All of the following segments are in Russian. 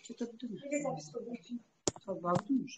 Что-то думаешь? Побалдуешь?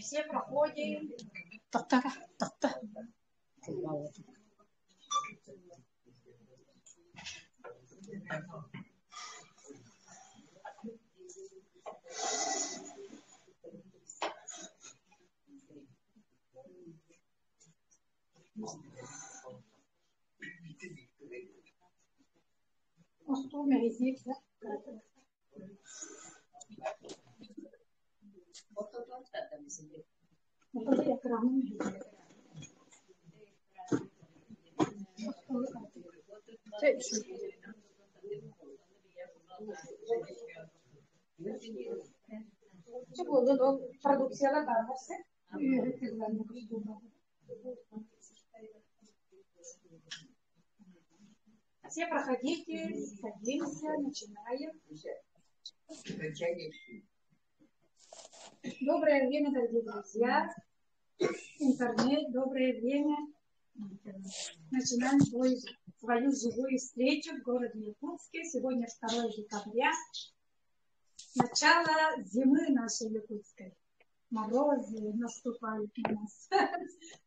Все проходим. Что мягкий, да? Продукция локальности. Все проходите, садимся, начинаем. Доброе время, дорогие друзья. Интернет, доброе время. Начинаем свою живую встречу в городе Якутске. Сегодня 2 декабря. Начало зимы нашей якутской. Морозы наступают на нас.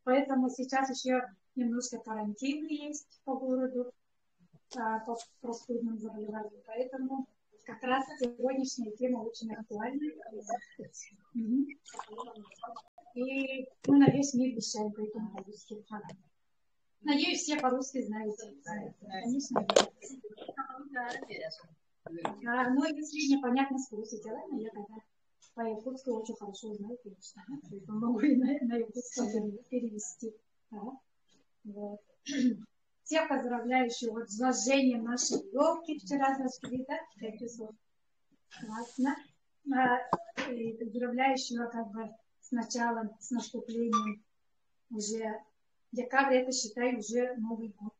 Поэтому сейчас еще немножко карантина есть по городу, по простудным заболеваниям. Поэтому как раз сегодняшняя тема очень актуальна. И мы на весь мир вещаем, поэтому по-русски. Надеюсь, все по-русски знаете. Конечно. Ну, если непонятно, спросите, ладно? Я тогда по-якутски очень хорошо знаю, конечно. Могу и на якутском перевести. Вот. Всех поздравляю еще вот с вложением нашей елки. Вчера зажгли, да? 5 часов. Классно. И поздравляю еще как бы с началом, с наступлением уже декабрь, это считай уже Новый год.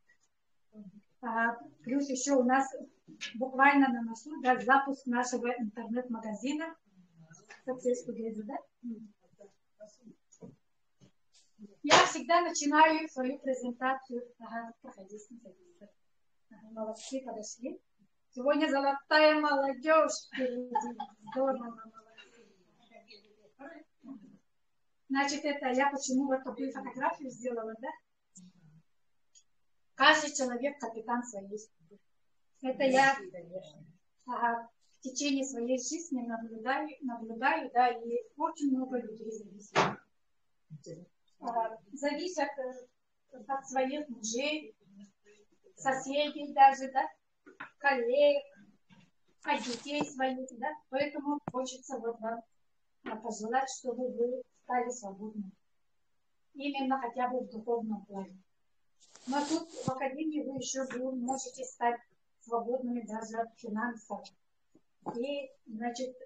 Плюс еще у нас буквально на носу, да, запуск нашего интернет-магазина. Да? Я всегда начинаю свою презентацию. Молодцы, подошли. Сегодня золотая молодежь впереди. Здорово, молодцы. Значит, это я почему вот такую фотографию сделала, да? Каждый человек капитан своей судьбы. Это я в течение своей жизни наблюдаю, да, и очень много людей зависит. Зависят от своих мужей, соседей даже, да, коллег, от детей своих, да. Поэтому хочется вот вам пожелать, чтобы вы стали свободными. Именно хотя бы в духовном плане. Но тут в академии вы еще можете стать свободными даже от финансов. И, значит,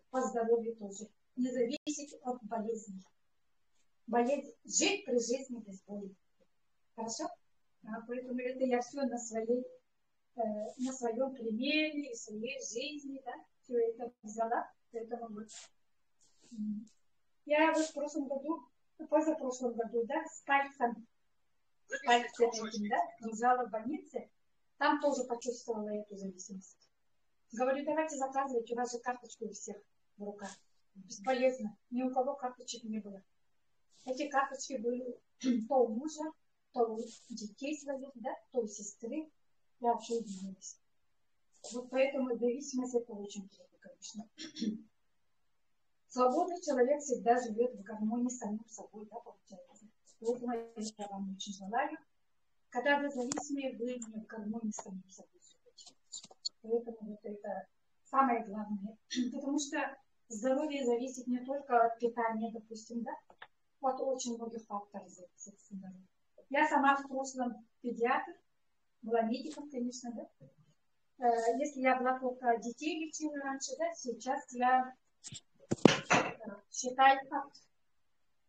по здоровью тоже. Не зависеть от болезней. Жить при жизни без боли. Хорошо? Поэтому это я все на своем примере, в своей жизни, да, все это взяла. Поэтому вот. Я вот в прошлом году, позапрошлом году, да, с пальцем этим, да, лежала в больнице, там тоже почувствовала эту зависимость. Говорю, давайте заказывайте, у вас же карточка у всех в руках. Бесполезно, ни у кого карточек не было. Эти карточки были то у мужа, то у детей своих, да, то у сестры. Я вообще удивилась. Вот поэтому зависимость это очень плохо, конечно. Свободный человек всегда живет в гармонии с самим собой, да, получается. Поэтому я вам очень желаю. Когда вы зависимы, вы не в гармонии с самим собой живете. Поэтому вот это самое главное. Потому что здоровье зависит не только от питания, допустим, да, от очень многих факторов зависит здоровье. Я сама в прошлом педиатр, была медиком, конечно, да. Если я была только детей лечила раньше, да, сейчас я считаю от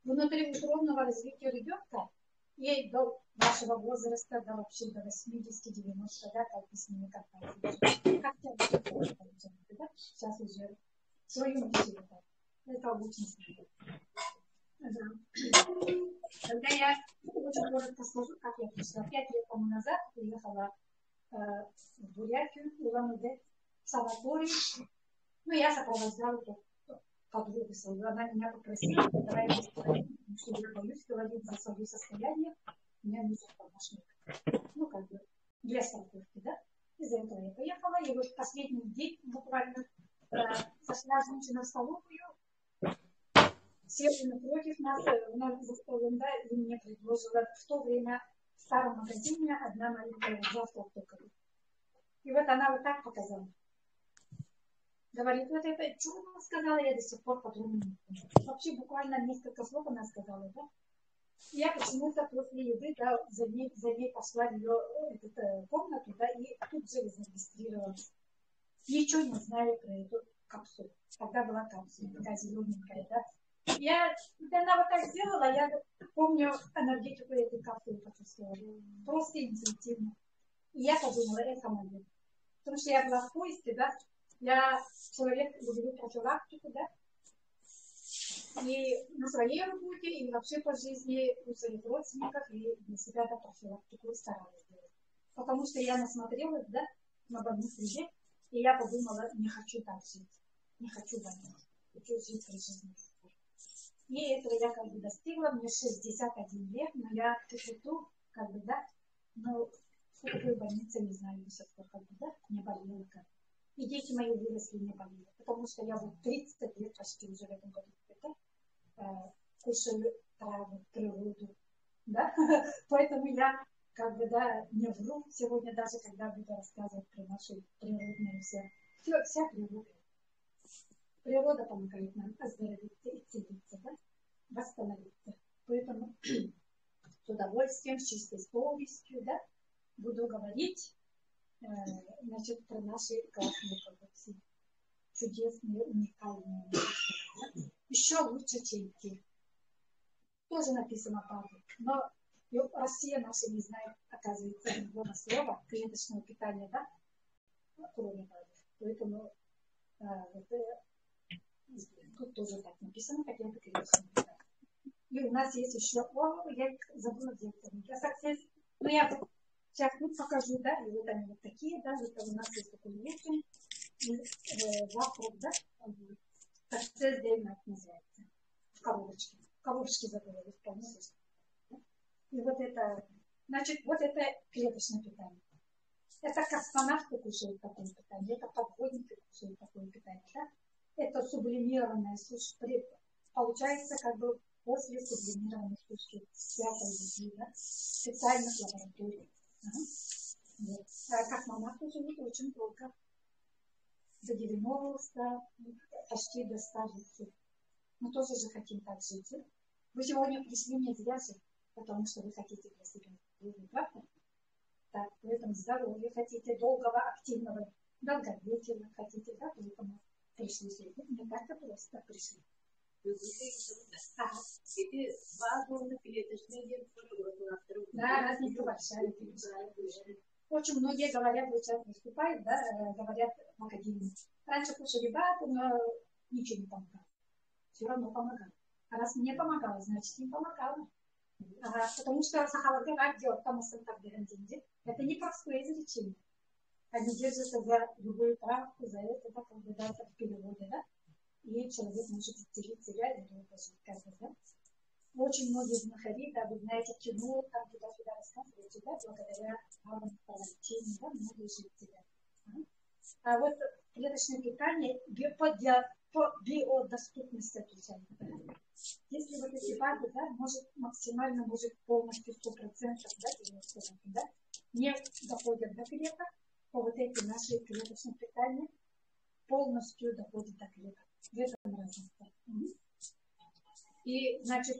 внутриутробного развития ребенка и до вашего возраста, до вообще до 80-90, да, как вы с ними катаетесь. Да? Сейчас уже в своем силе. Это очень сложно. Когда я очень коротко скажу, как я пришла. 5 лет тому назад приехала в Бурятию, в Улан-Удэ, в санаторий. Ну, я сопровождала подругу свою. Она меня попросила, давай мы, что я боюсь, говорить за свое состояние, у меня низкий помощник. Ну, как бы, для страховки, да? Из-за этого я поехала, и вот последний день буквально сошла женщина в столовую, села напротив нас, за столом, да, и мне предложила в то время в старом магазине одна маленькая завтрак только. И вот она вот так показала. Говорит, вот это чудо сказала, я до сих пор по-другому не помню. Вообще буквально несколько слов она сказала, да? Я почему-то после еды, да, за ней пошла в ее комнату, да, и тут же зарегистрировалась. Ничего не знаю про эту капсулу. Тогда была капсула, такая зелененькая, да. Когда она вот так сделала, я помню энергетику этой капсулы почувствовала. Просто интуитивно. И я подумала, это мое. Потому что я была в поиске, да. Я человек, люблю профилактику, да. И на своей работе, и вообще по жизни у своих родственников, и для себя эту профилактику старалась делать. Потому что я насмотрелась, да, на больных людей, и я подумала, не хочу так жить. Не хочу болеть. Хочу жить при жизни. И этого я как бы достигла, мне 61 лет, но я тут, как бы, да, но в такой больнице не знаю до сих пор, как бы, да, не болела как. И дети мои выросли, не болели, потому что я вот 30 лет почти уже в этом году, да, кушаю травы, природу, да, поэтому я, как бы, да, не вру сегодня даже, когда буду рассказывать про наши природные вся природа. Природа помогает нам оздоровиться и целиться, да, восстановиться. Поэтому с удовольствием, с чистой совестью, да, буду говорить, значит, про наши классные продукции. Чудесные, уникальные. Еще лучше, чем те. Тоже написано правда. Но Россия наша не знает, оказывается, другого слова, клеточного питания, да, кроме правды. Поэтому тут тоже так написано, как я это клеточное питание. И у нас есть еще, я забыла взять, ну я сейчас тут покажу, да, и вот они вот такие, да, это у нас есть такой летний, завтрак, да, success day night называется, в коробочке забыла, вполне. И вот это, значит, вот это клеточное питание. Это космонавты кушают такое питание, это подводники кушают такое питание, да. Это сублимированное суши, получается как бы после сублимированной суши святой еды, да, специальных лабораторий. Вот. А космонавты живут очень долго, до 90, почти до 100 лет. Мы тоже же хотим так жить. Вы сегодня пришли не зря же, потому что вы хотите для себя правда? Так, в этом здоровье хотите, долгого, активного, долголетия хотите, да, поэтому пришли сегодня. Не так-то просто пришли. Эти два клеточные генфоры, да, разница большая. Очень многие говорят, вот сейчас выступают, да, говорят в академии. Раньше кушали бабу, но ничего не помогало. Все равно помогало. А раз мне помогало, значит им помогало. Потому что сахалограф делает, потому что так деньги. Это не простое изречение. Они держатся за любую правку, за это, да, как бы, да, в переводе, да. И человек может исцелить себя и долго жить, как бы, да. Очень многие знахари, да, вы знаете, кино, там туда-сюда рассказываете, да, благодаря правам лечению, да, многие живут себя. А вот клеточное питание по биодоступности отвечает. Если вот эти БАДы, да, максимально может полностью 100%, да, 90%, да, не доходят до клеток, то вот эти наши клеточные питания полностью доходят до клеток. В этом разница. И, значит,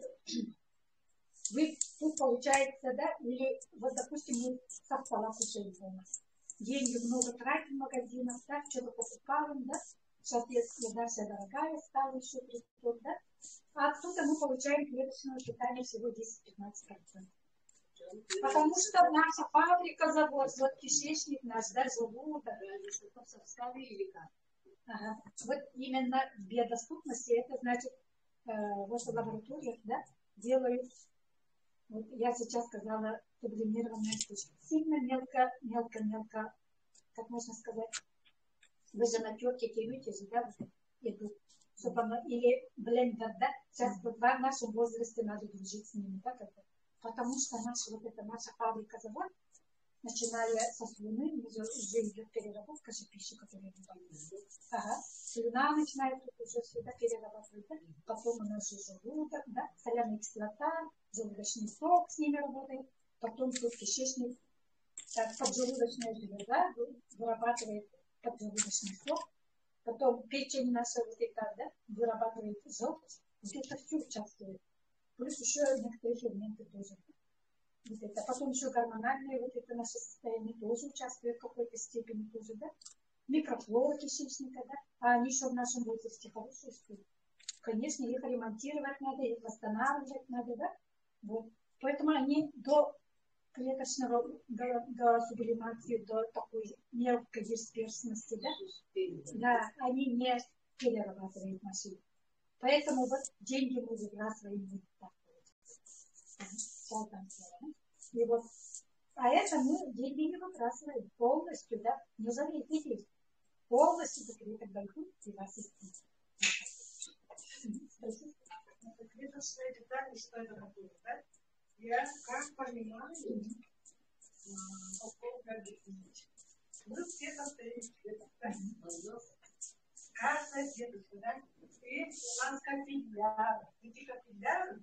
вы тут получается, да, или вот, допустим, мы со стола кушаем дома. Деньги много тратим в магазинах, да, что-то покупаем, да, сейчас еда вся дорогая стала еще притом, да, а оттуда мы получаем клеточное питание всего 10-15%. Потому что наша фабрика, завод, вот кишечник наш, да, желудок, в составе или как. Ага. Вот именно биодоступности, это значит, вот в лабораториях, да, делают, вот я сейчас сказала, сублимированная штучка. Сильно мелко, как можно сказать, вы же на терке берете же, да, еду, чтобы оно, или блендер, да, сейчас вот в нашем возрасте надо дружить с ними, да, как бы, потому что наша фабрика, завод, начиная со слюны, уже идет переработка же пищи, которую мы поедим. Ага. Слюна начинает уже сюда перерабатывать, да? Потом у нас же желудок, да? Соляная кислота, желудочный сок с ними работает, потом тут кишечник, поджелудочная железа вырабатывает поджелудочный сок, потом печень наша вот эта, да, вырабатывает желчь, вот это все участвует. Плюс еще некоторые ферменты тоже. Вот это. Потом еще гормональное вот это наше состояние тоже участвует в какой-то степени тоже, да? Микрофлора кишечника, да? А они еще в нашем возрасте хорошие стоят. Конечно, их ремонтировать надо, их восстанавливать надо, да? Вот. Поэтому они до клеточного, до сублимации, до такой мелкой дисперсности, да? Да, они не перерабатывают машину. Поэтому вот деньги мы выбрасываем вот так. И вот, а это мы деньги не выбрасываем полностью, да, не заметите, полностью закрыто большую и вас есть. Клеточные детали, что это такое, да? Я как понимаю, попробую объяснить. Мы все состоим в клетках, да? Каждая клеточка, да? И у нас капилляры. Эти капилляры,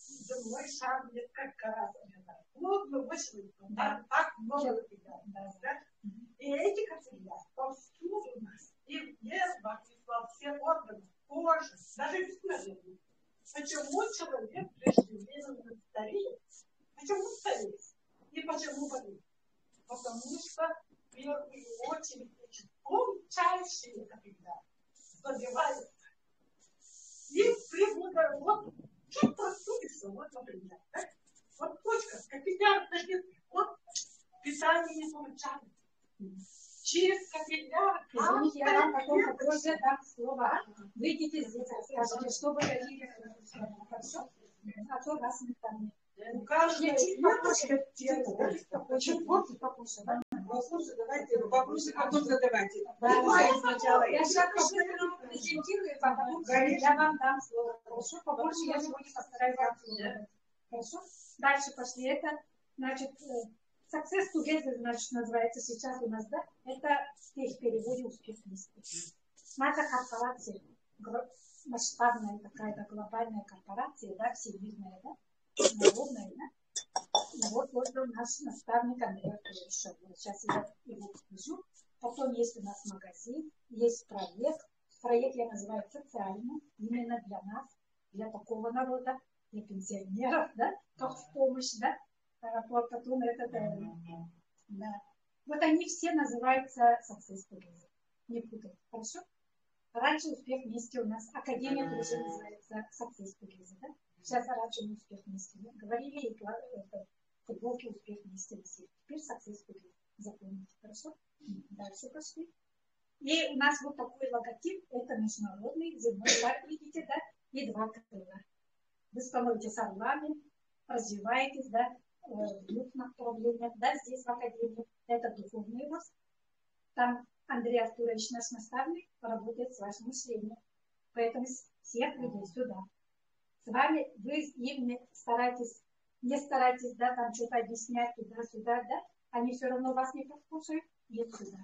земной шар несколько раз обжигает. Вот мы вышли, да, так много капилляров, да? И эти капилляры повсюду у нас, и в нервах, и во всех органах, коже, даже в спине. Почему человек преждевременно стареет? Почему стареет? И почему болеет? Потому что в первую очередь эти тончайшие капилляры забиваются. И при вот чуть простудишься, вот, например, да? Вот почка, капилляр, вот питание не получает. Через капилляр. Извините, я вам потом попозже дам слово. Выйдите здесь, скажите, что вы хотите. Хорошо? А то вас не там. У каждой клеточки Очень плохо покушать. Послушай, давайте вопросы потом задавайте. Я сейчас по-быстрому презентирую, а потом я вам дам слово. Хорошо? Побольше я сегодня постараюсь дать слово. Хорошо? Дальше пошли. Это, значит, Success Together, значит, называется сейчас у нас, да? Это в переводе успех вместе. Наша корпорация, масштабная какая-то глобальная корпорация, да, всемирная, да, народная, да. И вот наш наставник Андрей Артурович. Сейчас я его покажу. Потом есть у нас магазин, есть проект. Проект я называю социальным, именно для нас, для такого народа, для пенсионеров, да, как в помощь, да. Потом это, да. Вот они все называются Success Together. Не путать, хорошо? Раньше успех вместе у нас. Академия тоже называется Success Together, да? Сейчас раньше мы успех вместе. Да? Говорили, и футболки успех вместе носили. Теперь Success Together. Запомните, хорошо? Дальше пошли. И у нас вот такой логотип. Это международный земной шар, видите, да? И два крыла. Вы становитесь орлами, развиваетесь, да? В двух направлениях, да, здесь в академии. Это духовный рост. Там Андрей Артурович, наш наставник, работает с вашим мышлением. Поэтому всех людей сюда. С вами вы им старайтесь, не старайтесь, да, там что-то объяснять туда-сюда, да, они все равно вас не послушают, идут сюда.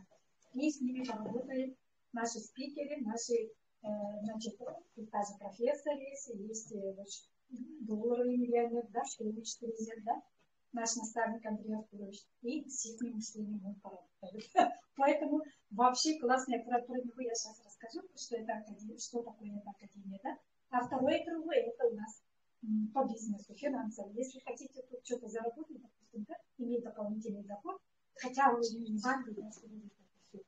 И с ними поработают наши спикеры, наши, значит, тут даже профессор есть долларовый миллионер, да, Шкревич президент, да, наш наставник Андрей Артурович, и с их мышлением он поработает. Поэтому вообще классно, я про него я сейчас расскажу, что это академия, что такое эта академия, да. А второе кругло это у нас по бизнесу, финансам. Если хотите тут что-то заработать, допустим, да, иметь дополнительный доход, хотя вы не банки, да, что вы это все.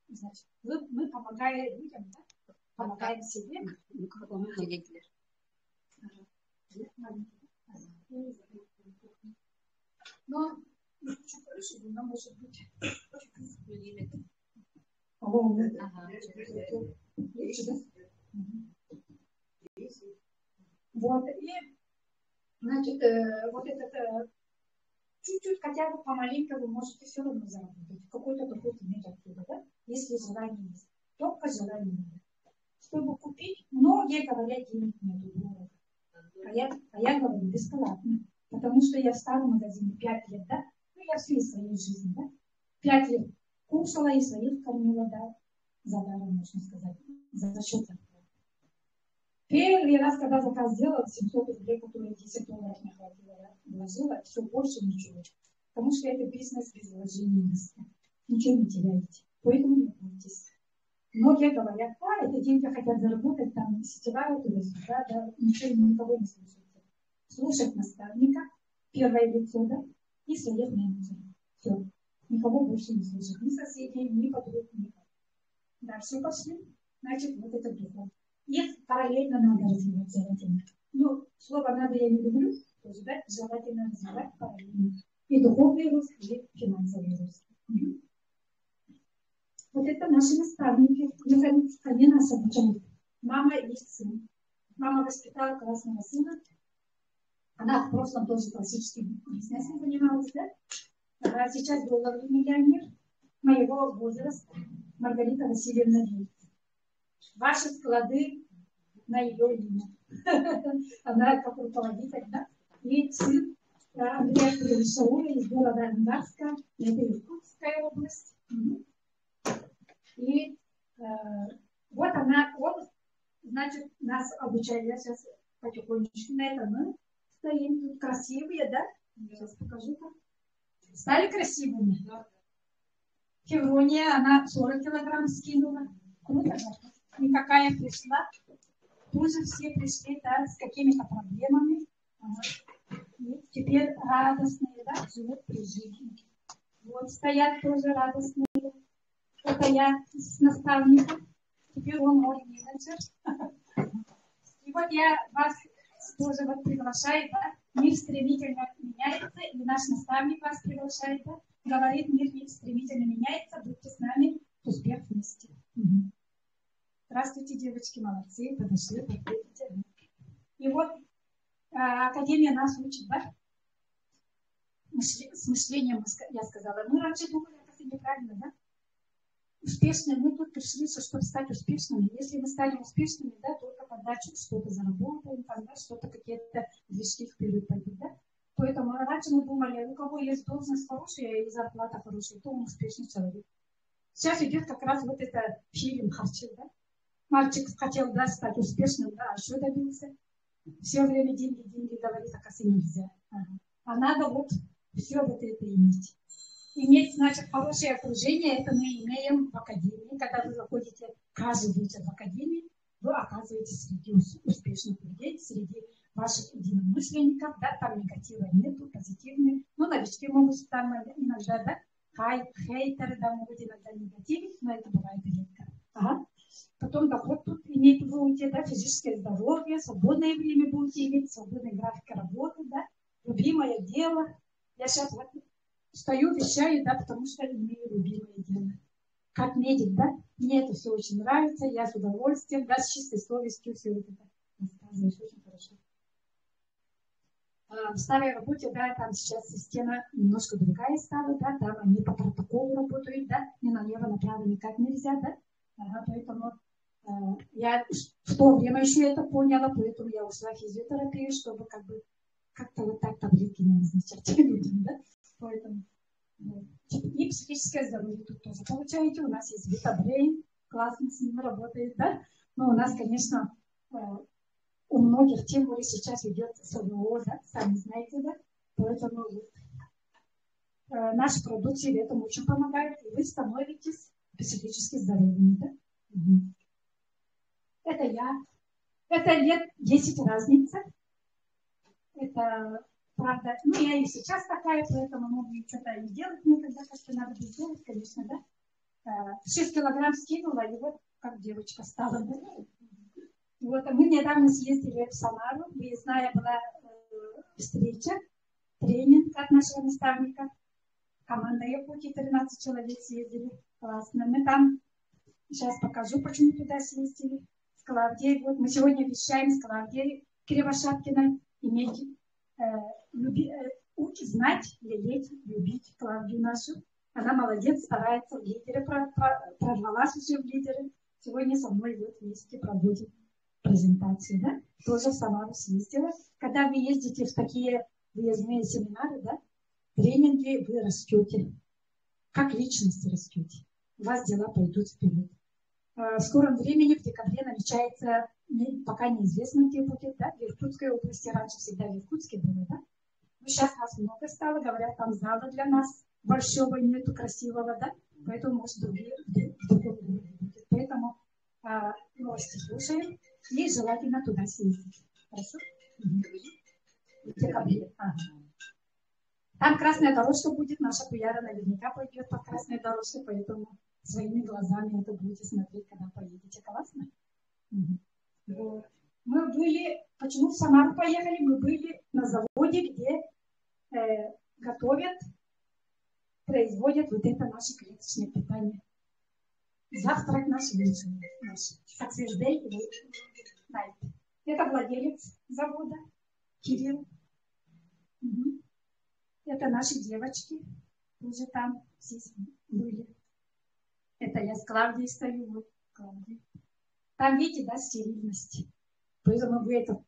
Значит, мы помогаем людям, да, помогаем себе. Но чуть больше, но может быть. Вот, и, значит, вот этот, чуть-чуть, хотя бы помаленьку вы можете все равно заработать. Какой-то доход иметь оттуда, да? Если желание есть. Только желание нет. чтобы купить, многие говорят, денег нету, дорого. А я говорю, бесплатно. Потому что я в старом магазине 5 лет, да? Ну, я всю свою жизнь, да? 5 лет кушала и своих кормила, да? За даром, можно сказать. За счет зарплаты. Первый раз, когда заказ сделала, 700 рублей, которые 10 долларов не хватило, да? Вложила, все больше ничего. Потому что это бизнес без вложений. Ничего не теряете. Поэтому не бойтесь. Многие говорят, это деньги хотят заработать, там сетевая туда-сюда, да, ничего никого не слушайте. Слушать наставника, первое лицо, да, и совет менеджера. Все. Никого больше не слушать. Ни соседей, ни подруг, никого. Дальше пошли. Значит, вот это духовно. И параллельно надо развивать желательно. Ну, слово надо я не люблю, тоже, да, желательно развивать параллельно. И духовный рост, и финансовый рост. Вот это наши наставники. Они нас обучают. Мама и сын. Мама воспитала классного сына. Она в прошлом тоже классическим бизнесом занималась, да? А сейчас долларовый миллионер моего возраста. Маргарита Васильевна Гейт. Ваши склады на ее имя. Она как руководитель, да? И сын Андрея Кулешауля из города Ангарска. Это Иркутская область. И вот он, значит, нас обучает. Я сейчас потихонечку на это мы стоим тут красивые, да? Сейчас покажу-ка. Стали красивыми? Феврония, она 40 килограмм скинула. Круто, да? Никакая пришла. Тоже все пришли, да, с какими-то проблемами. И теперь радостные, да, живут при жизни. Вот стоят тоже радостные. Это я с наставником. Теперь он мой менеджер. И вот я вас тоже вот приглашаю, да? Мир стремительно меняется, и наш наставник вас приглашает, да? Говорит, мир стремительно меняется, будьте с нами, успех вместе. Здравствуйте, девочки, молодцы, подошли, подходите. И вот Академия нас учит, да? С мышлением, я сказала. Мы раньше думали, это неправильно, да? Успешные, мы тут пришли, чтобы стать успешными. Если мы станем успешными, да, только когда что-то заработаем, когда что-то, какие-то движки вперед пойдут, да. Поэтому раньше мы думали, у кого есть должность хорошая и зарплата хорошая, то он успешный человек. Сейчас идет как раз вот это фильм «Харчил», да. Мальчик хотел, да, стать успешным, да, а что добился? Все время деньги, говорит, оказывается, нельзя. А надо вот все вот это иметь. Иметь, значит, хорошее окружение, это мы имеем в академии. Когда вы заходите каждый вечер в академию, вы оказываетесь среди успешных людей, среди ваших единомышленников, да, там негатива нету, позитивные. Ну, новички могут там иногда, да, хейтеры, да, могут иногда негативить, но это бывает редко. Потом доход тут иметь будете, да, физическое здоровье, свободное время будете иметь, свободный график работы, да, любимое дело. Я сейчас вот стою, вещаю, да, потому что имею любимое дело. Как медик, да, мне это все очень нравится, я с удовольствием, да, с чистой совестью все это рассказываю, очень хорошо. В старой работе, да, там сейчас система немножко другая стала, да, там они по протоколу работают, да, не налево-направо никак нельзя, да, поэтому я в то время еще это поняла, поэтому я ушла в физиотерапию, чтобы как бы как-то вот так таблетки не назначать людям, да, поэтому. И психическое здоровье тут тоже получаете, у нас есть Витабрейн, классно с ним работает, да, но у нас, конечно, у многих, тем более сейчас ведет СВО, да, сами знаете, да, поэтому наши продукции этому очень помогают, и вы становитесь психически здоровыми, да. Это я. Это лет 10 разница. Это правда. Ну, я и сейчас такая, поэтому могу что-то и делать никогда, как-то надо бы сделать, конечно, да. 6 килограмм скинула, и вот как девочка стала, да. Вот, мы недавно съездили в Самару, выездная была встреча, тренинг от нашего наставника. Команда Якутии, 13 человек съездили. Классно. Мы там, сейчас покажу, почему туда съездили. С Клавдией, вот мы сегодня вещаем с Клавдией Кривошапкиной, иметь, знать, лелеять, любить Клавдию нашу. Она молодец, старается в лидере, прорвалась уже в лидеры. сегодня со мной вот вместе проводим презентацию, да? Тоже в Самару съездила. Когда вы ездите в такие выездные семинары, да, тренинги, вы растете. Как личность растете. У вас дела пойдут вперед. В скором времени, в декабре, намечается, пока неизвестно, где будет, да, в Иркутской области. Раньше всегда в Иркутске было, да? Но сейчас нас много стало, говорят, там зала для нас большого нету, красивого, да? Поэтому, может, другие в другом городе будет. Поэтому новости слушаем и желательно туда съездить. Хорошо? В декабре. Ага. Там красная дорожка будет, наша Пуяра наверняка пойдет по красной дорожке, поэтому своими глазами это будете смотреть, когда поедете. Классно? Вот. Мы были, почему в Самару поехали? Мы были на заводе, где готовят, производят вот это наше клеточное питание. Завтрак наш вечер. Саксвеждей. Это владелец завода Кирилл. Это наши девочки. Уже там все были. Это я с Клавдией стою. Вот Клавдия. Там, видите, да, стерильность. Поэтому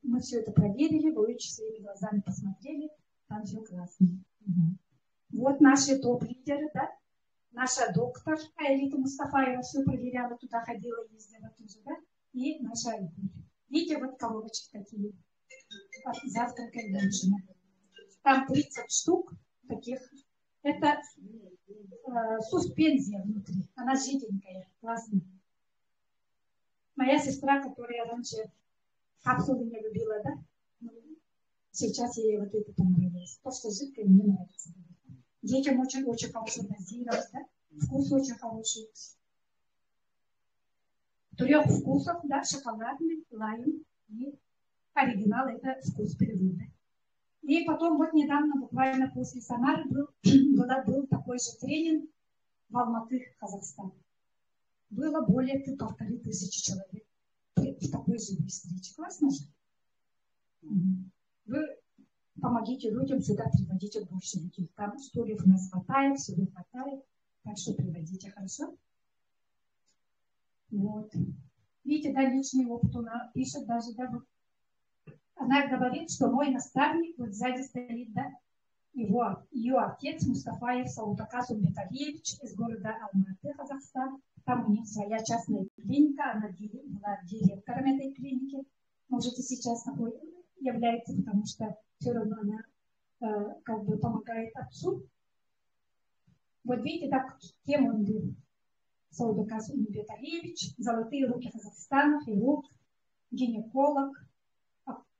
мы все это проверили, вы очень своими глазами посмотрели. Там все классно. Вот наши топ-лидеры, да? Наша доктор Аэлита Мустафаева все проверяла, туда ходила, ездила тоже, да? И наша Айгуль. Видите, вот коробочки такие. Завтракает женщина. Там 30 штук таких. Это суспензия внутри. Она жиденькая, классная. Моя сестра, которая раньше капсулы не любила, да? Сейчас ей вот это понравилось. То, что жидкое, мне нравится. Детям очень хорошо дозировать, да? Вкус очень хороший. 3 вкусов, да? Шоколадный, лайм и оригинал — это вкус природы. И потом вот недавно, буквально после Самары, был такой же тренинг в Алматы, Казахстан. Было более 1500 человек в такой же встрече. Классно же? Вы помогите людям сюда, приводите больше людей. Там стульев у нас хватает, всего хватает. Так что приводите, хорошо? Вот. Видите, да, личный опыт она пишет даже, да, вот. Она говорит, что мой наставник, вот сзади стоит, да, ее отец Мустафаев Саудакас Умбеталиевич из города Алматы, Казахстан. Там у них своя частная клиника, она была директором этой клиники. Может, и сейчас такой является, потому что все равно она как бы помогает отцу. Вот видите, так, кем он был. Саудакас Умбеталиевич, золотые руки Казахстана, хирург, гинеколог.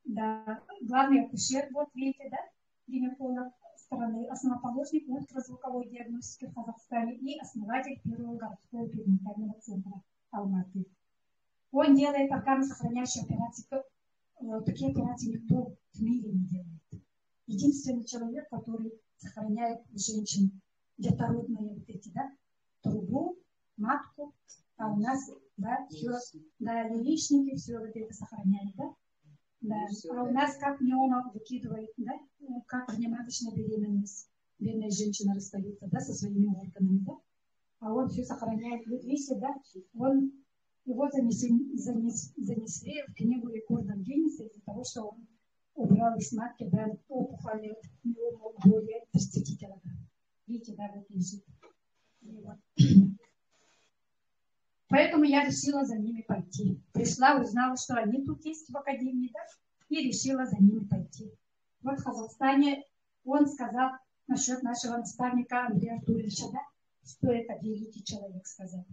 Да, главный акушер, вот видите, да, гинеколог страны, основоположник ультразвуковой диагностики в Казахстане и основатель первого городского перинатального центра Алматы. Он делает органосохраняющие операции. Такие операции никто в мире не делает. Единственный человек, который сохраняет у женщин детородные вот эти, да, трубу, матку, а у нас, да, все, да, яичники, все вот это сохраняет, да. Да. А у нас как неома выкидывает, да, как внематочная беременность, бедная женщина расстается, да, со своими органами, да, а он все сохраняет. Вот видите, да, его занесли в книгу рекордов Гиннесса из-за того, что он убрал из матки, да, опухоли неома более 30 килограмм. Видите, да, вот лежит. Поэтому я решила за ними пойти. Пришла, узнала, что они тут есть в академии, да, и решила за ними пойти. Вот в Казахстане он сказал насчет нашего наставника Андрея Артуровича, да, что это великий человек, сказал.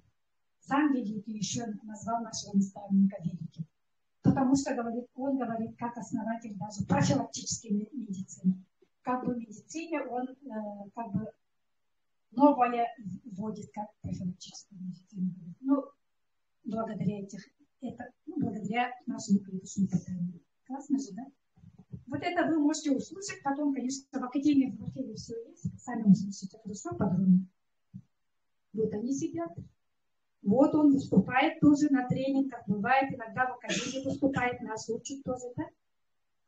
Сам великий еще назвал нашего наставника великим. Потому что он говорит, как основатель даже профилактической медицины. Как бы в медицине он как бы новое вводит как профилактическую медицину. Ну, благодаря благодаря нашему клеточному питанию. Классно же, да? Вот это вы можете услышать потом, конечно, в академии в Буркеве все есть. Сами услышите хорошо, подробно. Вот они сидят. Вот он выступает тоже на тренингах, бывает иногда в академии выступает, нас учат тоже, да?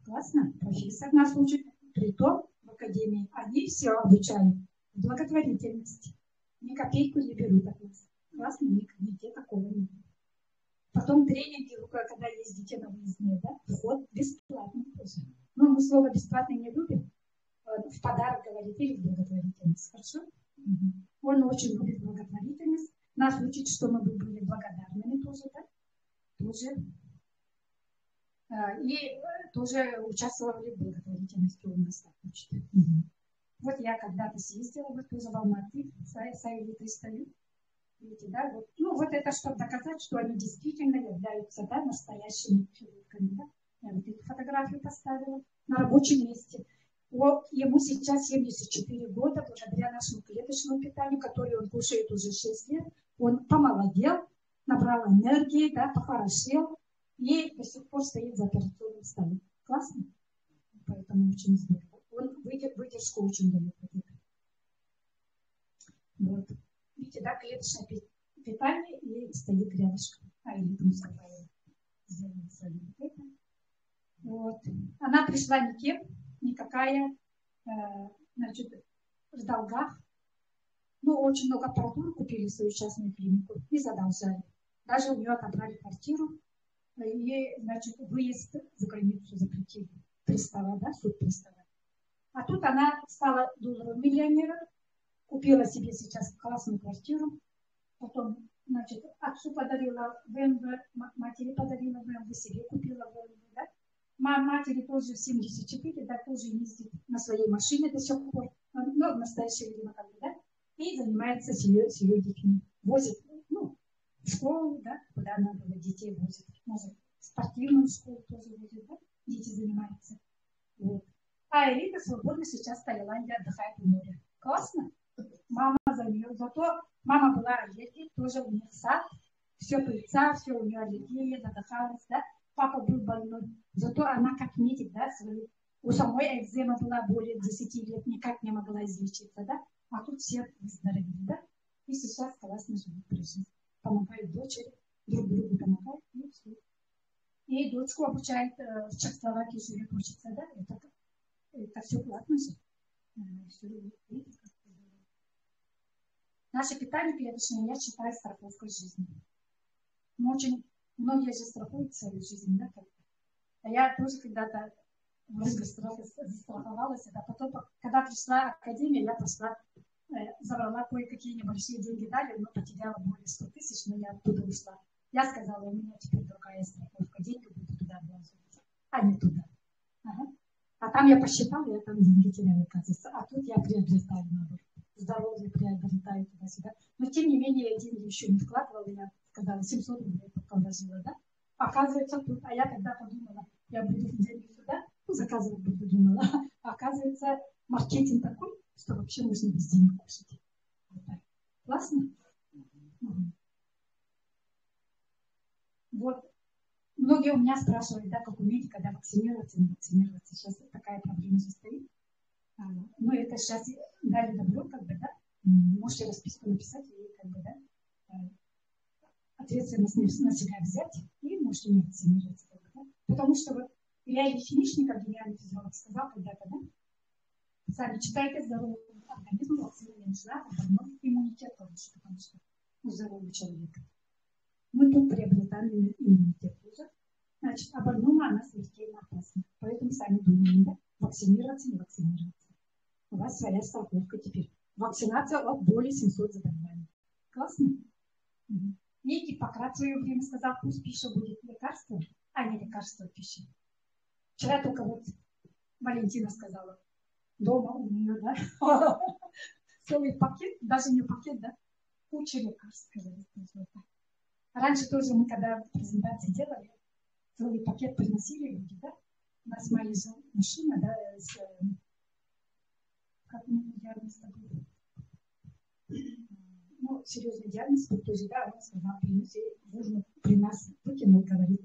Классно, профессор нас учит, притом в академии. Они все обучают благотворительности. Ни копейку не берут от нас. Классно, нигде такого нет. Потом тренинги, когда ездите на выездные, да, вход бесплатный тоже. Ну, мы слово бесплатный не любим. В подарок говорит или в благотворительность. Хорошо? Он очень любит благотворительность. Нас учит, что мы были благодарными тоже, да? Тоже. И тоже участвовали в благотворительности, он нас так учит. Вот я когда-то съездила, вот тоже в Алматы, с Аэлитой стою. Видите, да? Вот. Ну, вот это чтобы доказать, что они действительно являются, да, настоящими хирургами, да? Я вот эту фотографию поставила на рабочем месте. Ему сейчас 74 года, благодаря нашему клеточному питанию, которое он кушает уже 6 лет. Он помолодел, набрал энергии, да, похорошел и до сих пор стоит за операционным столом. Классно? Поэтому очень здорово. Он выдержку очень дает. Вот. Видите, да, клеточное питание и стоит рядышком. Или там сказала, вот. Она пришла никем, никакая, значит, в долгах. Ну, очень много аппаратуры купили в свою частную клинику и задолжали. Даже у нее отобрали квартиру и, значит, выезд за границу запретили. Пристава, да, суд пристава. А тут она стала долларовым-миллионером, купила себе сейчас классную квартиру, потом, значит, отцу подарила БМВ, матери подарила БМВ, себе купила БМВ, да. Матери тоже в 74, да, тоже ездит на своей машине до сих пор, ну, в настоящее время, как бы, да, и занимается с ее детьми. Возит, ну, в школу, да, куда надо детей возить. Может, в спортивную школу тоже возит, да, дети занимаются. Вот. А Элита свободно сейчас в Таиланде отдыхает в море. Классно? Мама за нее. Зато мама была аллергией, тоже у них сад, все пыльца, все у нее аллергия, задыхалась, да. Папа был больной. Зато она как медик, да, у самой экзема была более 10 лет, никак не могла излечиться, да. А тут все выздоровели, да. И сейчас классно живут при жизни. Помогают дочери, друг другу помогают, и все. И дочку обучает в Чехословакии живет, учится, да. Это все платно же. Наше питание клеточное, я считаю, страховкой жизни. Многие же страхуют свою жизнь, да, как-то. А я тоже когда-то застраховалась, а потом, когда пришла академия, я пошла, забрала кое-какие небольшие деньги, дали, но потеряла более 100 тысяч, но я оттуда ушла. Я сказала, у меня теперь другая страховка, деньги буду туда вложить, а не туда. Ага. А там я посчитала, я там деньги теряю, оказывается. А тут я приобретаю, наоборот. Здоровье приобретаю туда-сюда. Но тем не менее, я деньги еще не вкладывала, я сказала, 700 рублей положила, да? Оказывается, тут, а я когда подумала, я буду деньги сюда, заказывать буду, думала. А оказывается, маркетинг такой, что вообще можно без денег кушать. Вот так. Классно? Вот. Многие у меня спрашивают, да, как уметь, когда вакцинироваться, не вакцинироваться. Сейчас такая проблема состоит. Мы это сейчас дали добро, как бы, да, можете расписку написать и, как бы, да, ответственность на себя взять и можете не вакцинироваться, как бы, да. Потому что вот Илья Ильич-Финишников, гениальный физиолог, сказал когда-то, да, сами читайте, здоровый организм, вакцина не нужна, а давно иммунитет получше, потому что у здорового человека. Мы тут приобретаем иммунитет уже. Значит, а больному она смертельно опасна. Поэтому сами думаем, да, вакцинироваться, не вакцинироваться. У вас своя страховка теперь. Вакцинация от более 700 заболеваний. Классно? И Гиппократ в свое время сказал, пусть пища будет лекарством, а не лекарство пищи. Вчера только вот Валентина сказала, дома у нее, да, целый пакет, даже не пакет, да, куча лекарств, говорится. Раньше тоже мы, когда презентации делали, целый пакет приносили люди, да, у нас моя машина, да, с... Как мне диагноз такой? Ну, серьезный диагноз, тоже, да, он сказал, нужно при нас выкинул, говорит,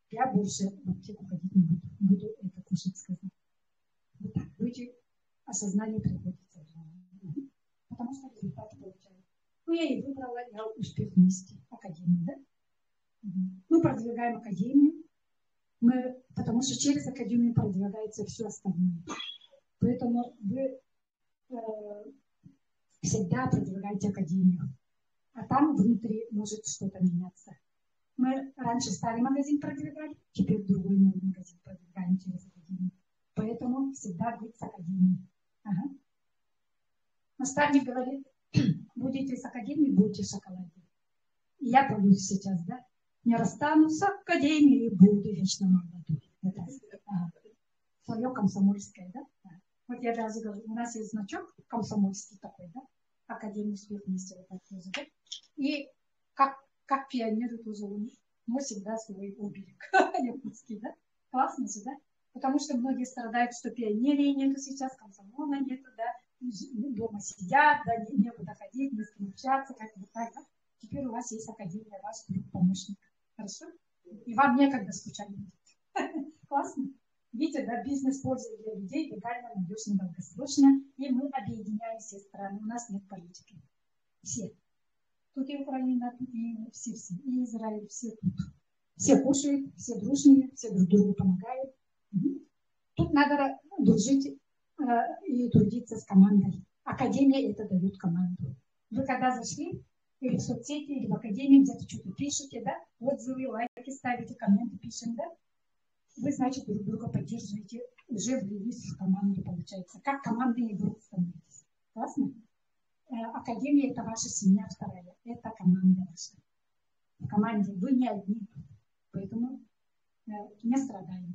я больше в аптеку ходить не буду, буду это кушать, сказал. Вот так, люди осознание приходится. Потому что результаты получают. Ну, я и выбрала, я успех вместе академию, да? Мы продвигаем академию, потому что через академию продвигается все остальное. Поэтому вы всегда продвигаете академию. А там внутри может что-то меняться. Мы раньше старый магазин продвигали, теперь другой новый магазин продвигаем через академию. Поэтому всегда быть с академией. Ага. Наставник говорит, будете с академией, будете в шоколаде. И я боюсь сейчас, да? Не расстанусь с академией, буду вечно молодой. Это свое комсомольское, да? Вот я даже говорю, у нас есть значок комсомольский такой, да? Академия успех вместе вот так тоже, да? И как пионеры тоже он носит, всегда свой оберег якутский, да? Классно же, да? Потому что многие страдают, что пионерии нету сейчас, комсомола нету, да? Дома сидят, да, некуда ходить, не с кем общаться, как-то так, да? Теперь у вас есть академия, ваш друг, помощник. Хорошо? И вам некогда скучать будет. Классно? Видите, да, бизнес пользы для людей легально, надежно, долгосрочно. И мы объединяем все страны. У нас нет политики. Все. Тут и Украина, тут и все, и Израиль, все тут. Все кушают, все дружные, все друг другу помогают. Тут надо дружить и трудиться с командой. Академия это дает команду. Вы когда зашли, или в соцсети, или в академии, где-то что-то пишете, да, отзывы, лайки ставите, комменты пишем, да, вы, значит, друг друга поддерживаете, уже влились в команду, получается. Как командный игрок становитесь. Классно? Академия это ваша семья вторая, это команда ваша. В команде вы не одни, поэтому не страдаем.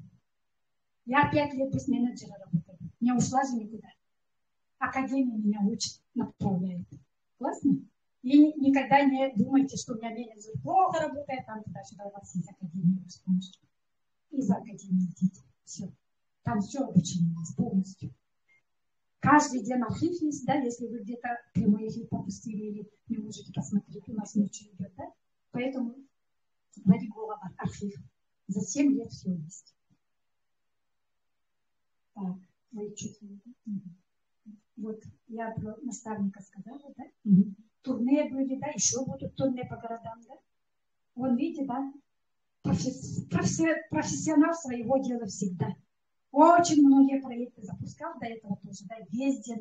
Я 5 лет без менеджера работаю, не ушла же никуда. Академия меня учит, направляет. Классно? И никогда не думайте, что у меня менеджер плохо работает, там туда-сюда, у вас есть академия, с помощью. И за академию идите. Все. Там все обучение есть полностью. Каждый день архив есть, да, если вы где-то прямой эфир пропустили или не можете посмотреть, у нас ночью идет, да. Поэтому Варигова архив. За 7 лет все есть. Так, вы чувствуете? Вот, я про наставника сказала, да? Турне были, да, еще будут турне по городам, да? Вон, видите, да? Профессионал своего дела всегда. Очень многие проекты запускал до этого тоже, да, везде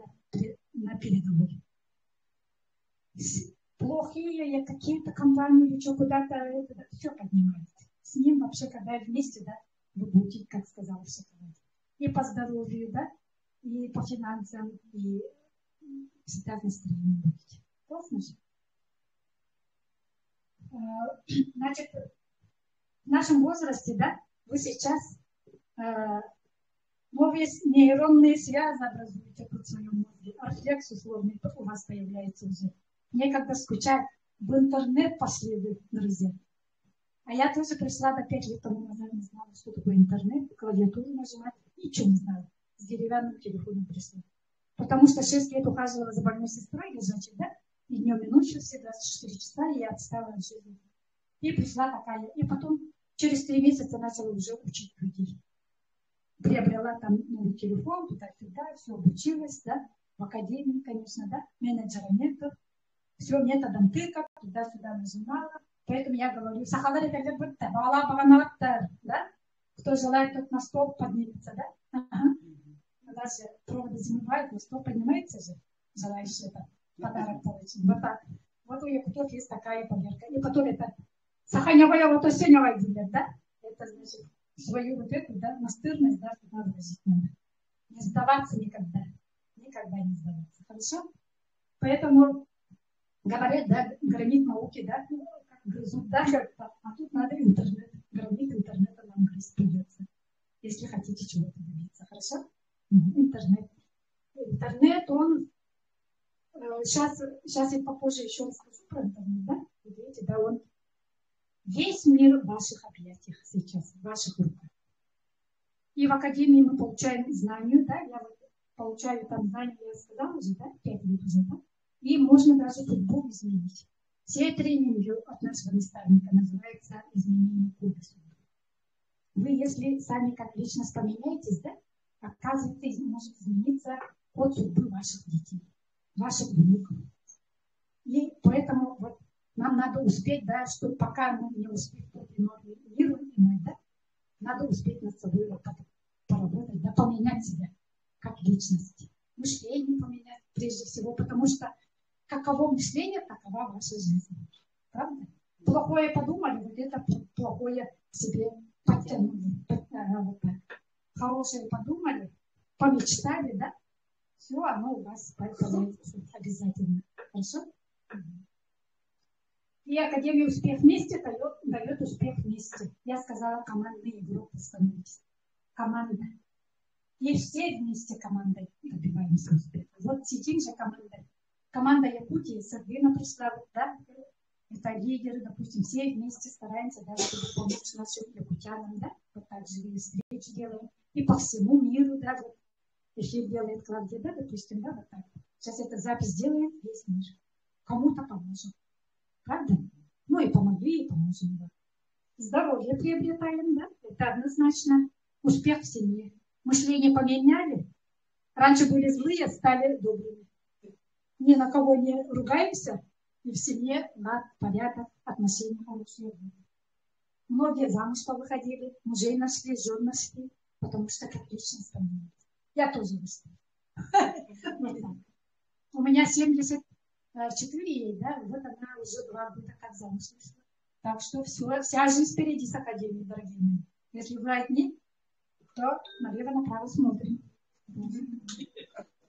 на передовой. Плохие какие-то компании или что куда-то, это все поднимает. С ним вообще, когда вместе, да, вы будете, как сказал, в шоколаде. И по здоровью, да, и по финансам, и всегда в настроении будете. Классно же? Значит, в нашем возрасте, да, вы сейчас новые нейронные связи образуете в своем мозге. Рефлекс условный у вас появляется уже. Некогда скучать. В интернет пошли вы, друзья. А я тоже пришла до 5 лет тому назад, не знала, что такое интернет, клавиатуру нажимать, ничего не знала. С деревянным телефоном пришла. Потому что 6 лет ухаживала за больной сестрой, лежачей, да? И днем и ночью все 24 часа, и я отстала от жизни. И пришла такая. И потом через 3 месяца начала уже учить людей. Приобрела там новый телефон, туда-сюда, все обучилась, да? В академии, конечно, да? Менеджера нету. Все методом тыка, туда-сюда нажимала. Поэтому я говорю, сахалары когда будто, бала баганаттар, да? Кто желает, тот на стол поднимется, да? Ага. Даже проводы замывают, на стол поднимается же, желающий это подарок получить. Вот так. Вот у якутов есть такая поверка. И потом это саханевая вот осеневая делят, да? Это значит свою вот эту, да, настырность, да, туда вложить надо. Не сдаваться никогда. Никогда не сдаваться. Хорошо? Поэтому говорят, да, гранит науки, да, как грызут, да, как-то. А тут надо интернет. Гранит интернета нам грызть придется. Если хотите чего-то добиться. Хорошо? Интернет. Интернет, он... Сейчас я попозже еще расскажу про интернет, да? Видите, да, он... Весь мир в ваших объятиях сейчас, в ваших руках. И в академии мы получаем знания, да, я вот получаю там знания, я сказала уже, да, 5 лет уже, да, и можно даже судьбу изменить. Все тренинги от нашего наставника называются изменение кода судьбы. Вы, если сами как личность поменяетесь, да, оказывается, может измениться код судьбы ваших детей, ваших внуков. И поэтому вот нам надо успеть, да, что пока мы не успеем мир иной, да, надо успеть над собой поработать, да, поменять себя как личность. Мышление поменять прежде всего, потому что каково мышление, такова ваша жизнь. Правда? плохое подумали, вот это плохое себе подтянули. Вот так. Хорошее подумали, помечтали, да? Все, оно у вас появится обязательно. Хорошо? И Академия «Успех вместе» дает успех вместе. Я сказала, командной Европы становитесь. Команда. И все вместе командой добиваемся успеха. Вот сидим же командой. Команда Якутии, Сергеевна пришла, да? Это лидеры, допустим, все вместе стараемся, да, чтобы помочь нашим якутянам, да? Вот так же и встречи делаем. И по всему миру, да, вот эфир делает Клавдия, да, допустим, да, вот так. Сейчас эта запись делает весь мир. Кому-то поможем. Правда? Ну и помогли, и поможем. Да. Здоровье приобретаем, да? Это однозначно. Успех в семье. Мышление поменяли. Раньше были злые, стали добрыми. Ни на кого не ругаемся. И в семье лад, порядок, отношения хорошие. Многие замуж повыходили, мужей нашли, жен нашли, потому что как личность поменялась. Я тоже вышла. У меня 74 ей, да, вот она уже 2 года как замуж вышла. Так что все, вся жизнь впереди с Академией, дорогие мои. Если вы одни, то налево-направо смотрим.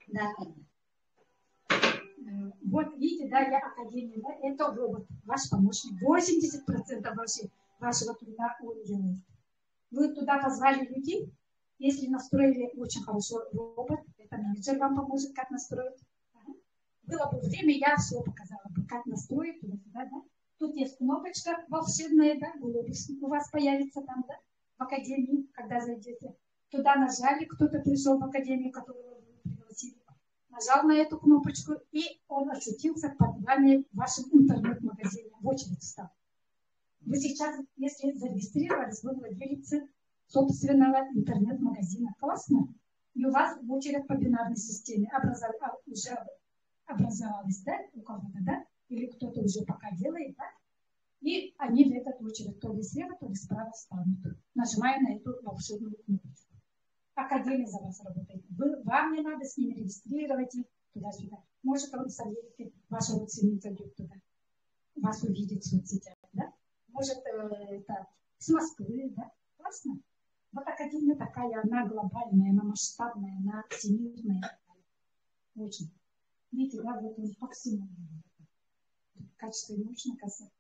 Да. Вот видите, да, я Академия, да, это робот, ваш помощник. 80% вашего труда он делает. Вы туда позвали людей, если настроили очень хорошо робот, это менеджер вам поможет, как настроить. Было бы время, я все показала бы, как настроить туда-сюда, да. Тут есть кнопочка волшебная, да, глобус у вас появится там, да, в Академии, когда зайдете. Туда нажали, кто-то пришел в Академию, которого вы пригласили. Нажал на эту кнопочку, и он очутился под вами в вашем интернет-магазине. В очередь встал. Вы сейчас, если зарегистрировались, вы владелицы собственного интернет-магазина. Классно? И у вас в очередь по бинарной системе уже образовалась, да, у кого-то, да? Или кто-то уже пока делает, да? И они в этот очередь то ли слева, то ли справа станут, нажимая на эту волшебную кнопочку. Академия за вас работает. Вам не надо с ними регистрировать их туда-сюда. Может, он с Америки, ваш родственник зайдет туда, вас увидит в соцсетях, да? Может, это с Москвы, да? Классно? Вот Академия такая, она глобальная, она масштабная, она всемирная. Очень. Видите, да, вот он по всему. Качество научно касается.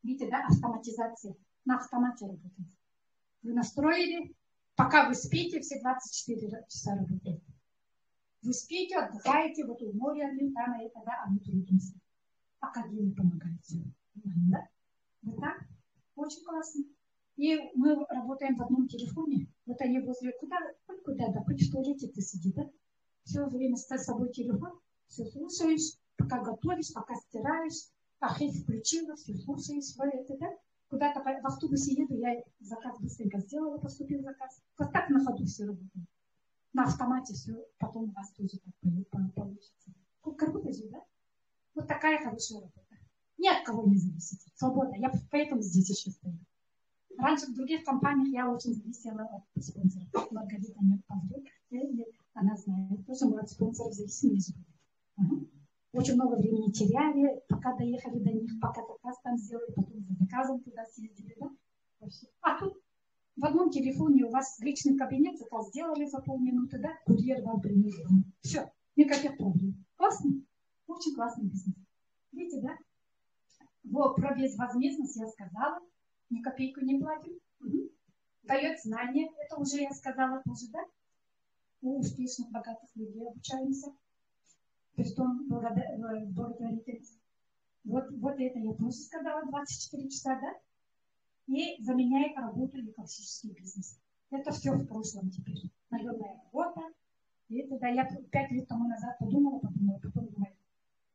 Видите, да, автоматизация. На автомате работает. Вы настроили, пока вы спите, все 24 часа работает. Вы спите, отдыхаете, вот у моря, там, это, да, а мы трудимся. Академия помогает все. Да? Вот так? Очень классно. И мы работаем в одном телефоне. Вот они возле куда, да, хоть в туалете ты сиди, да? Все время с собой телефон, все слушаешь, пока готовишь, пока стираешь, ахей включила, все слушаешь, это, да? Куда-то в автобусе еду, я заказ быстренько сделала, поступил заказ. Вот так на ходу все работает. На автомате все, потом у вас тоже так получится. Круто же, да? Вот такая хорошая работа. Ни от кого не зависит. Свобода. Я поэтому здесь еще стою. Раньше в других компаниях я очень зависела от спонсоров. Маргарита не поврет. Она знает. Тоже мы от спонсоров зависимы. Очень много времени теряли, пока доехали до них, пока заказ там сделали, потом за заказом туда съездили. Да? А тут в одном телефоне у вас личный кабинет, заказ сделали за полминуты, да? Курьер вам принес дома. Все, никаких проблем. Классно? Очень классный бизнес. Видите, да? Вот, про безвозмездность я сказала. Ни копейку не платим. Дает знания. Это уже я сказала тоже, да? У успешных, богатых людей обучаемся. Притом благотворительность. Вот это я тоже сказала, 24 часа, да? И заменяет работу и классический бизнес. Это все в прошлом теперь. Наемная работа. И это, да, я 5 лет тому назад подумала, потом думаю,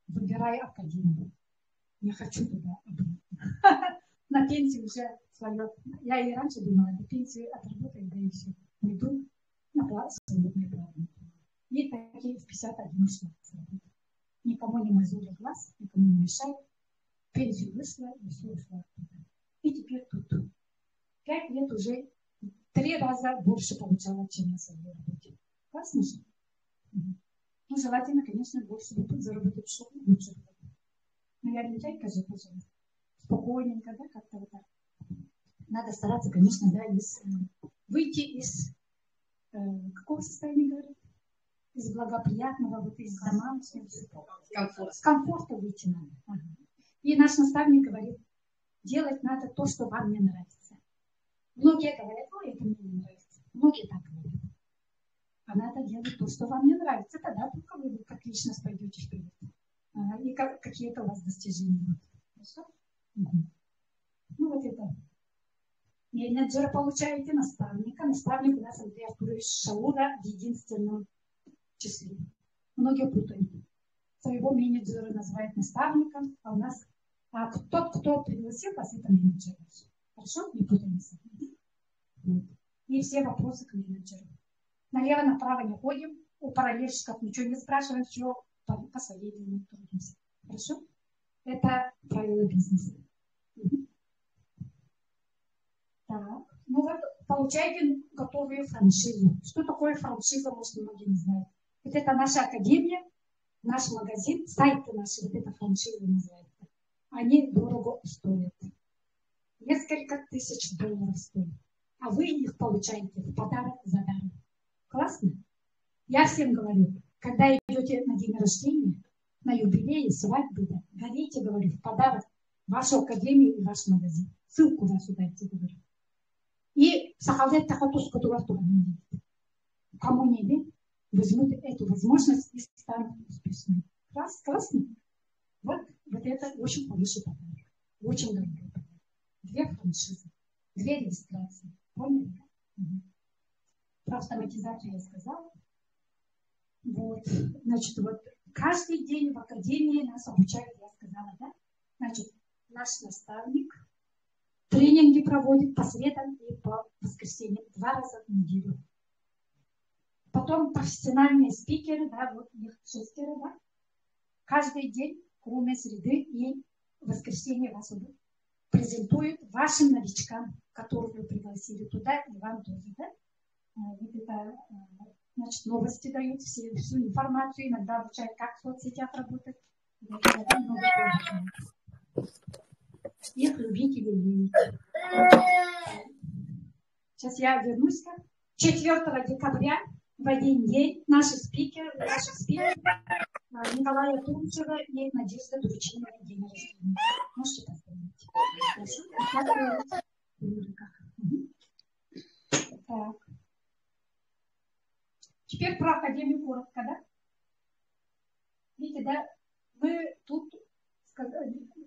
выбираю Академию. Не хочу туда обратно. На пенсию уже свое. Я и раньше думала, до пенсии отработаю, да и все. Уйду на свободное право. И такие в 51 ушла. Никому не мозоли глаз, никому не мешает. Пенсию вышла, и все ушла. И теперь тут. 5 лет уже 3 раза больше получала, чем на своей работе. Классно же? Ну, желательно, конечно, больше заработать, чтобы лучше. Но я лентяйка же, пожалуйста. спокойненько, да, как-то вот так. Надо стараться, конечно, да, выйти из какого состояния, говорят? Из благоприятного, вот из домашнего. С комфорта выйти надо. Ага. И наш наставник говорит, делать надо то, что вам не нравится. Многие говорят, ой, это мне не нравится. Многие так говорят. А надо делать то, что вам не нравится. Тогда только вы как личность пойдете вперед. И какие-то у вас достижения будут. Хорошо? Угу. Ну вот это. Менеджера получаете, наставника. Наставник у нас Андрей Артурович Шаура в единственном числе. Многие путают. Своего менеджера называют наставником, а у нас тот, кто пригласил вас, это менеджер. Хорошо? Не путаемся. Вот. И все вопросы к менеджеру. Налево-направо не ходим, у параллельщиков ничего не спрашиваем, все по своей длине трудимся. Хорошо? Это правила бизнеса. Так. Ну вот, получаете готовую франшизу. Что такое франшиза, может, многие не знают. Вот это наша академия, наш магазин, сайты наши, вот это франшиза называется. Они дорого стоят. Несколько тысяч долларов стоят. А вы их получаете в подарок за даром. Классно? Я всем говорю, когда идете на день рождения, на юбилей, свадьбы, да, дарите, говорю, в подарок вашу академию и ваш магазин. Ссылку вашу дайте, говорю. И сахалет тахатус, который кому не верит, возьмут эту возможность и станут успешными. Классно? Вот это очень хороший подарок. Очень дорогой подарок. 2 франшизы, 2 регистрации. Поняли? Угу. Про автоматизацию я сказала. Вот. Значит, вот каждый день в академии нас обучают, я сказала, да? Значит, наш наставник тренинги проводит по средам и по воскресеньям 2 раза в неделю. Потом профессиональные спикеры, да, вот их 6, да, каждый день, кроме среды и воскресенья, вас презентуют вашим новичкам, которых вы пригласили туда, и вам тоже, да. Вот это, значит, новости дают, всю информацию, иногда обучают, как в соцсетях работать. Их любить и любить. Сейчас я вернусь. 4 декабря в один день наши спикеры Николая Тумчева и Надежда Дурчинова день рождения. Можете поставить? Так. Теперь про академию коротко, да? Видите, да? Мы тут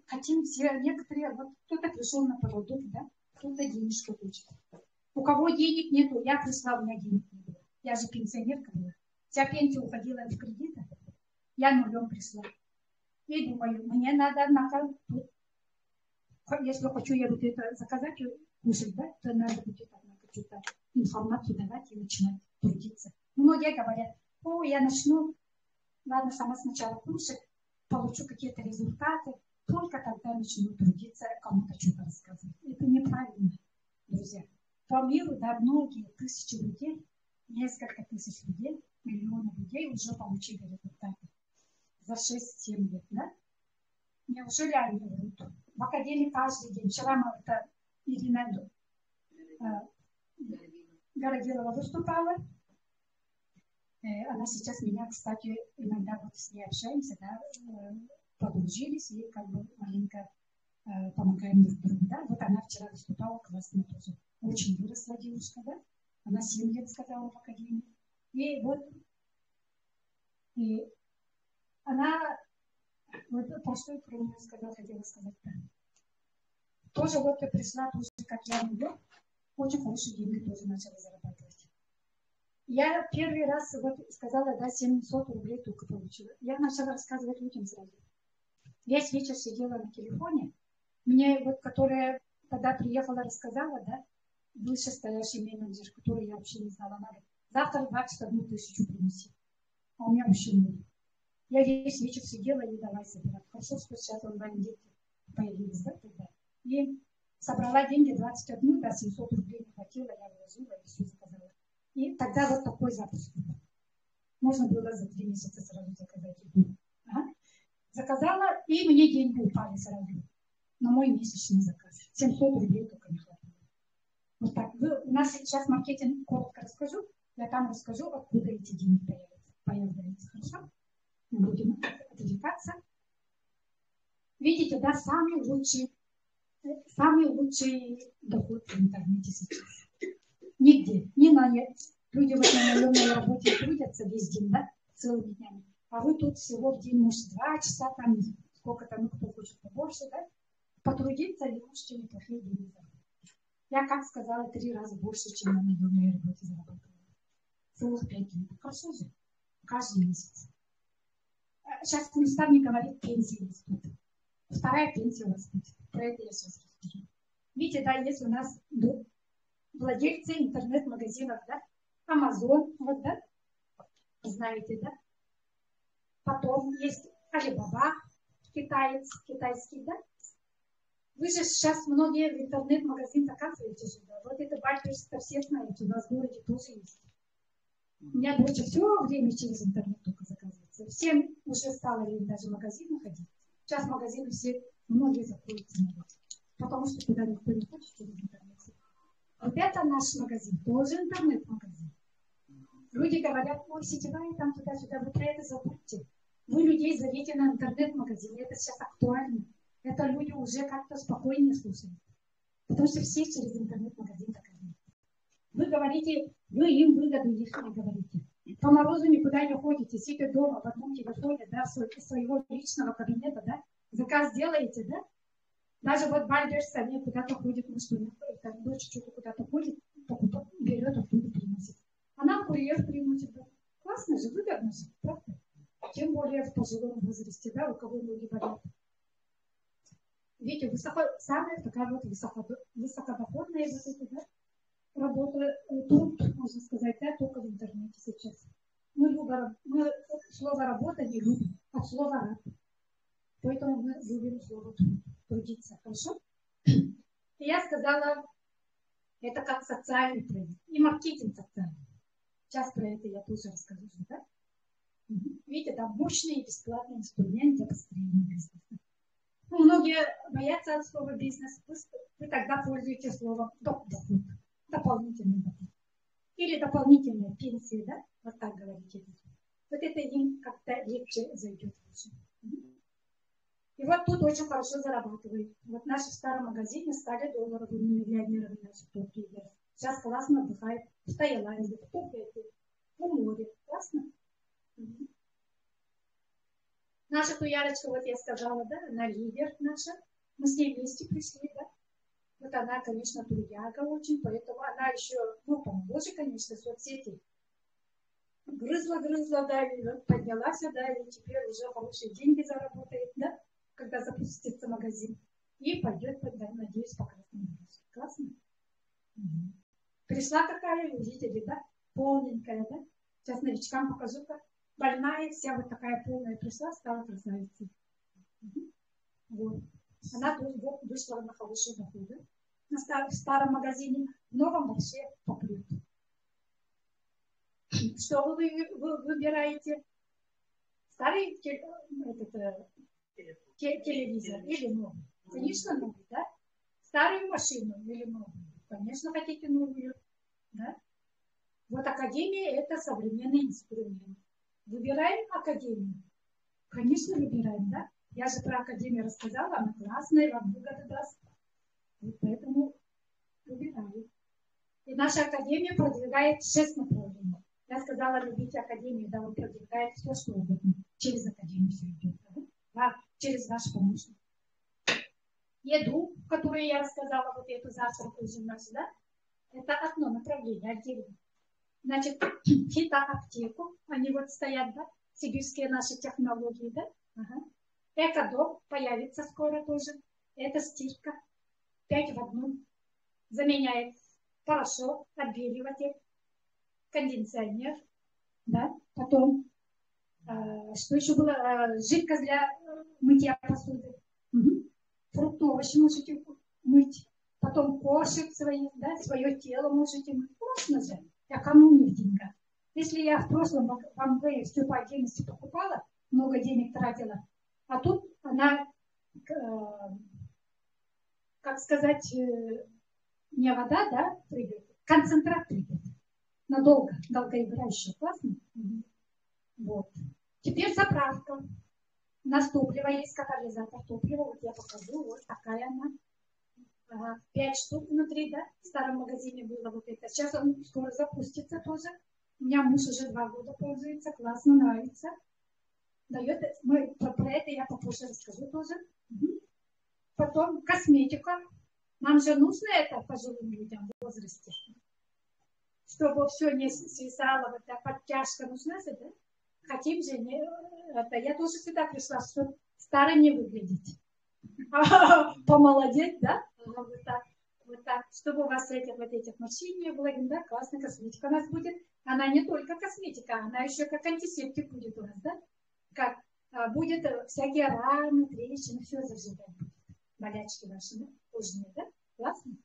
хотим все, некоторые, вот кто-то пришел на продукт, да? Кто-то денежки хочет. У кого денег нету, я пришла, у меня денег не было. Я же пенсионерка была. Вся пенсия уходила в кредиты. Я нулем пришла. И думаю, мне надо если хочу я вот это заказать, кушать, да, то надо будет какую-то информацию давать и начинать трудиться. Многие говорят, я начну, ладно, сама сначала кушать, получу какие-то результаты, только тогда начну трудиться, кому-то что-то рассказывать. Это неправильно, друзья. По миру, да, многие тысячи людей, несколько тысяч людей, миллионы людей уже получили результаты за 6-7 лет, да? Неужели они врут? В академии каждый день. Вчера мы это Ирина Городилова выступала. Она сейчас меня, кстати, иногда вот с ней общаемся, да, подружились и как бы маленько помогаем друг другу, да. Вот она вчера выступала, классно тоже. Очень выросла девушка, да. Она 7 лет сказала в академии. И вот и она вот то, что я про нее сказала, хотела сказать, да. Тоже вот я пришла, тоже как я люблю, очень хорошие деньги тоже начала зарабатывать. Я первый раз вот сказала, да, 700 рублей только получила. Я начала рассказывать людям сразу. Весь вечер сидела на телефоне. Мне вот, которая тогда приехала, рассказала, да, вышестоящий менеджер, который я вообще не знала, она говорит, завтра 21 тысячу принеси. А у меня вообще нет. Я весь вечер сидела и давай собирать. Хорошо, что сейчас онлайн-дети появились, да, тогда. И собрала деньги 21, да, 700 рублей не хватило, я вложила и все заказала. И тогда вот такой запуск был. Можно было за 3 месяца сразу заказать еду. Заказала, и мне деньги упали сразу. на мой месячный заказ. 700 рублей только не хватает. Вот так. У нас сейчас маркетинг, коротко расскажу. Я там расскажу, откуда эти деньги появляются. Хорошо? Мы будем отвлекаться. Видите, да, самый лучший доход в интернете сейчас. Нигде. Ни на люди вот на наемной работе трудятся весь день, да, целыми днями. А вы тут всего в день, может, 2 часа, там, сколько там, кто хочет побольше, да, потрудиться и можете неплохие деньги заработать. Я, как сказала, 3 раза больше, чем на наемной работе заработала. Целых 5 лет. Хорошо же. Каждый месяц. Сейчас наставник говорит, пенсии растут. 2-я пенсия растет. Про это я сейчас расскажу. Видите, да, есть у нас владельцы интернет-магазинов, да, Amazon, вот, да, знаете, да. Потом есть Alibaba, китайский, да. Вы же сейчас многие в интернет-магазин заказываете же, да. Вот это Бальберс-то все знаете, у нас в городе тоже есть. У меня дочь все время через интернет только заказывается. Всем уже стало лень даже в магазин ходить. Сейчас магазины все, многие закроются. Потому что туда никто не хочет через интернет. Вот это наш магазин, тоже интернет-магазин. Люди говорят, ой, сетевая, там туда-сюда, вы про это забудьте. Вы людей зовите на интернет-магазин, это сейчас актуально. Это люди уже как-то спокойнее слушают. Потому что все через интернет-магазин заказывают. Вы говорите, вы им выгоду их не говорите. По морозу никуда не ходите, сидя дома в одном телефоне, да, своего личного кабинета, да, заказ делаете, да. Даже вот Бальберс, они куда-то ходят, ну что, там дочь что-то куда-то ходит, берет, оттуда приносит. А нам курьер приносит. Да. Классно же, выгодно же, правда? Тем более в пожилом возрасте, да, у кого ноги болят. Видите, самая такая вот высокодоходная вот эта, да, работа, труд, можно сказать, да, только в интернете сейчас. Мы слово работа не любим, от слова раб. Поэтому мы любим слово трудиться. Хорошо? И я сказала, это как социальный проект. И маркетинг социальный. Сейчас про это я тоже расскажу. Да? Видите, там мощный и бесплатный инструмент для построения бизнеса. Ну, многие боятся от слова бизнес. Вы тогда пользуетесь словом доход. Дополнительный доход. Или дополнительная пенсия, да? Вот так говорите. Вот это им как-то легче зайдет лучше. И вот тут очень хорошо зарабатывают. Вот наши в старом магазине стали долларовыми миллионерами наши топ-лидеры. Сейчас классно отдыхают в Таиланде, в Пхукете, в море. Классно? Наша Туярочка, вот я сказала, да, она лидер наша. Мы с ней вместе пришли, да. Вот она, конечно, трудяга очень, поэтому она еще, ну, помоложе, конечно, соцсети. Грызла, да, и вот поднялась, да, и теперь уже хорошие деньги заработает, да, когда запустится магазин. И пойдет, надеюсь, по красному грузу. Классно? Пришла такая, видите, да, полненькая, да. Сейчас новичкам покажу, как больная, вся вот такая полная пришла, стала красавицей. Вот. Она тоже вышла на хороший доход, да? В старом магазине, в новом вообще попрет. Что вы выбираете? Старый телевизор или новый? Конечно, новый, да? Старую машину или новую? Конечно, хотите новую, да? Вот академия – это современный инструмент. Выбираем академию? Конечно, выбираем, да? Я же про академию рассказала, она классная, вам выгоду даст. Вот поэтому выбираю. И наша академия продвигает 6 направлений. Я сказала, любите академию, да, он продвигает все, что угодно. Через академию все идет, да? Через ваш помощник. Еду, которую я рассказала, вот эту завтрак ужин наш, да? Это одно направление, отдельно. Значит, фитоаптеку, они вот стоят, да? Сибирские наши технологии, да? Ага. Экодом появится скоро тоже. Это стирка. 5 в 1. Заменяет порошок, отбеливатель, кондиционер. Да? Потом, что еще было? Жидкость для мытья посуды. Фрукты, овощи можете мыть. Потом кошек своих, да? Свое тело можете мыть. Классно же. Экономия в деньгах. Если я в прошлом в Амвее все по отдельности покупала, много денег тратила, а тут она как сказать, не вода, да, придет, концентрат придет. Надолго, долгоиграющий, классно? Вот. Теперь заправка. У нас топливо есть, катализатор топлива. Вот я покажу, вот такая она. 5 штук внутри, да? В старом магазине было вот это. Сейчас он скоро запустится тоже. У меня муж уже 2 года пользуется, классно, нравится. Дает, про это я попозже расскажу тоже. Потом косметика. Нам же нужно это пожилым людям в возрасте. Чтобы все не свисало, вот эта подтяжка нужна же, да? Хотим же, не, это, я тоже сюда пришла, чтобы старой не выглядеть. Помолодеть, да? Вот так. Чтобы у вас этих морщин не было, да, классная косметика у нас будет. Она не только косметика, она еще как антисептик будет у нас, да? Как будет всякие раны, трещины, все заживать будет. Болячки ваши, да? Кожные, да? Классно?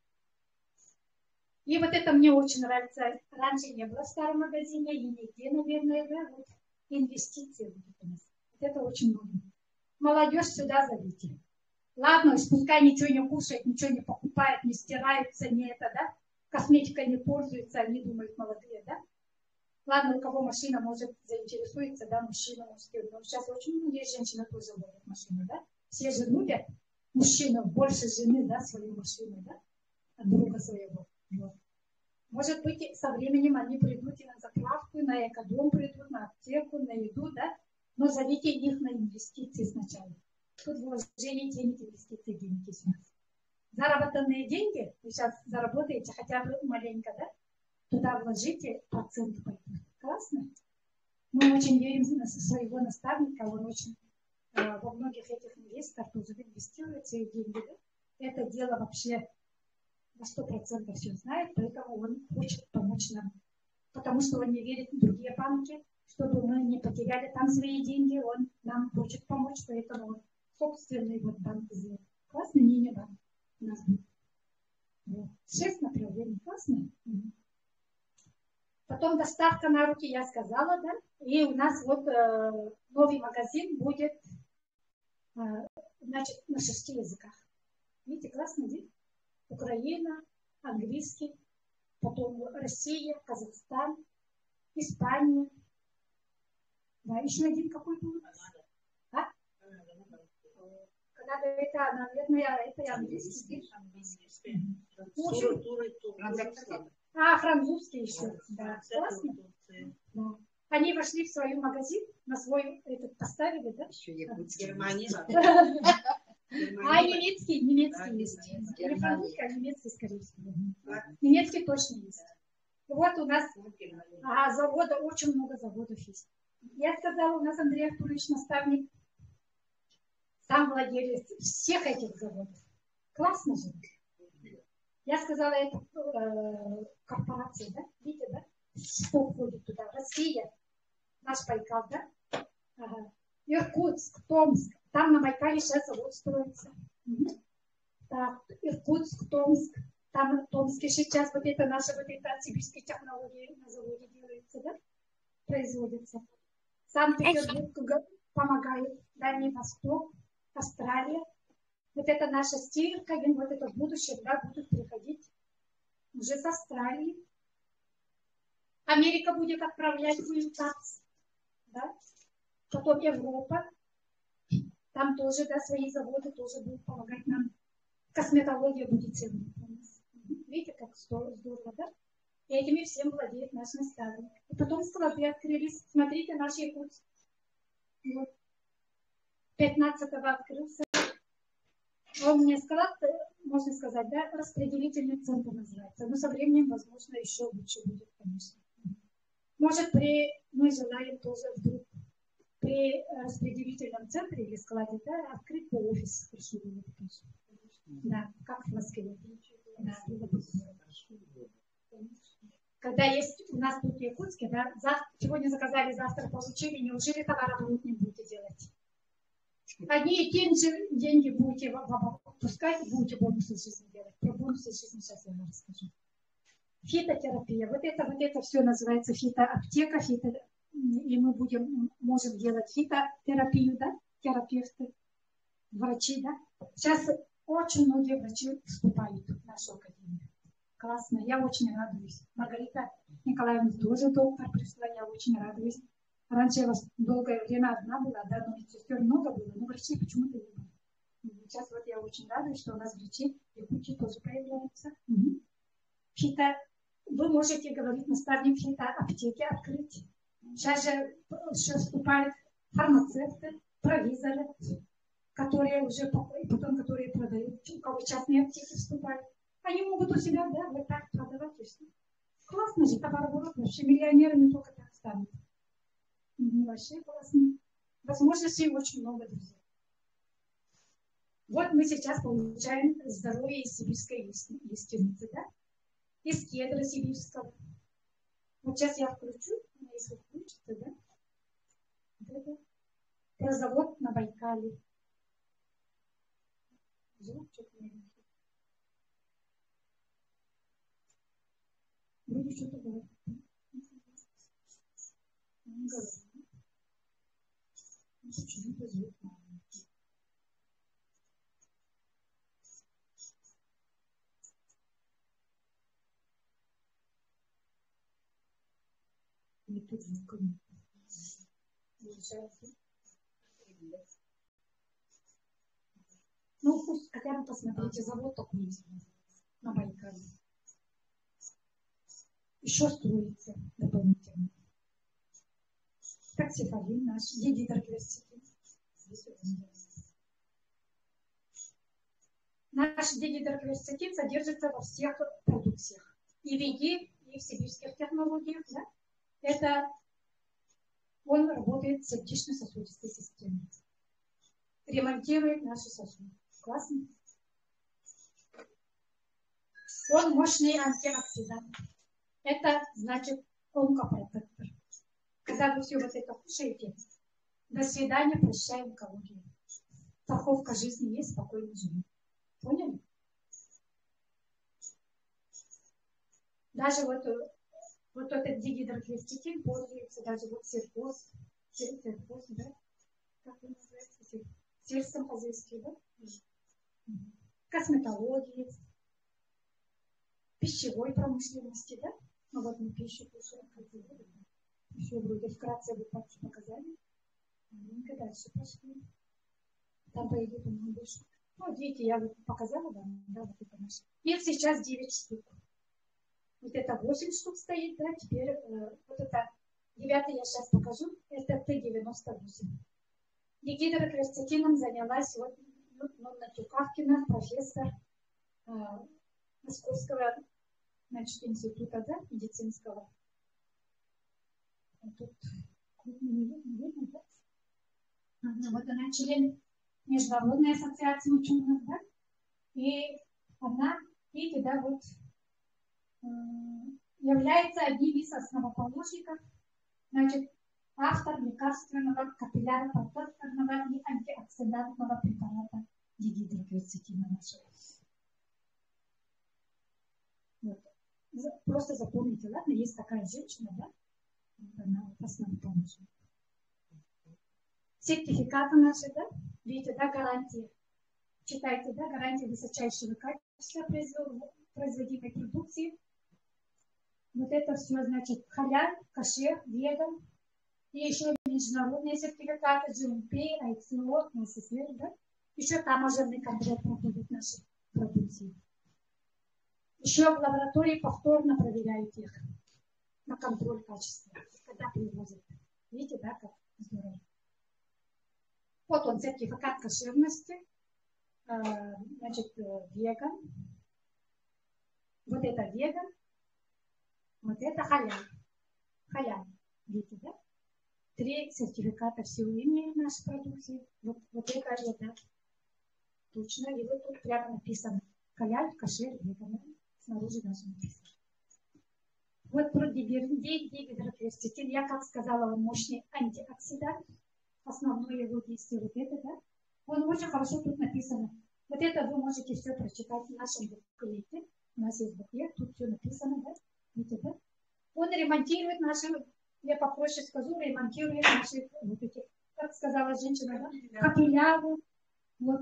И вот это мне очень нравится. Раньше не было в старом магазине, и нигде, наверное, да? Вот инвестиции будут у нас. Вот это очень много. Молодежь сюда зовите. Ладно, пускай ничего не кушает, ничего не покупает, не стирается, не это, да? Косметикой не пользуется, они думают, молодые, да? Ладно, у кого машина может заинтересуется, да, мужчина, мужской. Но сейчас очень многие женщины тоже любят машину, да? Все же любят мужчину, больше жены, да, свою машину, да? От друга своего. Вот. Может быть, со временем они придут и на заправку, на экодом придут, на аптеку, на еду, да? Но зовите их на инвестиции сначала. Тут вложение денег, инвестиции, денег есть у нас. Заработанные деньги, вы сейчас заработаете хотя бы маленько, да? Туда вложите, процент пойдет. Классно? Мы очень верим в своего наставника, он очень во многих этих инвесторах тоже инвестирует свои деньги, да? Это дело вообще на 100% все знает, поэтому он хочет помочь нам. Потому что он не верит в другие банки, чтобы мы не потеряли там свои деньги, он нам хочет помочь, поэтому он собственный вот банк сделал. Классно, не банк у нас будет. Вот. 6 направлений, классно. Потом доставка на руки, я сказала, да, и у нас вот новый магазин будет, значит, на 6 языках. Видите, классно, да? Украина, английский, потом Россия, Казахстан, Испания. Да, еще один какой был? А? Канада, это, наверное, это английский. Французский еще. Да, классно. Да. Они вошли в свой магазин, на свой этот поставили, да? Еще Германия. Немецкий есть. Не французский, а немецкий, скорее всего. Немецкий точно есть. Вот у нас завода, очень много заводов есть. Я сказала, у нас Андрей Артурович наставник, сам владелец всех этих заводов. Классно же. Я сказала, это корпорация, да? Видите, да? Что входит туда? Россия, наш Байкал, да? Иркутск, Томск. Там на Байкале сейчас завод строится. Так, Иркутск, Томск. Там в Томске сейчас вот это наши вот это сибирские технологии на заводе делаются, да? Производятся. Санкт-Петербург помогает. Дальний Восток, Австралия. Вот это наша стирка, и вот это в будущем, да, будут приходить уже с Австралии. Америка будет отправлять ТАЦ, да? Потом Европа. Там тоже, да, свои заводы тоже будут помогать нам. Косметология будет целым у нас. Видите, как здорово, да? И этими всем владеет наш наставник. И потом склады открылись. Смотрите, наш Якутск. Вот. 15-го открылся. Он мне сказал, можно сказать, да, распределительный центр называется. Но со временем, возможно, еще лучше будет, конечно. Может, мы желаем тоже вдруг при распределительном центре или складе, да, открыть по офису. Хорошо было бы тоже. Да, как в Москве. Да, было бы здорово. Когда есть у нас тут в Якутске, да, сегодня заказали, завтра получили, неужели товарооборот не будете делать? Одни и те же деньги будете пускать, будете бонусы жизни делать. Про бонусы жизни сейчас я вам расскажу. Фитотерапия. Вот это все называется фитоаптека, и мы можем делать фитотерапию, да, терапевты, врачи, да. Сейчас Очень многие врачи вступают в нашу академию. Классно, я очень радуюсь. Маргарита Николаевна тоже доктор пришла, я очень радуюсь. Раньше я долгое время одна была, да, но медсестер много было, но врачей почему-то не было. Сейчас вот я очень радуюсь, что у нас врачи и кучи тоже появляются. Вы можете говорить, наставник аптеки открыть. Сейчас же вступают фармацевты, провизоры, которые уже потом, которые продают, у кого частные аптеки вступают. Они могут у себя, да, вот так продавать. Классно же, товарооборот, вообще миллионеры не только так станут. Вообще классно. Возможностей очень много, друзья. Вот мы сейчас получаем здоровье из сибирской лиственницы, да? Из кедра сибирского. Вот сейчас я включу, если включится, да? Вот это. Про завод на Байкале. Звук что-то не видно. Вроде что-то говорит. Он говорит. Почему-то звук маленький. Не тут звука нет. Ну, пусть хотя бы посмотрите, завод такой есть на Байкале. Еще строится дополнительно. Таксифолин наш, дигидрокверцетин. Наш дигидрокверцетин содержится во всех продукциях. И в ЕГИ, и в сибирских технологиях. Да? Это он работает в сердечно-сосудистой системе. Ремонтирует наши сосуды. Классно? Он мощный антиоксидант. Это значит онкопротектор. Когда вы все вот это кушаете, до свидания, прощаем калории. Страховка жизни есть, спокойно живем. Поняли? Даже вот этот дигидрокверцетин пользуется даже вот сельхоз, да? Как он называется? Сельском хозяйстве, да? Косметологии, пищевой промышленности, да? Ну вот мы пищу кушаем, как вы, еще вроде вкратце вы показали. Дальше пошли. Там, по идее, по-моему, больше. Ну, вот видите, я вот показала вам, да, вот это наше. Их сейчас 9 штук. Вот это 8 штук стоит, да, теперь вот это 9 я сейчас покажу, это Т-98. Дигидрокверцетином занялась вот Нонна Тюкавкина, профессор Московского, значит, института, да, медицинского. Тут видно, да? Вот она член Международной ассоциации ученых, да? И она, видите, да, вот является одним из основоположников, значит, автор лекарственного капилляро-протекторного и антиоксидантного препарата дигидрокверцетина нашего. Вот. Просто запомните, ладно, есть такая женщина, да? Она основоположник. Сертификаты наши, да? Видите, да, гарантии. Читайте, да, гарантии высочайшего качества производимой продукции. Вот это все, значит, халял, кашер, веган. И еще международные сертификаты, GMP, ICO, СССР, да? Еще таможенный контроль проходит наши продукции. Еще в лаборатории повторно проверяют их на контроль качества, когда привозят. Видите, да, как здорово. Вот он, сертификат кошерности, значит, веган. Вот это веган, вот это халял. Халял, видите, да? 3 сертификата всего имеют нашей продукции. Вот это, точно. И вот тут прямо написано халяль, кошер, веган. Снаружи даже написано. Вот про дигидрокверцетин, я как сказала, он мощный антиоксидант. Основное его действие вот это, да? Он очень хорошо тут написано. Вот это вы можете все прочитать в нашем буклете. У нас есть буклет, тут все написано, да? Видите, да? Он ремонтирует наши, я попроще скажу, ремонтирует наши, вот эти, как сказала женщина, да? Капилляры, вот,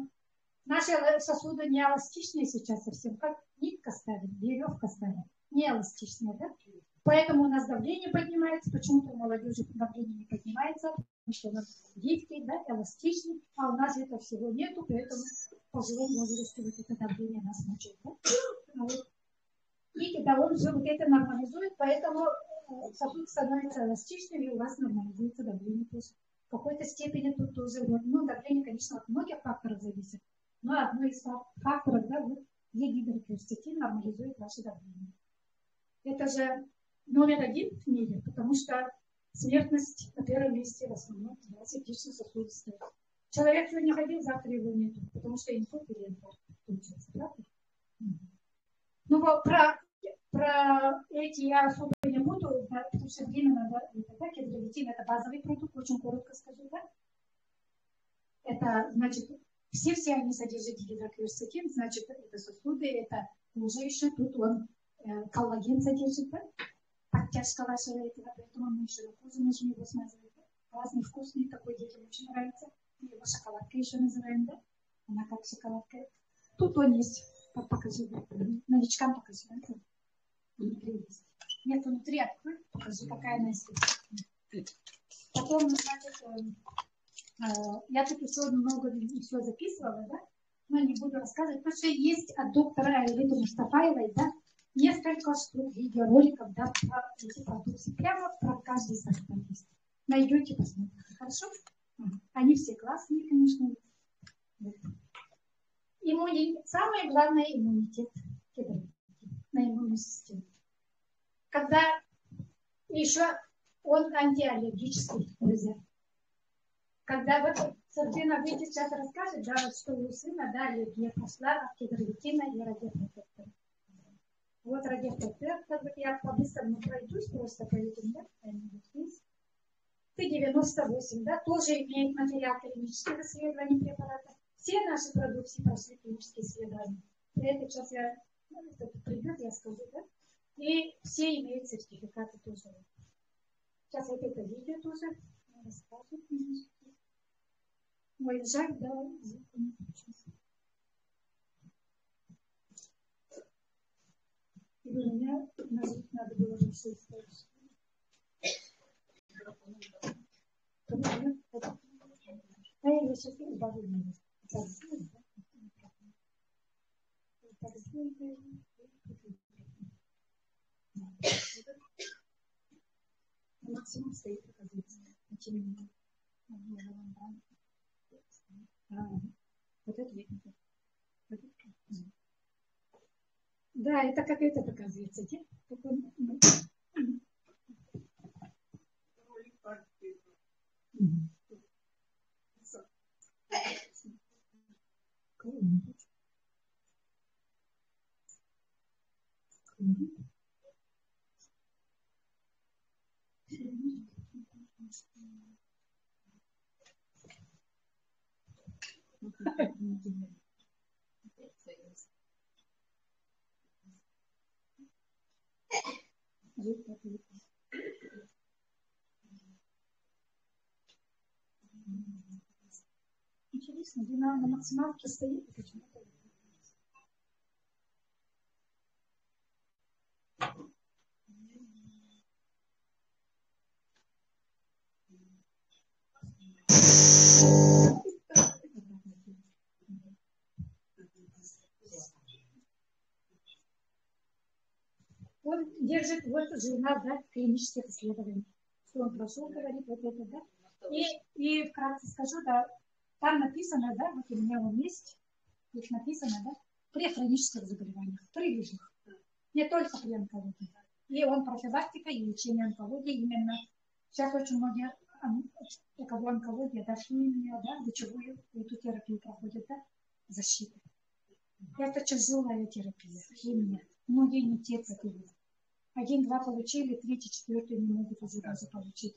Наши сосуды не эластичные сейчас совсем, как нитка ставим, веревка ставим, не эластичные, да? Поэтому у нас давление поднимается, почему-то у молодежи давление не поднимается, потому что у нас гибкий, да, эластичный, а у нас этого всего нету, поэтому в пожилом возрасте вот это давление нас мучает, да? И когда он все вот это нормализует, поэтому сосуд становится эластичным, и у вас нормализуется давление тоже. В какой-то степени тут тоже, ну, давление, конечно, от многих факторов зависит, но одно из факторов, да, вот гидрокверцетин нормализует ваше давление. Это же номер один в мире, потому что смертность на первом месте в основном сердечно-сосудистая. Человек сегодня ходил, завтра его нет, потому что инфаркт или инфаркт случается, правда? Ну, про эти я особо не буду, да, потому что время надо, да, гидролитин это базовый продукт, очень коротко скажу, да? Это, значит, все они содержат гидрокверцетин, значит, это сосуды, это уже еще тут он коллаген содержит, да? Подтяжка вашего этого, поэтому мы еще на кожу можем его смазывать. Классный, вкусный, такой детям очень нравится. Мы его шоколадкой еще называем, да? Она как шоколадка. Тут он есть. Покажи, да? Новичкам покажи, да? Внутри есть. Нет, внутри открой, покажи, какая она есть. Потом, значит, я тут еще много все записывала, да? Но не буду рассказывать, потому что есть от доктора Айлиты Мустафаевой, да? Несколько штук видеороликов, да, про эти продукты. Прямо про каждый состав есть. Найдете, посмотрите. Хорошо? Они все классные, конечно. Самое главное иммунитет. На иммунную систему. Когда еще он антиаллергический, друзья. Когда вот Сабина выйдет сейчас расскажет, да, вот, что у сына, да, аллергия пошла от гидролитина и радиопротектора. Вот радиопротектор, я по-быстрому пройдусь просто по этим, да, Т-98, да, тоже имеет материал клинических исследований препарата. Все наши продукты прошли клинические исследования. Это сейчас я, придет, я скажу, да, и все имеют сертификаты тоже. Сейчас вот это видео тоже расскажу. Ой, жаль, да, не получилось. И у меня надо было все использовать. А я его сейчас убавлю. Максимум стоит, оказывается. Вот это видно. Да, это как это показывается. Интересно, длина на максималке стоит, почему-то. Он держит вот журнал, да, клинических исследований. Что он прошел, говорит, вот это, да. И вкратце скажу, да, там написано, да, вот у меня он есть, тут написано, да, при хронических заболеваниях, при лежных, не только при онкологии. И он профилактика и лечение онкологии именно. Сейчас очень многие, у кого онкология, да, химия, да, лучевую эту терапию проходят, да, защита. Это тяжелая терапия, химия. Многие не терпят ее. 1-2 получили, 3-4 не могут уже даже получить.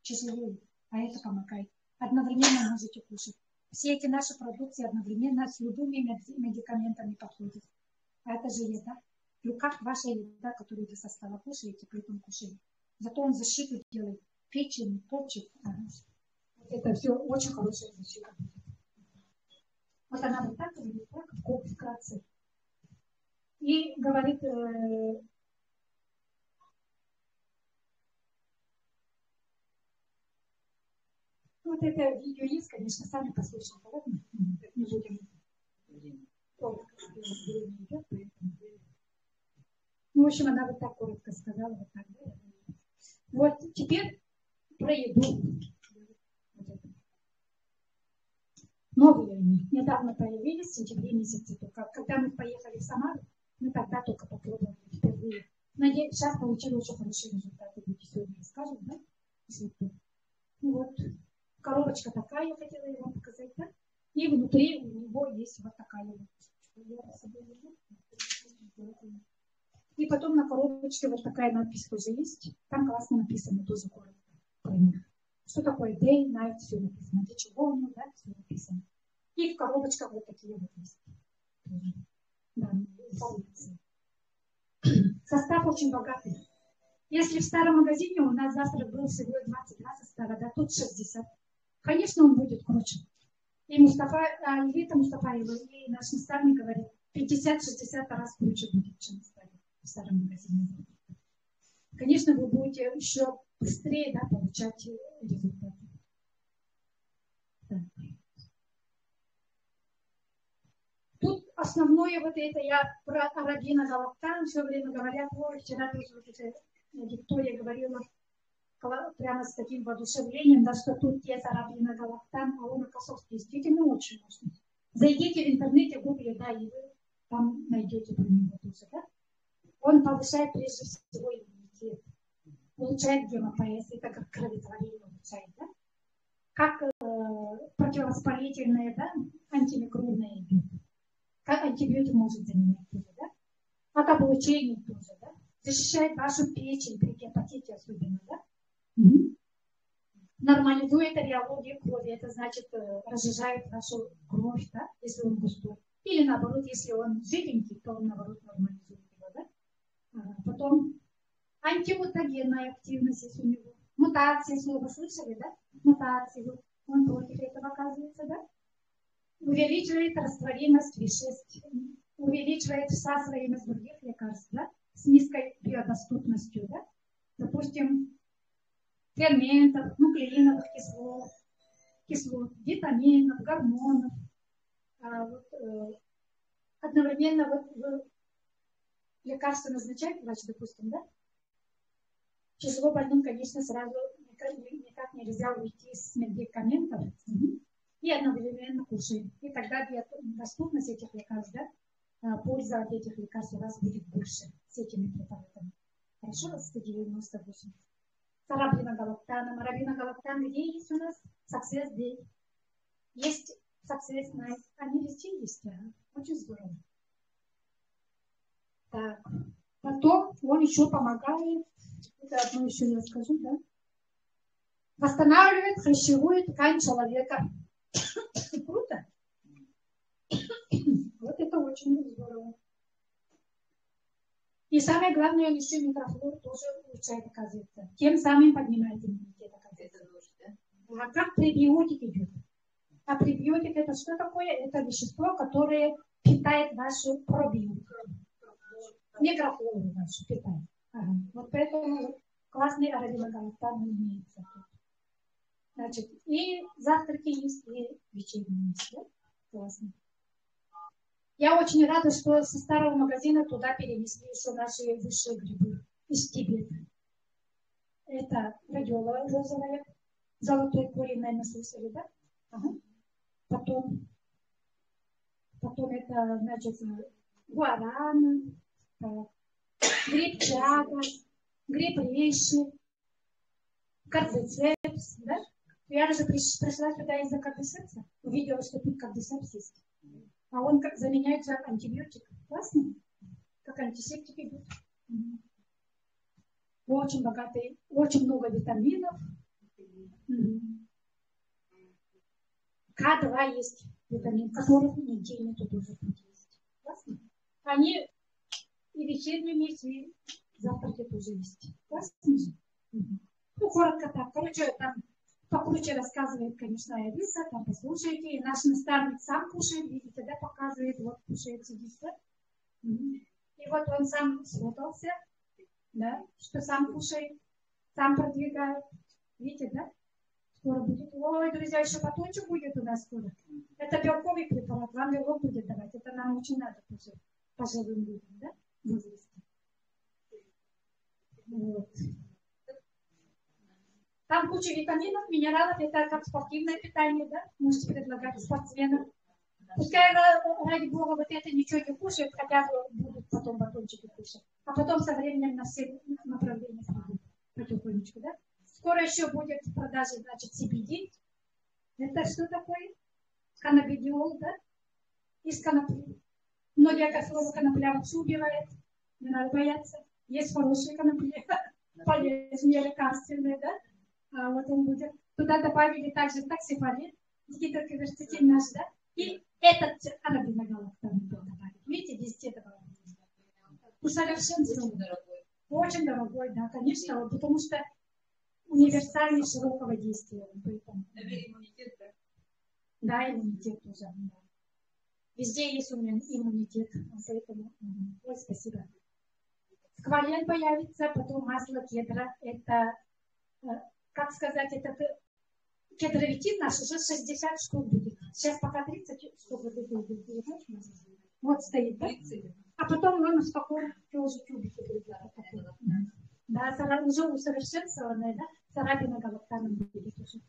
Тяжело, а это помогает. Одновременно можете кушать. Все эти наши продукты одновременно с любыми медикаментами подходят. А это же еда. И как ваша еда, которую вы со стола кушаете, при этом кушаете. Зато он защиту делает. Печень, почек. Это все очень хорошая защита. Вот она вот так говорит, так, вкратце. И говорит, вот это видео есть, конечно, сами послушайте, ладно? Не будем. Ну, в общем, она вот так коротко сказала, вот так. Вот теперь про еду. Новые они недавно появились, в сентябре месяце только. Когда мы поехали в Самару, мы тогда только попробовали впервые. Надеюсь, сейчас получили очень хорошие результаты. Будете сегодня расскажем, да? Ну вот, коробочка такая, я хотела вам показать, да? И внутри у него есть вот такая вот. И потом на коробочке вот такая надпись тоже есть. Там классно написано тоже коротко про них. Что такое day, night, все написано. Для чего оно, да, все написано. И в коробочках вот такие вот есть. Да, состав очень богатый. Если в старом магазине у нас завтра был всего 22 состава, да, тут 60. Конечно, он будет круче. И Мустафа, Елита Мустафаева, и наш наставник говорит, 50-60 раз круче будет, чем в старом магазине. Конечно, вы будете еще быстрее, да, получать результаты. Да. Тут основное вот это, я про Рабина Галактан все время говорят, ой, вчера тоже вот это Виктория говорила прямо с таким воодушевлением, да, что тут есть Рабина Галактан, а он, оказывается, действительно очень мощный. Зайдите в интернете, гуглите, да, и вы там найдете про него тоже, да. Он повышает прежде всего иммунитет, улучшает гемопоэз, это как кроветворение улучшает, да. Как противовоспалительное, да, антимикробное идет. Как антибиотик может заменять тоже, да? Как облучение тоже, да? Защищает вашу печень при гепатите особенно, да? Угу. Нормализует реологию крови, это значит разжижает вашу кровь, да, если он густой. Или наоборот, если он жиденький, то он наоборот нормализует его, да? Потом антимутагенная активность есть у него. Мутации, слово слышали, да? Мутации, он против этого оказывается, да? Увеличивает растворимость веществ, увеличивает всасываемость других лекарств, да? С низкой биодоступностью, да? Допустим, ферментов, нуклеиновых кислот, витаминов, гормонов. Одновременно вот лекарство назначает врач, допустим, да? Тяжело больным, конечно, сразу никак нельзя уйти с медикаментов. И одновременно кушаем. И тогда доступность этих лекарств, да, польза от этих лекарств у вас будет больше с этими препаратами. Хорошо, 198. Рабина Галактана. Рабина Галактана, где есть у нас Success Day? Есть Success Night. Они везде есть, очень здорово. Так. Потом он еще помогает, это одно еще я скажу, да? Восстанавливает хрящевую ткань человека. Круто? Вот это очень здорово. И самое главное, он еще микрофлору тоже улучшает, оказывается. Тем самым поднимает иммунитет, оказывается. А как пребиотик идет? А пребиотик это что такое? Это вещество, которое питает вашу пробиотику. Микрофлору вашу питает. Ага. Вот поэтому классный арабиногалактан имеется. Значит, и завтраки есть, и вечерние есть. Да? Классно. Я очень рада, что со старого магазина туда перенесли еще наши высшие грибы из Тибета. Это радиола розовая, золотой корень, наверное, слышали, да? Ага. Потом это, значит, гуарана, гриб чага, гриб рейши, кардицепс, да? Я даже пришла сюда из-за кардицепса, увидела, что тут кардицепс есть. А он как заменяется антибиотиком. Классно? Как антисептик идет. Очень богатый, очень много витаминов. К2 есть витамин, которых нигде нету тоже тут есть. Классно? Они и вечерние есть, и завтраки тоже есть. Классно же? Ну, коротко так. Короче, там покруче рассказывает, конечно, Алиса, там послушайте, и наш наставник сам кушает, видите, да, показывает, вот кушает, сидит, да? И вот он сам сфотался, да, что сам кушает, сам продвигает, видите, да? Скоро будет, ой, друзья, еще батончик будет у нас скоро. Это белковый препарат, вам белок будет давать, это нам очень надо кушать, пожилым людям, да, в возрасте. Вот. Там куча витаминов, минералов, это как спортивное питание, да? Можете предлагать спортсменам. Пускай ради бога вот это ничего не кушают, хотя бы будут потом батончики кушать. А потом со временем на все направления пойдут потихонечку, да? Скоро еще будет в продаже, значит, CBD. Это что такое? Каннабидиол, да? Из конопли. Многие слово конопля вообще убивает. Не надо бояться. Есть хорошие конопли, полезные, лекарственные, да? А вот он будет. Туда добавили также таксифолин, гидрокверцетин наш, да? И этот арабиногалактан добавили. Видите, везде добавили. Усовершенствован. Очень дорогой, да, конечно, потому что универсальный широкого действия. Иммунитет, да? Да, иммунитет тоже. Да. Везде есть иммунитет, поэтому, ой, спасибо. Сквален появится, потом масло кедра, это, как сказать, это кедровитин наш уже 60 штук будет. Сейчас пока 30 штук будет. Вот стоит, да? А потом он спокойно тоже тюбики будет. Да, уже усовершенствованное, да? С арабиногалактаном будет уже.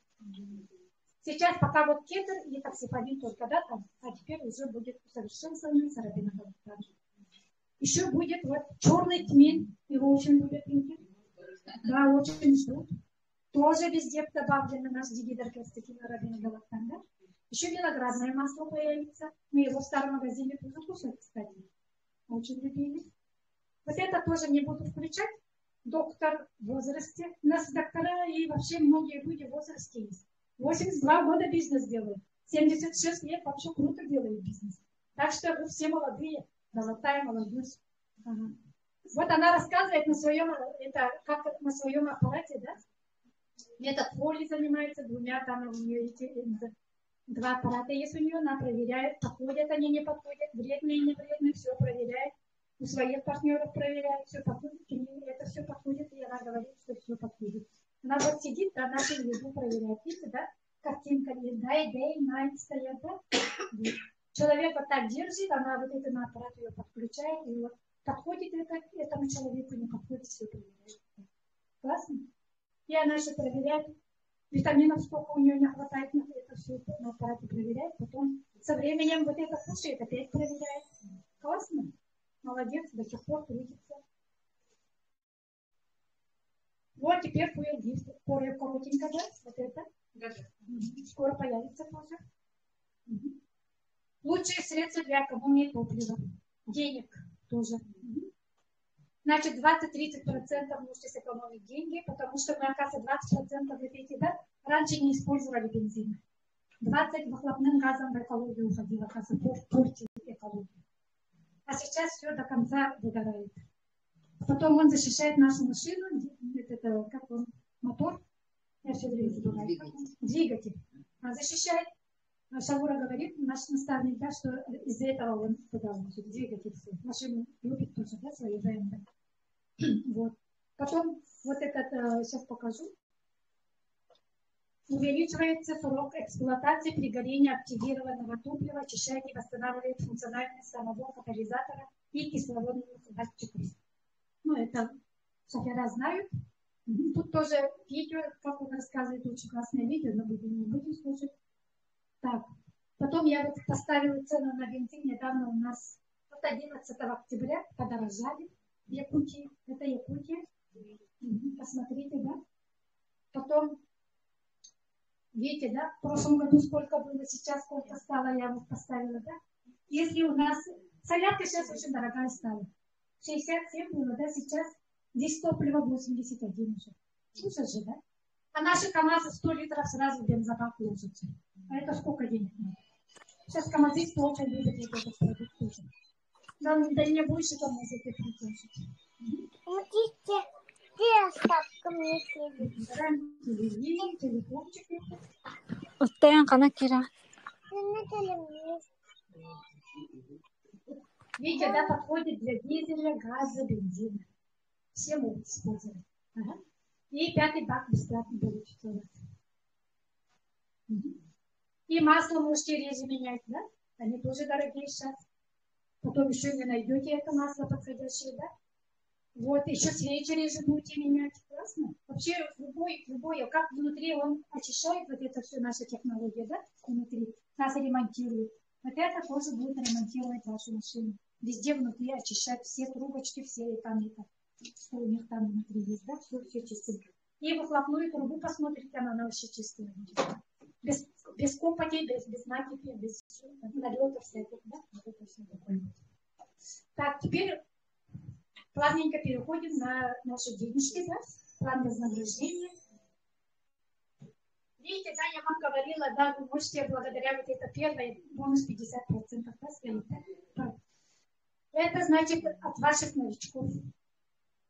Сейчас пока вот кедр и таксифолин только, да, там, а теперь уже будет усовершенствованный с арабиногалактаном. Еще будет вот черный тмин, его очень любят люди. Да, очень ждут. Тоже везде добавлено наш дигидрокверцетин, арабиногалактан, да? Еще виноградное масло появится. Мы его в старом магазине тоже кушали, кстати. Очень любили. Вот это тоже не буду включать. Доктор в возрасте. У нас доктора и вообще многие люди в возрасте есть. 82 года бизнес делают. 76 лет вообще круто делают бизнес. Так что вы все молодые. Золотая молодежь. Ага. Вот она рассказывает на своем, это как на своем аппарате, да? Метод Фоли занимается двумя, там у нее эти, два аппарата есть у нее, она проверяет, подходят они, не подходят, вредные, не вредные, все проверяет. У своих партнеров проверяет, все подходит, к ним это все подходит, и она говорит, что все подходит. Она вот сидит, да, нашу еду проверяет, видите, да? Картинка, day, night стоят, да? Человек вот так держит, она вот это на аппарат ее подключает, и вот подходит это этому человеку, не подходит, все проверяет. Классно? И она еще проверяет, витаминов сколько у нее не хватает, это все на аппарате проверяет, потом со временем вот это кушает, опять проверяет. Классно? Молодец, до сих пор трудится. Вот теперь появится, коротенько, да, вот это. Скоро появится тоже. Лучшие средства для экономии топлива. Денег тоже. Значит, 20-30% можете сэкономить деньги, потому что мы, оказывается, 20% эти, да, раньше не использовали бензин. 20% выхлопным газом в экологию уходило, оказывается, портил экологию. А сейчас все до конца выгорает. Потом он защищает нашу машину, это как он, мотор, я все время забываю, двигатель. Защищает. Шавура говорит, наш наставник, да, что из-за этого он туда двигатель все. Машину любит тоже, да, свои БМВ. Вот. Потом вот этот, сейчас покажу. Увеличивается срок эксплуатации при горении активированного топлива, очищает и восстанавливает функциональность самого катализатора и кислородных датчиков. Ну, это шофера знают. Тут тоже видео, как он рассказывает, очень классное видео, но мы не будем слушать. Так, потом я вот поставила цену на бензин, недавно у нас вот 11 октября подорожали в Якутии, это Якутия, посмотрите, да. Потом, видите, да, в прошлом году сколько было, сейчас сколько стало, я вот поставила, да. Если у нас, солярка сейчас очень дорогая стала, 67 было, да, сейчас здесь топливо 81 уже, слушай же, да. А наши КамАЗы 100 литров сразу в бензобак ложатся. А это сколько денег надо? Сейчас КамАЗисты очень любят этот продукт тоже. Да не больше КамАЗы это притащить. Телефончики. Оттаян қана кира. Видите, да, подходит для дизеля, газа, бензина. Все могут использовать. Ага. И 5-й бак бесплатно получится у вас. И масло можете реже менять, да? Они тоже дорогие сейчас. Потом еще не найдете это масло подходящее, да? Вот, еще свечи реже будете менять. Классно? Вообще, любой, как внутри он очищает, вот это все наша технология, да? Внутри. Нас ремонтирует. Вот это тоже будет ремонтировать вашу машину. Везде внутри очищать все трубочки, все и там, что у них там внутри есть, да? Все чистенько. И выхлопную трубу посмотрите, она вообще чистая будет. Без копоти, без накипи, без налетов всяких, да? Вот это все такое. Так, теперь плавненько переходим на наши денежки, да? План вознаграждения. Видите, да, я вам говорила, да, вы можете благодаря вот это первое бонус 50%, да, стоит, да? Это значит от ваших новичков.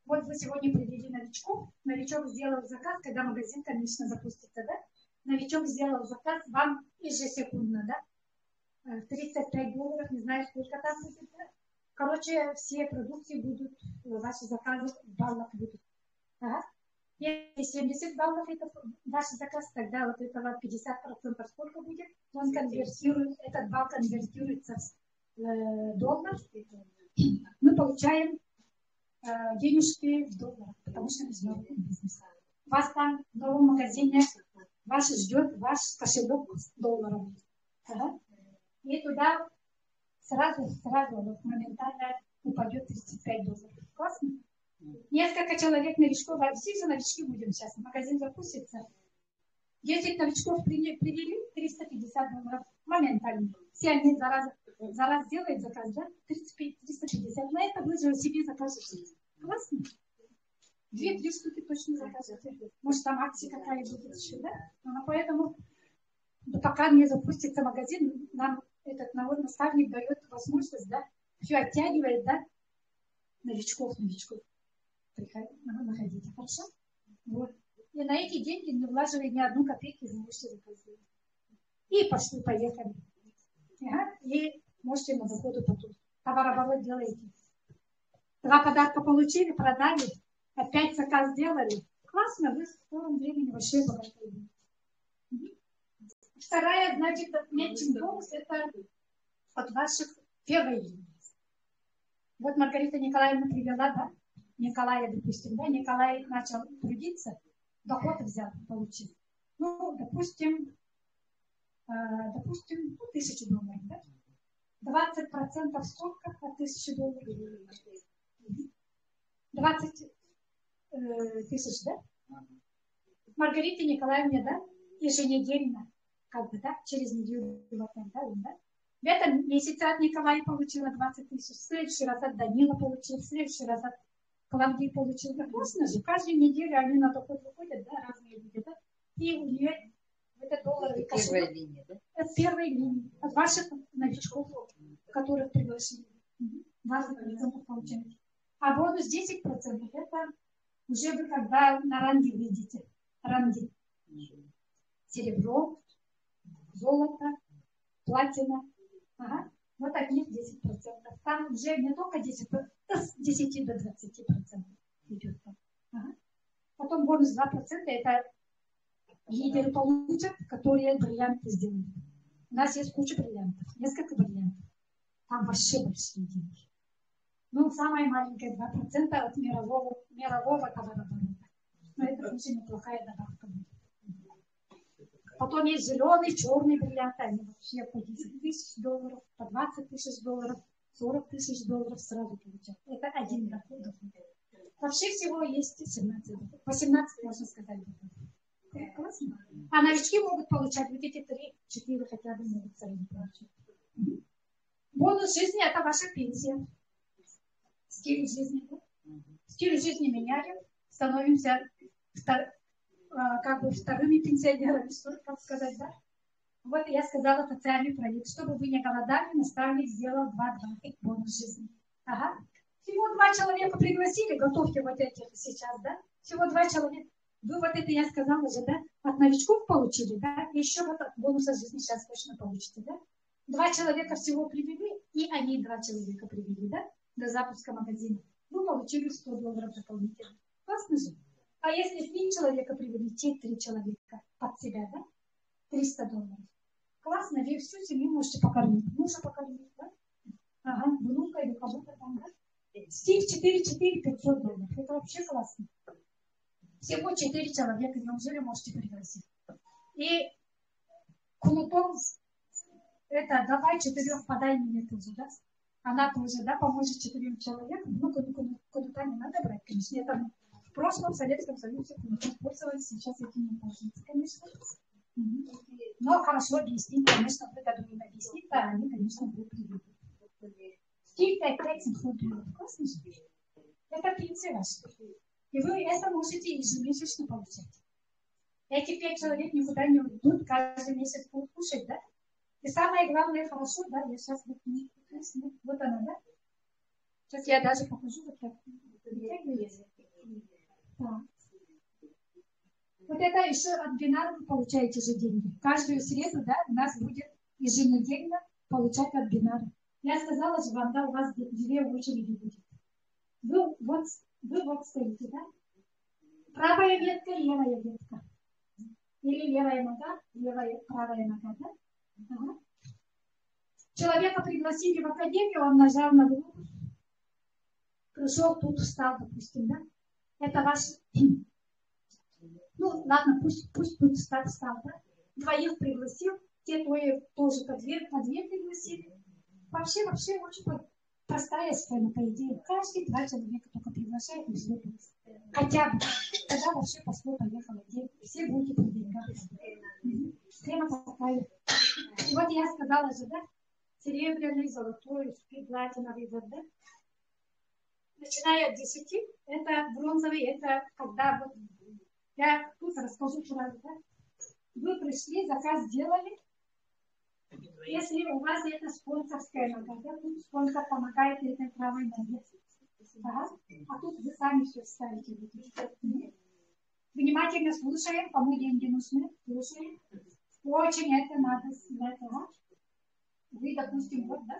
Вот вы сегодня привели новичков, новичок сделал заказ, когда магазин, конечно, запустится, да? Новичок сделал заказ вам ежесекундно, да? $35, не знаю, сколько там будет, да? Короче, все продукты будут, ваши заказы в баллах будут. Ага. Если 70 баллов это ваш заказ, тогда вот этого 50% сколько будет? Он конвертирует, этот балл конвертируется в доллар. Мы получаем денежки в долларах, потому что международный бизнес. Вас там в новом магазине, вас ждет ваш кошелек с долларом. Ага. И туда сразу моментально упадет $35. Классно? Несколько человек новичков, все же новички будем сейчас, магазин запустится. 10 новичков привели, $350 моментально. Все они за раз делают заказ, да? 350. На это вы же себе закажете. Классно? 2-3 штуки точно закажете. Может, там акция какая будет еще, да? Но поэтому, пока не запустится магазин, нам этот наставник дает возможность, да? Все оттягивает, да? Новичков. Находите, хорошо? Вот. И на эти деньги, не влаживая ни одну копейку, вы можете заказывать. И поехали. Ага. И можете на заходу потом. Товарооборот делаете. 2 подарка получили, продали. Опять заказ сделали. Классно, вы в скором времени вообще богатые. Вторая, значит, меньший бонус, это от ваших первой линии. Вот Маргарита Николаевна привела, да? Николая, допустим, да? Николай начал трудиться, доход взял, получил. Ну, допустим, $1000, да? 20% сколько от $1000? 20 тысяч, да? Маргарите Николаевне, да? Еженедельно, как бы, да? Через неделю, да? В этом месяце от Николая получила 20 000, в следующий раз от Данила получил, в следующий раз от Клавдии получил. Да, классно же, каждую неделю они на доход выходят, да, разные люди, да? И у нее это долларовый кошелек. Первая линия, да? Это первая линия. От ваших новичков, которых пригласили. Важно, получаете. А бонус 10% это уже вы когда на ранге видите. Ранги. Серебро, золото, платина. Ага. Вот таких 10%. Там уже не только 10, с 10 до 20% идет. Ага. Потом бонус 2% это лидеры получат, которые бриллианты сделали. У нас есть куча бриллиантов, несколько бриллиантов. Там вообще большие деньги. Ну, самое маленькое 2% от мирового товарооборота. Но это очень неплохая добавка будет. Потом есть зеленый, черный бриллианты, они вообще по $10 000, по $20 000, $40 000 сразу получают. Это один доход. Вообще всего есть 17 доходов. 18, можно сказать, доходов. Классно. А новички могут получать вот эти 3-4 хотя бы могут сами получать. Бонус жизни – это ваша пенсия. Стиль жизни. Стиль жизни меняем, становимся как бы вторыми пенсионерами, что как сказать, да? Вот я сказала социальный проект. Чтобы вы не голодали, наставник сделал 2 бонус жизни. Ага. Всего 2 человека пригласили, готовьте вот этих сейчас, да? Всего 2 человека. Вы вот это, я сказала же, да? От новичков получили, да? И еще вот от бонуса жизни сейчас точно получите, да? 2 человека всего привели, и они 2 человека привели, да? До запуска магазина. Вы получили $100 дополнительно. Классно же? А если 3 человека привели, те 3 человека под себя, да? $300. Классно, вы всю семью можете покормить. Мужа покормить, да? Ага, внука или кого-то там, да? Стих 4-4, $500. Это вообще классно. Всего 4 человека, неужели можете пригласить? И кнутом, это давай 4 подай мне тоже, да? Она тоже, да, поможет 4 человекам. Ну, кнута не надо брать, конечно. Это в прошлом Советском Союзе кнутом пользовались, сейчас этим не пользуются, конечно. Но хорошо объяснить, конечно, вы когда им объяснить, да, они, конечно, будут приведут. Стих 5-5-700 классно же? Это пенсия ваша. И вы это можете ежемесячно получать. Эти 5 человек никуда не уйдут, каждый месяц будут кушать, да? И самое главное, хорошо, да, я сейчас вот она, да? Сейчас я даже покажу, вот так. Да. Вот это еще от бинара вы получаете же деньги. Каждую среду, да, у нас будет еженедельно получать от бинара. Я сказала же вам, да, у вас 2 очереди будет. Вы вот стоите, да? Правая ветка, левая ветка. Или левая нога, правая нога, да? Ага. Человека пригласили в академию, он нажал на группу, пришел, тут встал, допустим, да? Это ваш... Ну, ладно, пусть тут встал, да? 2 пригласил, те 2 тоже по 2 пригласили. Вообще очень простая схема, по идее. Каждый 2 человека только приглашает, и все. Хотя бы. Тогда вообще пошло-поехало. Все будете продвигаться. Схема такая. И вот я сказала же, да? Серебряный, золотой, платиновый, да? Начиная от 10, это бронзовый, это когда вот... Я тут расскажу сразу, да? Вы пришли, заказ сделали. Если у вас это спонсорская нога, да? Тут спонсор помогает этой правой ноге. Да? А тут вы сами все ставите. Внимательно слушаем, кому деньги нужны. Слушаем. Очень это надо снять. Да? Вы, допустим, вот, да?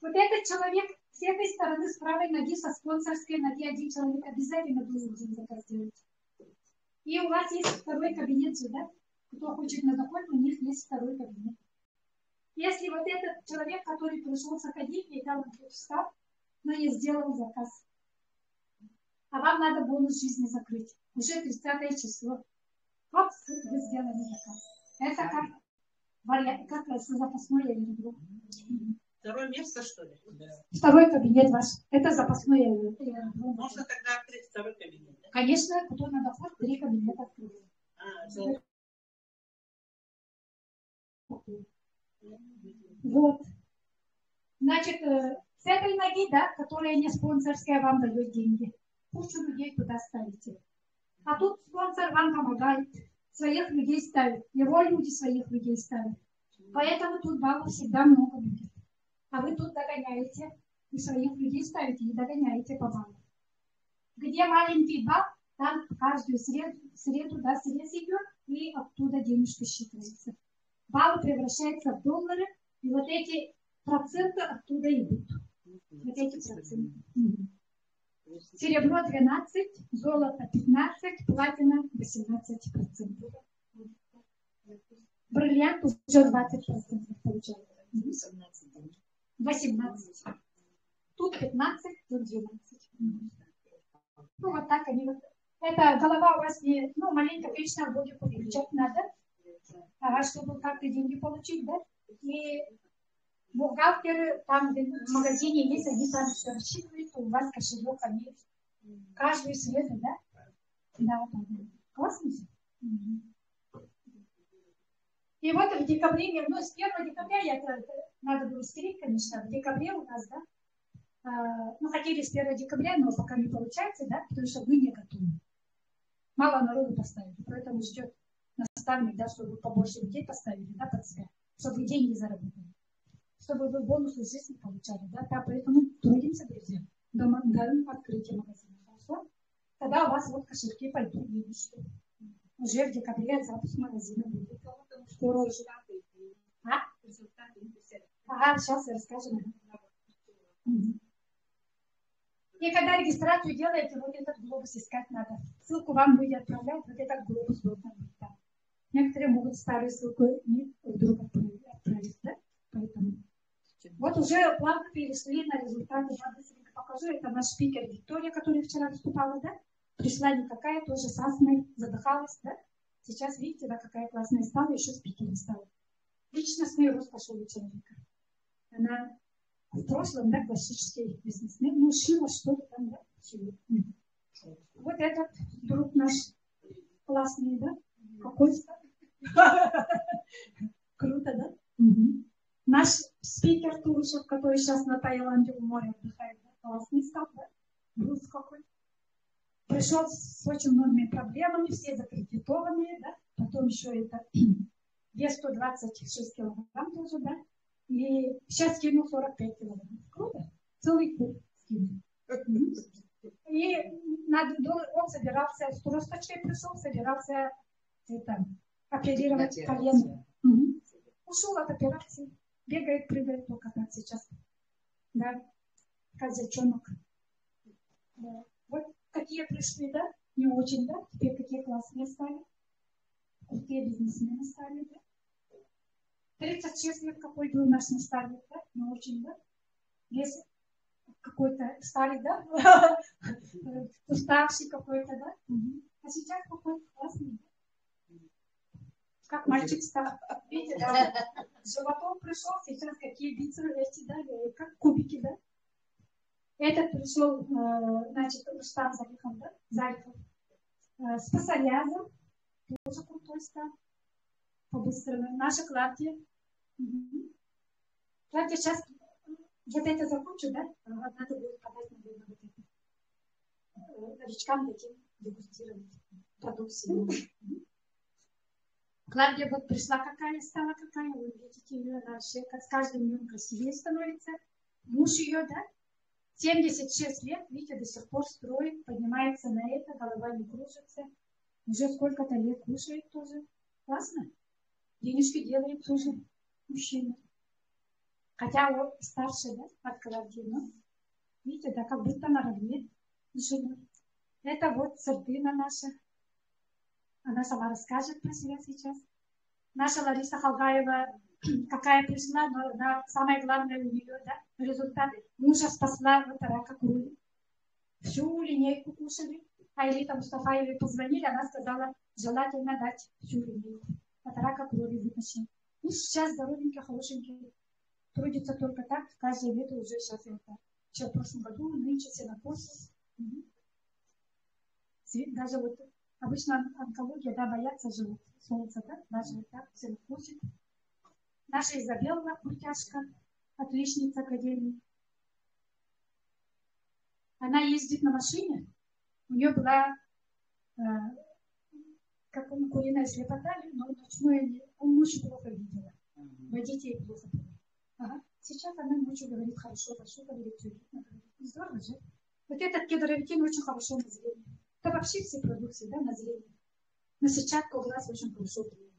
Вот этот человек с этой стороны, с правой ноги, со спонсорской ноги, 1 человек обязательно должен заказ делать. И у вас есть 2 кабинет сюда. Кто хочет на доход, у них есть 2 кабинет. Если вот этот человек, который пришел с академии, да, он встал, но не сделал заказ. А вам надо бонус жизни закрыть. Уже 30 число. Вот вы сделали заказ. Это как вариант, как запасное ядро. 2 место, что ли? 2 кабинет ваш. Это запасное ядро. Можно тогда открыть 2 кабинет? Да? Конечно, кто на доход, 3 кабинета открыть. Вот. Значит, с этой ноги, да, которая не спонсорская, вам дает деньги. Пусть людей туда ставите. А тут спонсор вам помогает. Своих людей ставит. Его люди своих людей ставят. Поэтому тут баллов всегда много будет. А вы тут догоняете. Вы своих людей ставите и догоняете по баллу. Где маленький балл, там каждую среду да, срез идет, и оттуда денежка считается. Баллы превращаются в доллары, и вот эти проценты оттуда идут. Вот эти проценты. Серебро 12, золото 15, платина 18%. Бриллиант уже 20% получается. 18. Тут 15, тут 12. Ну вот так они вот. Это голова у вас не, ну маленько вечно будет подключать надо, чтобы как-то деньги получить, да? И бухгалтеры там в магазине есть, они там все рассчитывают, у вас кошелек, они каждую среду, да? Да, классно. И вот в декабре, ну с 1 декабря, надо было стереть, конечно, в декабре у нас, да, ну хотели с 1 декабря, но пока не получается, да, потому что вы не готовы. Мало народу поставили, поэтому ждет наставник, да, чтобы побольше людей поставили, да, под себя, чтобы деньги заработали, чтобы вы бонусы жизни получали, да, поэтому трудимся, друзья. открытие магазина. Хорошо? Тогда у вас вот кошельки пойдут в минус. Уже в декабре запуск магазина будет. Скоро уже. Ага, сейчас я расскажу. И когда регистрацию делаете, вот этот глобус искать надо. Ссылку вам будет отправлять, вот этот глобус должен быть там. Некоторые могут старую ссылку вдруг отправить, да? Поэтому. Вот уже плавно перешли на результаты. Быстренько покажу. Это наш спикер Виктория, которая вчера выступала, да? Пришла никакая, тоже с астмой, задыхалась, да? Сейчас видите, да, какая классная стала, еще спикером стала. Личностный рост пошел у человека. Она в прошлом, да, классический бизнесмен, ну, шила что-то там, да, шила. Вот этот друг наш классный, да? Какой-то. Круто, да? Наш спикер Турушев, который сейчас на Таиланде в море отдыхает, да? Классный стал, да? Брус какой. Пришел с очень многими проблемами, все закредитованные, да? Потом еще это вес 126 килограмм тоже, да? И сейчас скинул 45 килограмм. Круто? Целый куб скинул. И он собирался, с тросточкой пришел, собирался это, оперировать колено. Ушел от операции. Бегает, прыгает только так сейчас. Да? Казачонок. Да. Вот какие пришли, да? Не очень, да? Теперь какие классные стали. Какие бизнесмены стали, да? 36 лет какой был наш наставник, да? Не очень, да? Весь какой-то старый, да? Уставший какой-то, да? А сейчас какой классный. Как мальчик стал. Видите, да? С животом пришел, сейчас какие бицепсы эти, да? Как кубики, да? Этот пришел, значит, Рустам Зарихов, да? Зарихов. С пасорязом. Тоже крутой стал. По-быстрому. Наша Клавдия. Клавдия, сейчас вот это закончу, да? Надо будет подать, наверное, вот это. Новичкам таким дегустировать продукцию. Клавдия вот пришла какая, стала какая. Вы видите ее, она с каждым днем красивее становится. Муж ее, да? 76 лет, видите, до сих пор строит, поднимается на это, голова не кружится. Уже сколько-то лет кушает тоже. Классно. Денежки делает тоже мужчина. Хотя он старше, да, от Клавдии, но видите, да, как будто наравне с женой. Это вот Сардына наша. Она сама расскажет про себя сейчас. Наша Лариса Халгаева, какая пришла, но самое главное у нее, да, результат. Мужа спасла от рака крови. Всю линейку кушали. А Элита Мустафаевой позвонили, она сказала, желательно дать всю линейку. От рака крови вытащил. И сейчас здоровенький, хорошенький. Трудится только так, каждое лето уже сейчас это. Еще в прошлом году, нынче все на после. Даже вот обычно онкология, да, боятся живут солнца, да, даже вот так все носит. Наша Изабелла Куртяшка, отличница академии. Она ездит на машине. У нее была как куриная слепота, но ночную он очень плохо видела. Водить ей плохо было. Ага. Сейчас она ночью говорит хорошо, говорит, все видно, говорит. Здорово же. Вот этот кедровитин очень хорошо на зрение. Это вообще все продукции, да, на зрение. На сетчатку глаз очень хорошо влияет.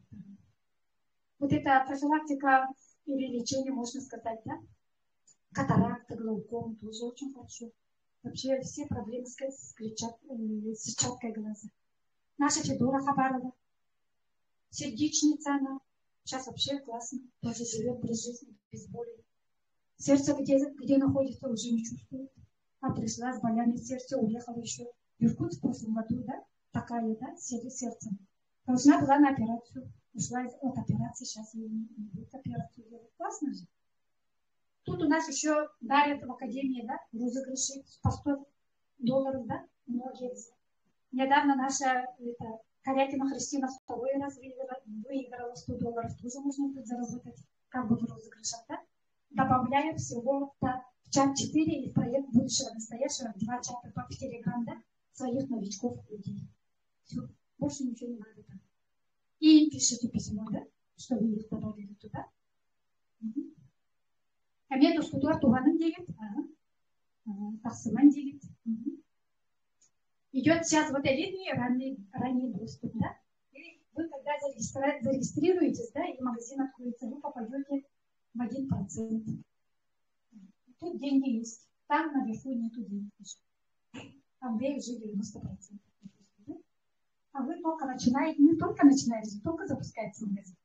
Вот эта профилактика или лечение, можно сказать, да? Катаракта, глауком тоже очень хорошо. Вообще все проблемы с сетчаткой глаза. Наша Федора Хабарова, сердечница она, сейчас вообще классно, тоже живет без жизни, без боли. Сердце где находится, уже не чувствует. А пришла с болями сердца, уехала еще в Иркутск в прошлом году, да? Такая, да, с сердцем. Должна была на операцию. Ушла от операции, сейчас ей не будет операцию делать. Классно же. Тут у нас еще дарят в академии, да, розыгрыши по $100, да, многие. Недавно наша Корякина Христина второй раз выиграла $100. Тоже можно будет заработать, как бы в розыгрышах, да? Добавляем всего в чат 4 и в проект будущего настоящего 2 чата по Telegram, да, своих новичков людей. Все, больше ничего не надо там. И пишите письмо, да, что вы их добавили туда. А мне тут туганым делит. Тахсыман делит. Идет сейчас вот элитный ранний доступ, да? И вы когда зарегистрируетесь, да, и магазин откроется, вы попадете в 1%. Тут деньги есть. Там наверху нету денег. А в B уже 90%. А вы только начинаете, не только начинаете, только запускаете магазин.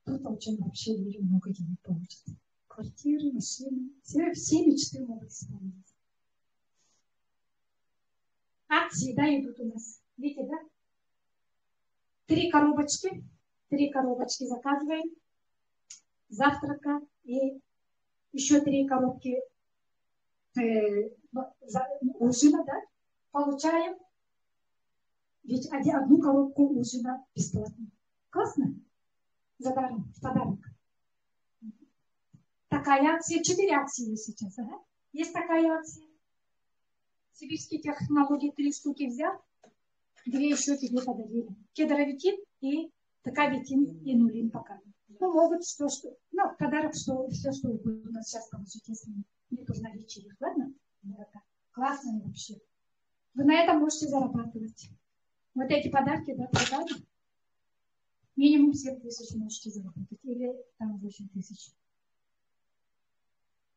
Тут очень вообще люди много денег получат. Квартиры, машины, все мечты могут исполниться. Акции, да, идут у нас. Видите, да? 3 коробочки заказываем. Завтрака и еще 3 коробки ужина, да? Получаем. Ведь одну коробку ужина бесплатно. Классно? За даром, в подарок. Такая акция, 4 акции есть сейчас, ага. Есть такая акция. Сибирские технологии 3 штуки взял, 2 еще тебе подарили. Кедровитин и такавитин и нулин пока. Ну, могут ну, подарок, все, что угодно у нас сейчас получить, если нет наличия их, ладно? Это классно вообще. Вы на этом можете зарабатывать. Вот эти подарки, да, продали. Минимум 7 тысяч можете заработать. Или там 8 тысяч.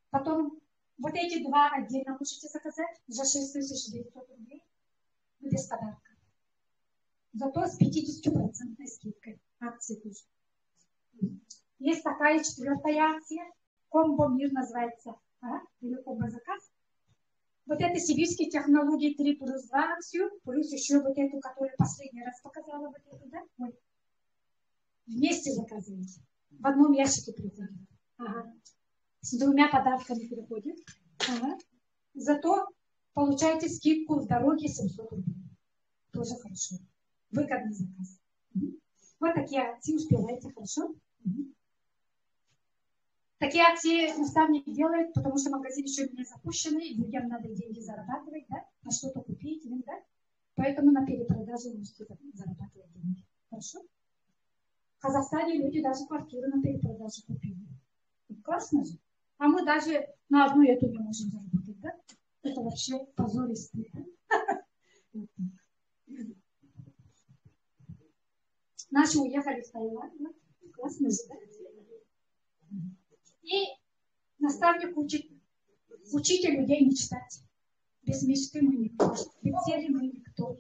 Потом вот эти 2 отдельно можете заказать за 6900 рублей. Без подарка. Зато с 50% скидкой. Акции тоже. Есть такая 4-я акция. Комбо мир называется. Или комбо заказ. Вот это сибирские технологии 3+2 акцию. Плюс еще вот эту, которую последний раз показала. Вот эту, да? Ой. Вместе заказываете. В одном ящике приходит. Ага. С 2 подарками приходит. Ага. Зато получаете скидку в дороге 700 рублей. Тоже хорошо. Выгодный заказ. Вот такие акции успеваете, хорошо? Такие акции наставник делает, потому что магазин еще не запущенный, людям надо деньги зарабатывать, да? На что-то купить, да? Поэтому на перепродаже можете зарабатывать деньги. Хорошо? В Казахстане люди даже квартиру на перепродаже купили. Классно же. А мы даже на одну эту не можем заработать, да? Это вообще позористо. Наши уехали в Таиланд. Классно же, да? И наставник учит. Учите людей мечтать. Без мечты мы никто. Без цели мы никто.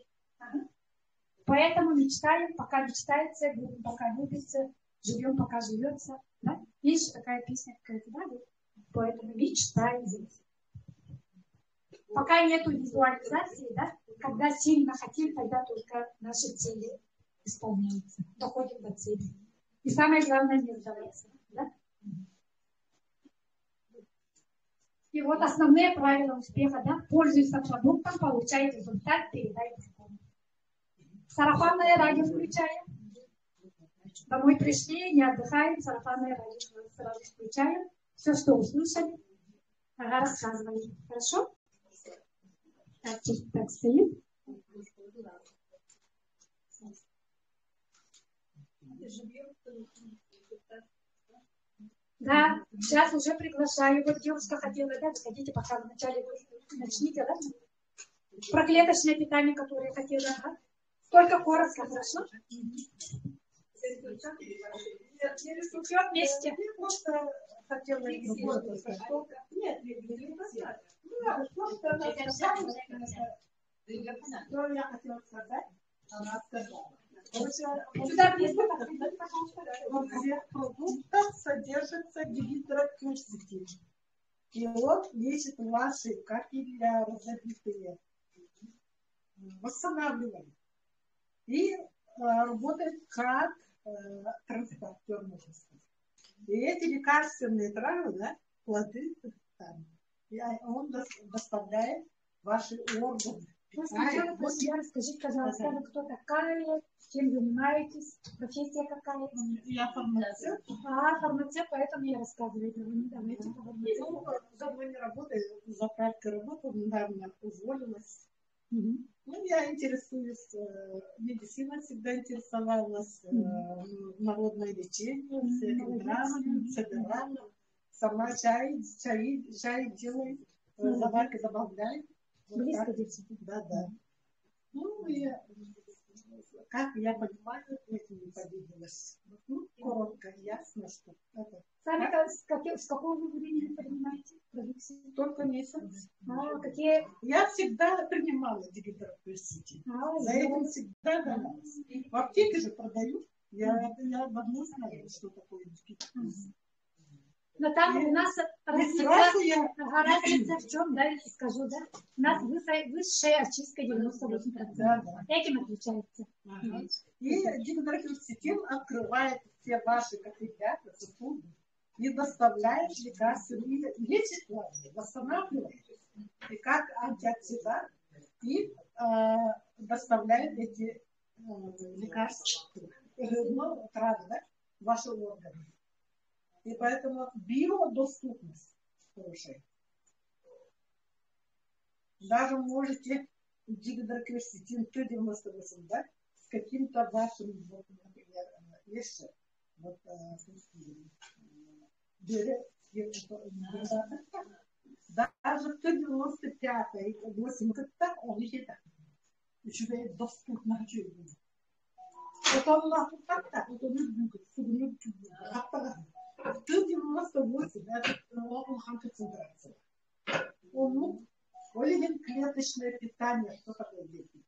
Поэтому мечтаем, пока мечтается, любим, пока любится, живем, пока живется. Да? Есть же такая песня какая-то, да? Поэтому мечтаем. Пока нету визуализации, да? Когда сильно хотим, тогда только наши цели исполняются. Доходим до цели. И самое главное, не сдаваться. Да? И вот основные правила успеха, да? Пользуйся продуктом, получай результат, передай другому. Сарафанное радио включаем. Домой пришли, не отдыхаем, сарафанное радио сразу включаем. Все, что услышали, рассказываем. Хорошо? Так стоит. Да, сейчас уже приглашаю. Вот девушка хотела, да, заходите, пока вначале начните, да? Про клеточное питание, которое хотела, да? Только коротко, хорошо? Все вместе. Просто хотела нет, что я хотела сказать, она сказала. Сюда вместе, В всех продуктах содержится гидрокурситин. И он лечит ваши капилляри забитые, восстанавливает. И работает как транспортер, можно сказать. И эти лекарственные травы, да, плоды, и он доставляет ваши органы. Расскажите, пожалуйста, вы кто такая, чем занимаетесь, профессия какая? Я фармацевт. Фармацевт, поэтому я рассказываю. Давайте по фармацевту. Давно не работаю, заправкой работаю, недавно уволилась. Ну, я интересуюсь медициной, всегда интересовалась, народное лечение, собирала. Сама чай делаю. Заварка забавляет. Близко дети. Да. Ну, и как я понимаю, этим не поделилась. Ну, коротко, ясно, что это. Сами с какого вы времени принимаете продукцию? Только месяц. Какие? Я всегда принимала дигидроперситин. За этим всегда гонялась. В аптеке же продают. Я давно знаю, что такое дигидроперситин. Но там у нас разница в чем, да, я скажу, да? У нас высшая очистка 98%. Да. Этим отличается. Ага. И дигидроперситин открывает все ваши капилляты, сосуды и доставляет лекарства, лечит, восстанавливает, и как антиоксидант, и доставляет эти лекарства, да, в ваши органы. И поэтому биодоступность хорошая. Даже можете дигидроперситин 198 дать с каким-то вашим, вот, например, еще вот даже 195 и 80 он не так. Еще доступно. Потом на так, вот он не будет. 198 это концентрация. Клеточное питание, что такое дети?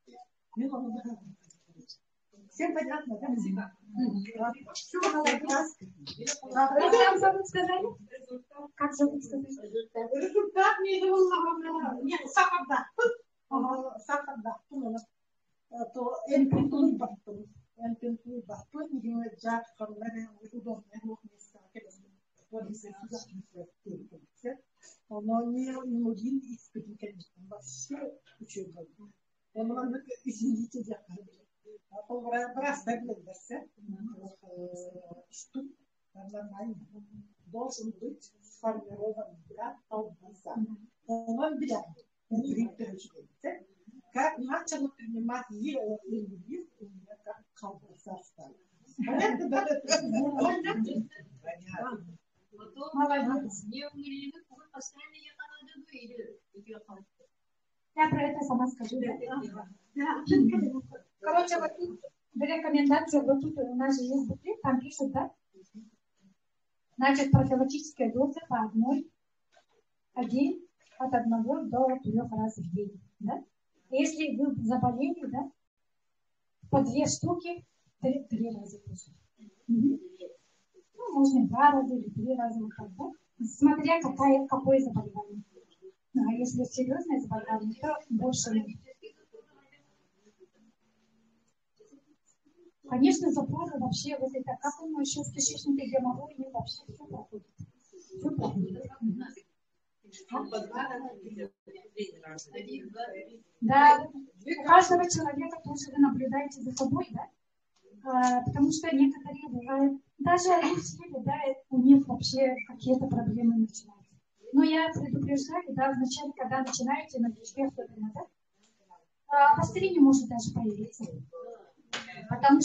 Всем понятно, да? Все Как зовут сказали? Как зовут сказали? Результат не думал, нет, сахар да. То энпинтуй бахтун, не джат, формулярно удобное место. Но не один испытан, конечно, вообще учеба. Он, извините, я раз доглядался, что нормально должен быть сформирован для колбаса. Он берет, как начал принимать ингредиент, у меня как колбаса стала. Понятно, да? Молодец. Я про это сама скажу. Короче, вот тут рекомендация, вот тут у нас же есть буклет, там пишут, да? Значит, профилактическая доза по от 1 до 3 раз в день, да? Если вы заболели, да, по 2 штуки 3 раза тоже. Ну, можно 2 раза или 3 раза, вот так, да? Смотря какое заболевание. А если серьезное заболевание, то больше. Конечно, запоры вообще, вот это, как он еще в кишечнике геморрой, вообще все проходит. Все проходит. Да, у каждого человека тоже вы наблюдаете за собой, да? Потому что некоторые бывают, даже они съели, да, у них вообще какие-то проблемы начинаются. Но я предупреждаю, да, вначале, когда начинаете на движке особенно, да, обострение может даже появиться. Потому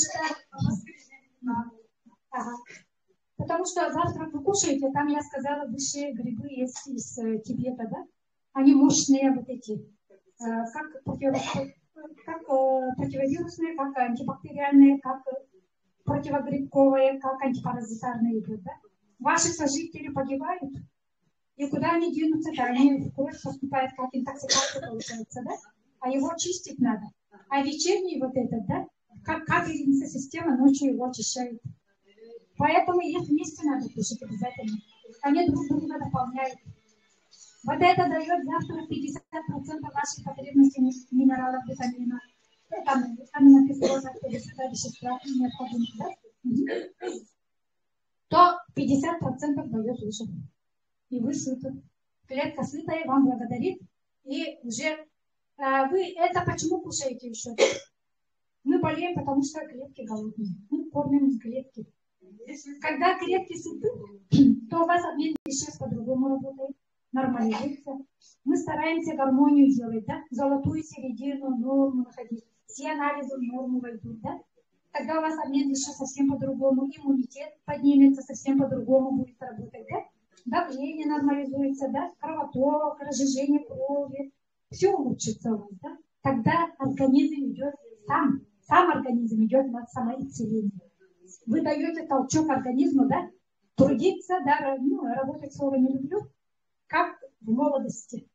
что завтрак вы кушаете, там я сказала, высшие грибы есть из Тибета, да? Они мощные вот эти, как противовирусные, как антибактериальные, как противогрибковые, как антипаразитарные идут, да? Ваши сожители погибают, и куда они денутся, да, они в кровь поступают, как интоксикация получается, да? А его чистить надо. А вечерний вот этот, да? Как капельница система ночью его очищает. Поэтому их вместе надо кушать обязательно. Они друг друга дополняют. Вот это дает завтра 50% вашей потребности минералов, витаминов, аминокислот, вещества необходимых, да? То 50% дает выше. И вы сыты. Клетка сытая вам благодарит. И уже вы это почему кушаете еще? Мы болеем, потому что клетки голодные. Мы кормим клетки. Когда клетки сыты, то у вас обмен веществ по-другому работает, нормализуется. Мы стараемся гармонию делать, да? Золотую середину, норму находить. Все анализы в норму войдут, да? Тогда у вас обмен веществ совсем по-другому, иммунитет поднимется, совсем по-другому будет работать, да? давление нормализуется, да, кровоток, разжижение крови, все улучшится у вас, да. Тогда организм идет сам организм идет на самоисцеление. Вы даете толчок организму, да, трудиться, да, работать слово не люблю, как в молодости.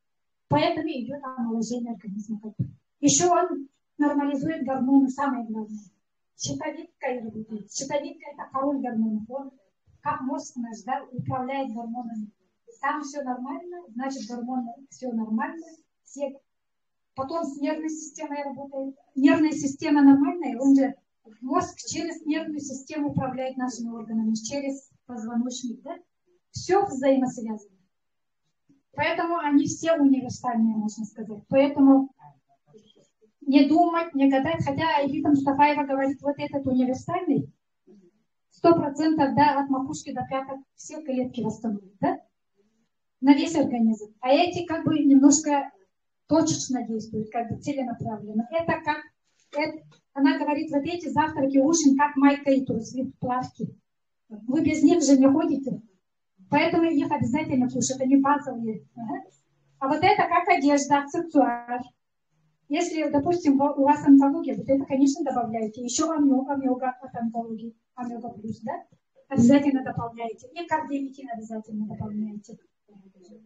Поэтому идет омоложение организма. Еще он нормализует гормоны, самое главное. Щитовидка работает. Щитовидка — это король гормонов. Он, как мозг наш, да, управляет гормонами. Там все нормально, значит, гормоны все нормально. Потом с нервной системой работает. Нервная система нормальная, он же мозг через нервную систему управляет нашими органами, через позвоночник, да? Все взаимосвязано. Поэтому они все универсальные, можно сказать. Поэтому не думать, не гадать, хотя Аида Мустафаева говорит, вот этот универсальный, 100%, да, от макушки до пяток все клетки восстановит, да? На весь организм. А эти как бы немножко точечно действуют, как бы целенаправленно. Это как, она говорит, вот эти завтраки, ужин, как майка и трусы, плавки. Вы без них же не ходите. Поэтому их обязательно кушать, они базовые. А вот это как одежда, аксессуар. Если, допустим, у вас онкология, вот это, конечно, добавляйте. Еще омега от онкологии, омега плюс, да? Обязательно добавляйте. И кардиовитин обязательно добавляйте.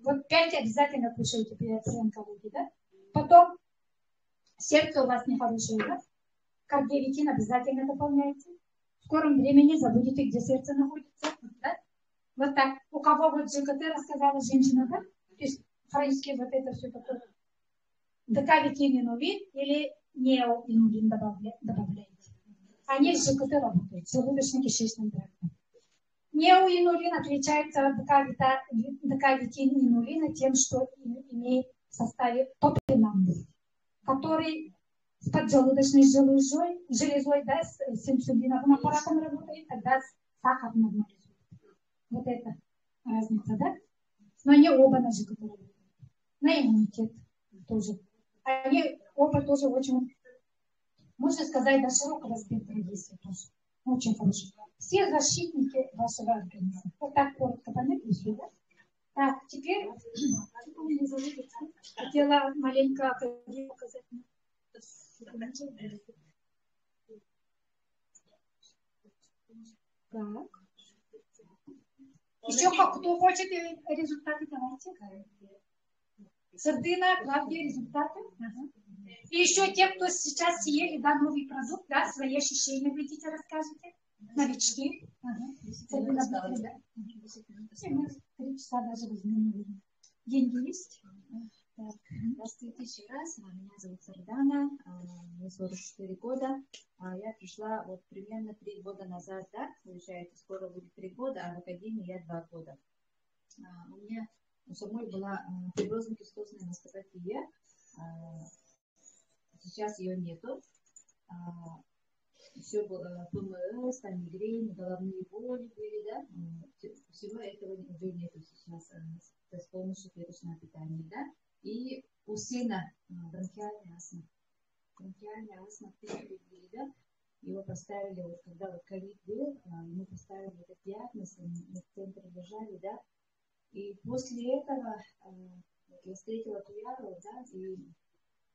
Вот 5 обязательно кушайте при онкологии, да? Потом сердце у вас нехорошее, да? Кардиовитин обязательно дополняйте. В скором времени забудете, где сердце находится, да? Вот так. У кого вот ЖКТ рассказала женщина, да? То есть хронически вот это все такое. Декавитин-инулин или неоинулин добавляете. Они с ЖКТ работают, с желудочно-кишечным трактом. Неоинулин отличается от декавитин-инулина тем, что имеет в составе топинамбур, который с поджелудочной железой, да, с инсулиновым аппаратом работает, тогда сахар нормализует. Вот это разница, да? Но они оба на ЖКТ работают. На иммунитет тоже. Они оба тоже очень, можно сказать, до широкого спектра действия тоже. Очень хорошо. Все защитники вашего организма. Вот так коротко понятно, да? Так, теперь хотела маленько показать. Так. Еще кто хочет результаты, давайте. Сардина, Клавдия, результаты. Ага. И еще те, кто сейчас съели, да, новый продукт, да, свои ощущения, видите, расскажете. Новички. Ага. Сардина, да. Мы 3 часа даже возьмем. Деньги есть? Так, здравствуйте еще раз. Меня зовут Сардана, мне 44 года. Я пришла вот примерно 3 года назад, да, получается, скоро будет 3 года, а в академии я 2 года. У меня у самой была фиброзно-кистозная мастопатия. Сейчас ее нету. Все было ПМС, там мигрень, головные боли были, да. Всего этого уже нету сейчас с помощью клеточного питания, да. И у сына бронхиальная астма. Бронхиальная астма в 3 года, да. Его поставили, вот когда вот ковид был, ему поставили этот диагноз, мы в центре лежали, да. И после этого я встретила Туяру, да, и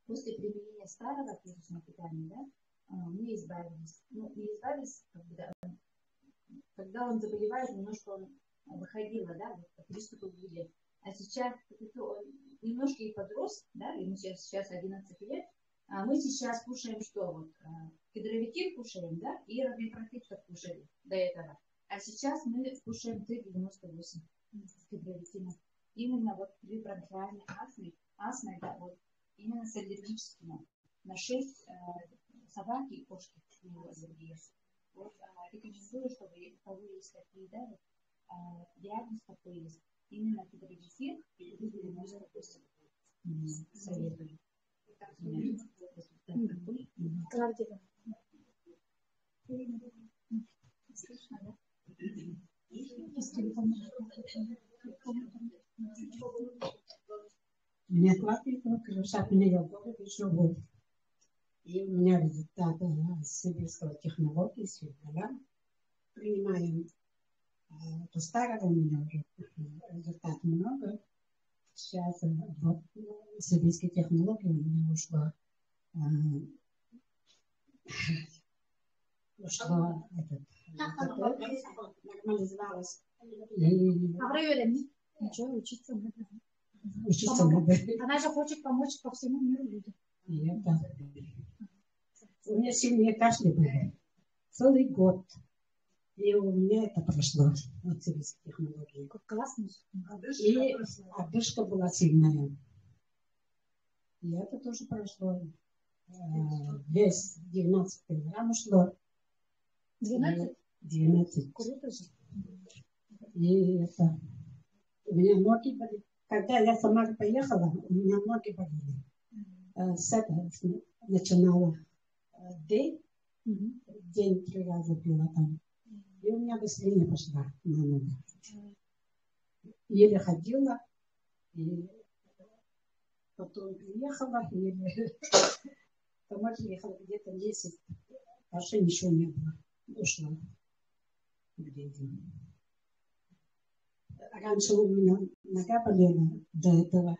после применения старого клеточного питания, да, мы избавились. Ну, не избавились, когда он заболевает, немножко он выходило, да, вот, приступы были. А сейчас он немножко и подрос, да, ему сейчас 11 лет, а мы сейчас кушаем что? Вот, гидровитин кушаем, да, и равипротектор кушали до этого. А сейчас мы кушаем Т-98 гидровитина. Именно вот при бронхиальной астме, да, вот, именно с аллергическими. На 6 собаки и кошки у него аллергия. Вот, рекомендую, чтобы у кого есть такие, да, вот, диагноз такой есть. Именно гидровитин и Т-98 советую. Клавдия. Слышно, да? Меня Клавдия, от меня я долго живу. И у меня результаты сибирского технологии, Светлана. Принимаем Это старого у меня уже результат много. Сейчас вот сибирские технологии у меня ушло нормализовалось. А времени? Ничего, учиться надо. Учиться надо. Она же хочет помочь по всему миру людям. И это... У меня сильные кашли были. Целый год. И у меня это прошло от сибирских технологий. Как классно. И одышка была сильная. И это тоже прошло. Вес 19 килограмм ушло. 12? 12. Круто же. И это... У меня ноги болели. Когда я сама поехала, у меня ноги болели. С этого начинала день 3 раза пила там. И у меня быстрее пошла на ногу. Еле ходила. И потом приехала. Домой приехала где-то месяц. Вообще ничего не было. Ушла. Где-то. Раньше у меня нога болела до этого.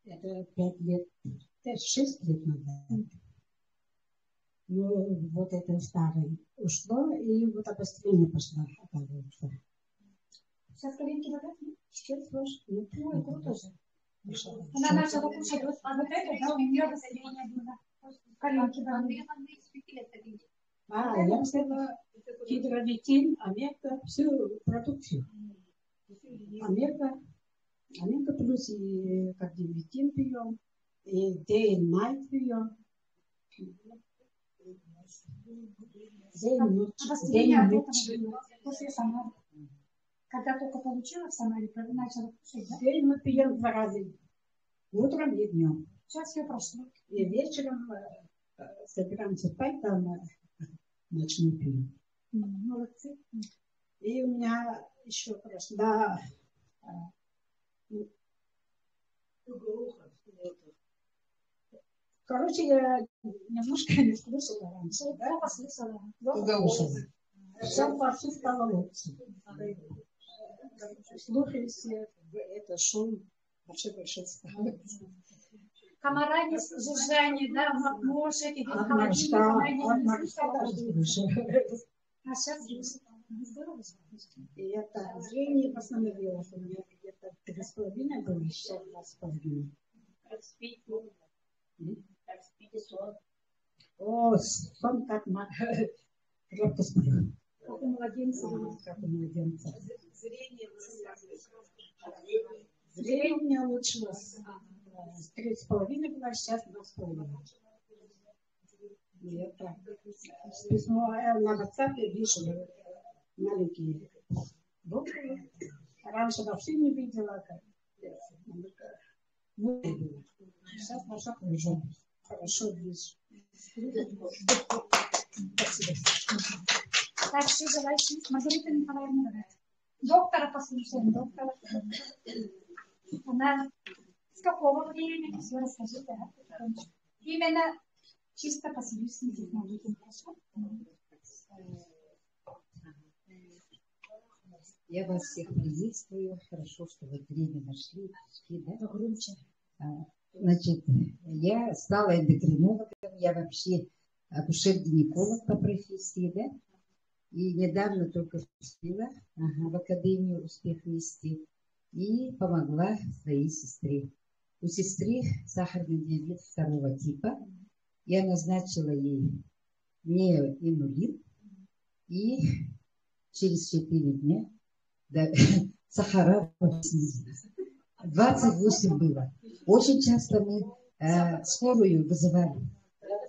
Это 5 лет. 6 лет назад. Ну, вот это старое ушло, и вот обострение пошло, оказывается. Сейчас коленки болят? Сейчас тоже. Ой, круто же. Она начала кушать вот это, да, у нее обострение было. Коленки болят. Я взяла гидролитин, омега, всю продукцию. Омега плюс и кардиолитин пьем, и день и найт пьем. Обострение от этого было после Самары. Когда только получила в Самаре, начала кушать, да? День мы пьем 2 раза. Утром и днем. Сейчас все прошло. И вечером собираемся спать, там ночную пьем. Молодцы. И у меня еще прошла короче, я немножко не слушала раньше. Плохо слышала. Слушала. Все вообще стало лучше. Слушались, это шум вообще больше стало. Комара не жужжание, да, мошек, и а сейчас слышит. Здорово. И это зрение восстановилось. У меня где-то 3,5 было, сейчас 2,5. О, сон как крепко сплю. Как у младенца. Как у младенца. Зрение у меня улучшилось. 3,5 было, сейчас 2,5. И это письмо на WhatsApp вижу маленькие буквы. Раньше вообще не видела, как выглядела. Сейчас наша уже хорошо вижу. Спасибо. Так, что желаете? Маргарита Николаевна, доктора послушаем, доктора. Она с какого времени? Все расскажите, да? Именно чисто по сибирским технологиям, хорошо? Я вас всех приветствую. Хорошо, что вы время нашли. Да? Громче. Значит, я стала эндокринологом. Я вообще акушер-гинеколог по профессии, да? И недавно только вступила в Академию «Успех вести» и помогла своей сестре. У сестры сахарный диабет 2 типа. Я назначила ей неоинулин, и через 4 дня сахара снизилась. 28 было. Очень часто мы скорую вызывали.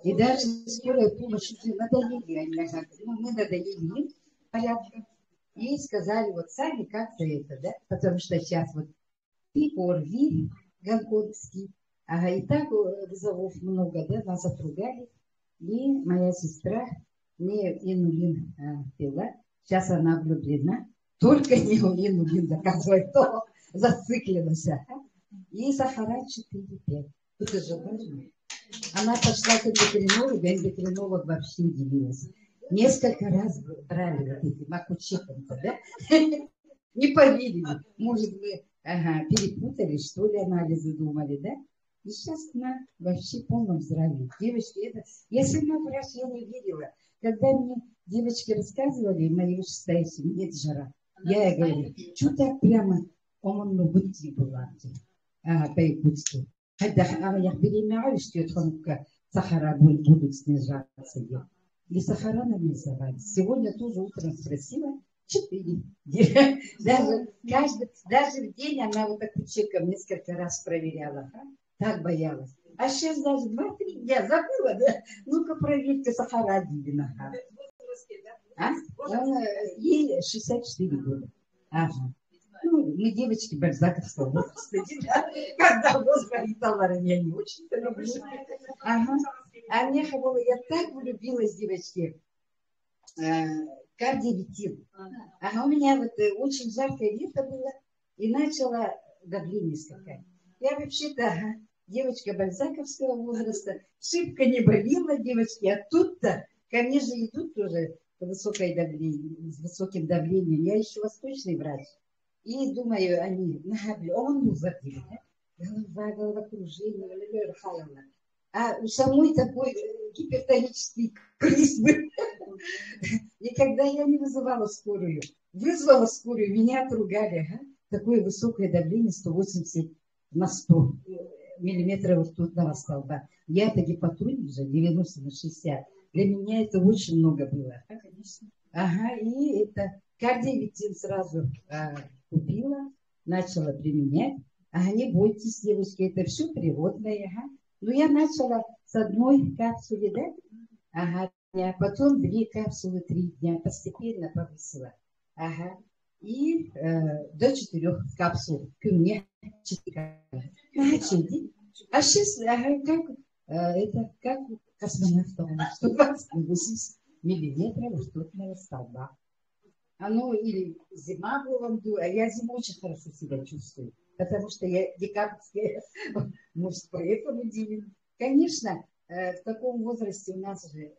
И даже скорая помощь надоели. Мы надоели им порядка. И сказали, вот сами как-то это, да? Потому что сейчас вот и ОРВИ гонконгский, и так вызовов много, да? Нас отругали. И моя сестра неоинулин пила. Сейчас она влюблена. Только неоинулин доказывает, то зацикленность. И сахара 4,5. Это же важно. Она пошла к эндокринологу, эндокринолог вообще удивилась. несколько раз брали вот эти макучеком-то, да? Не поверили. Может, вы перепутали, что ли, анализы думали, да? И сейчас она вообще в полном здравии. Девочки, это... Я сама врач, я не верила. Когда мне девочки рассказывали, мои вышестоящие, нет жара, я говорю, что так прямо он бытие была по-якутски. Когда я беременна, что это сахара будут снижаться. И сахара нарисовались. Сегодня тоже утром спросила 4. Даже в день она вот так чеком несколько раз проверяла. Так боялась. А сейчас даже 2-3 дня забыла, да? Ну-ка проверьте сахара Дивина. Ей 64 года. Ага. Ну, мы девочки бальзаковского возраста. Когда воз говорит, Аллара, я не очень люблю. Ага. А мне было, я так влюбилась, девочки, кардиовитин. Ага, у меня вот очень жаркое лето было, и начала давление скакать. Я вообще-то девочка бальзаковского возраста, шибко не болела, девочки, а тут-то ко мне же идут тоже высокое давление, с высоким давлением. Я еще восточный врач. И думаю, они, он забил, головокружение, а у самой такой гипертонический криз был. И когда я не вызывала скорую, вызвала скорую, меня отругали. Такое высокое давление, 180 на 100 миллиметров ртутного столба. Я-то гипотоник же, 90 на 60. Для меня это очень много было. Ага, и это кардиовитин сразу купила, начала применять. Ага, не бойтесь, девочки, это все природное. Ага. Ну, я начала с одной капсулы, да? Ага, а потом 2 капсулы 3 дня, постепенно повысила. Ага. И до 4 капсул. К мне 4 капсулы. А сейчас, это как космонавтов, 180 миллиметров ртутного столба. Оно или зима была, а я зимой очень хорошо себя чувствую, потому что я декабрьская, может, поэтому дивен. Конечно, в таком возрасте у нас же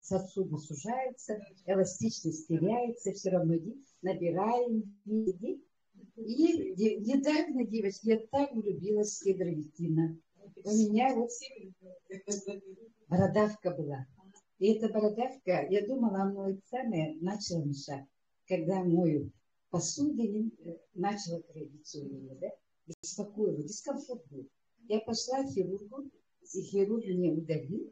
сосуды сужаются, эластичность теряется, все равно набираем. И недавно, девочки, я так влюбилась в кедровитина. У меня вот бородавка была. И эта бородавка, я думала, она самая начала мешать. Когда мою посуду, начала кровиться у меня, да? Беспокоила, дискомфорт был. Я пошла к хирургу, и хирург мне удалил.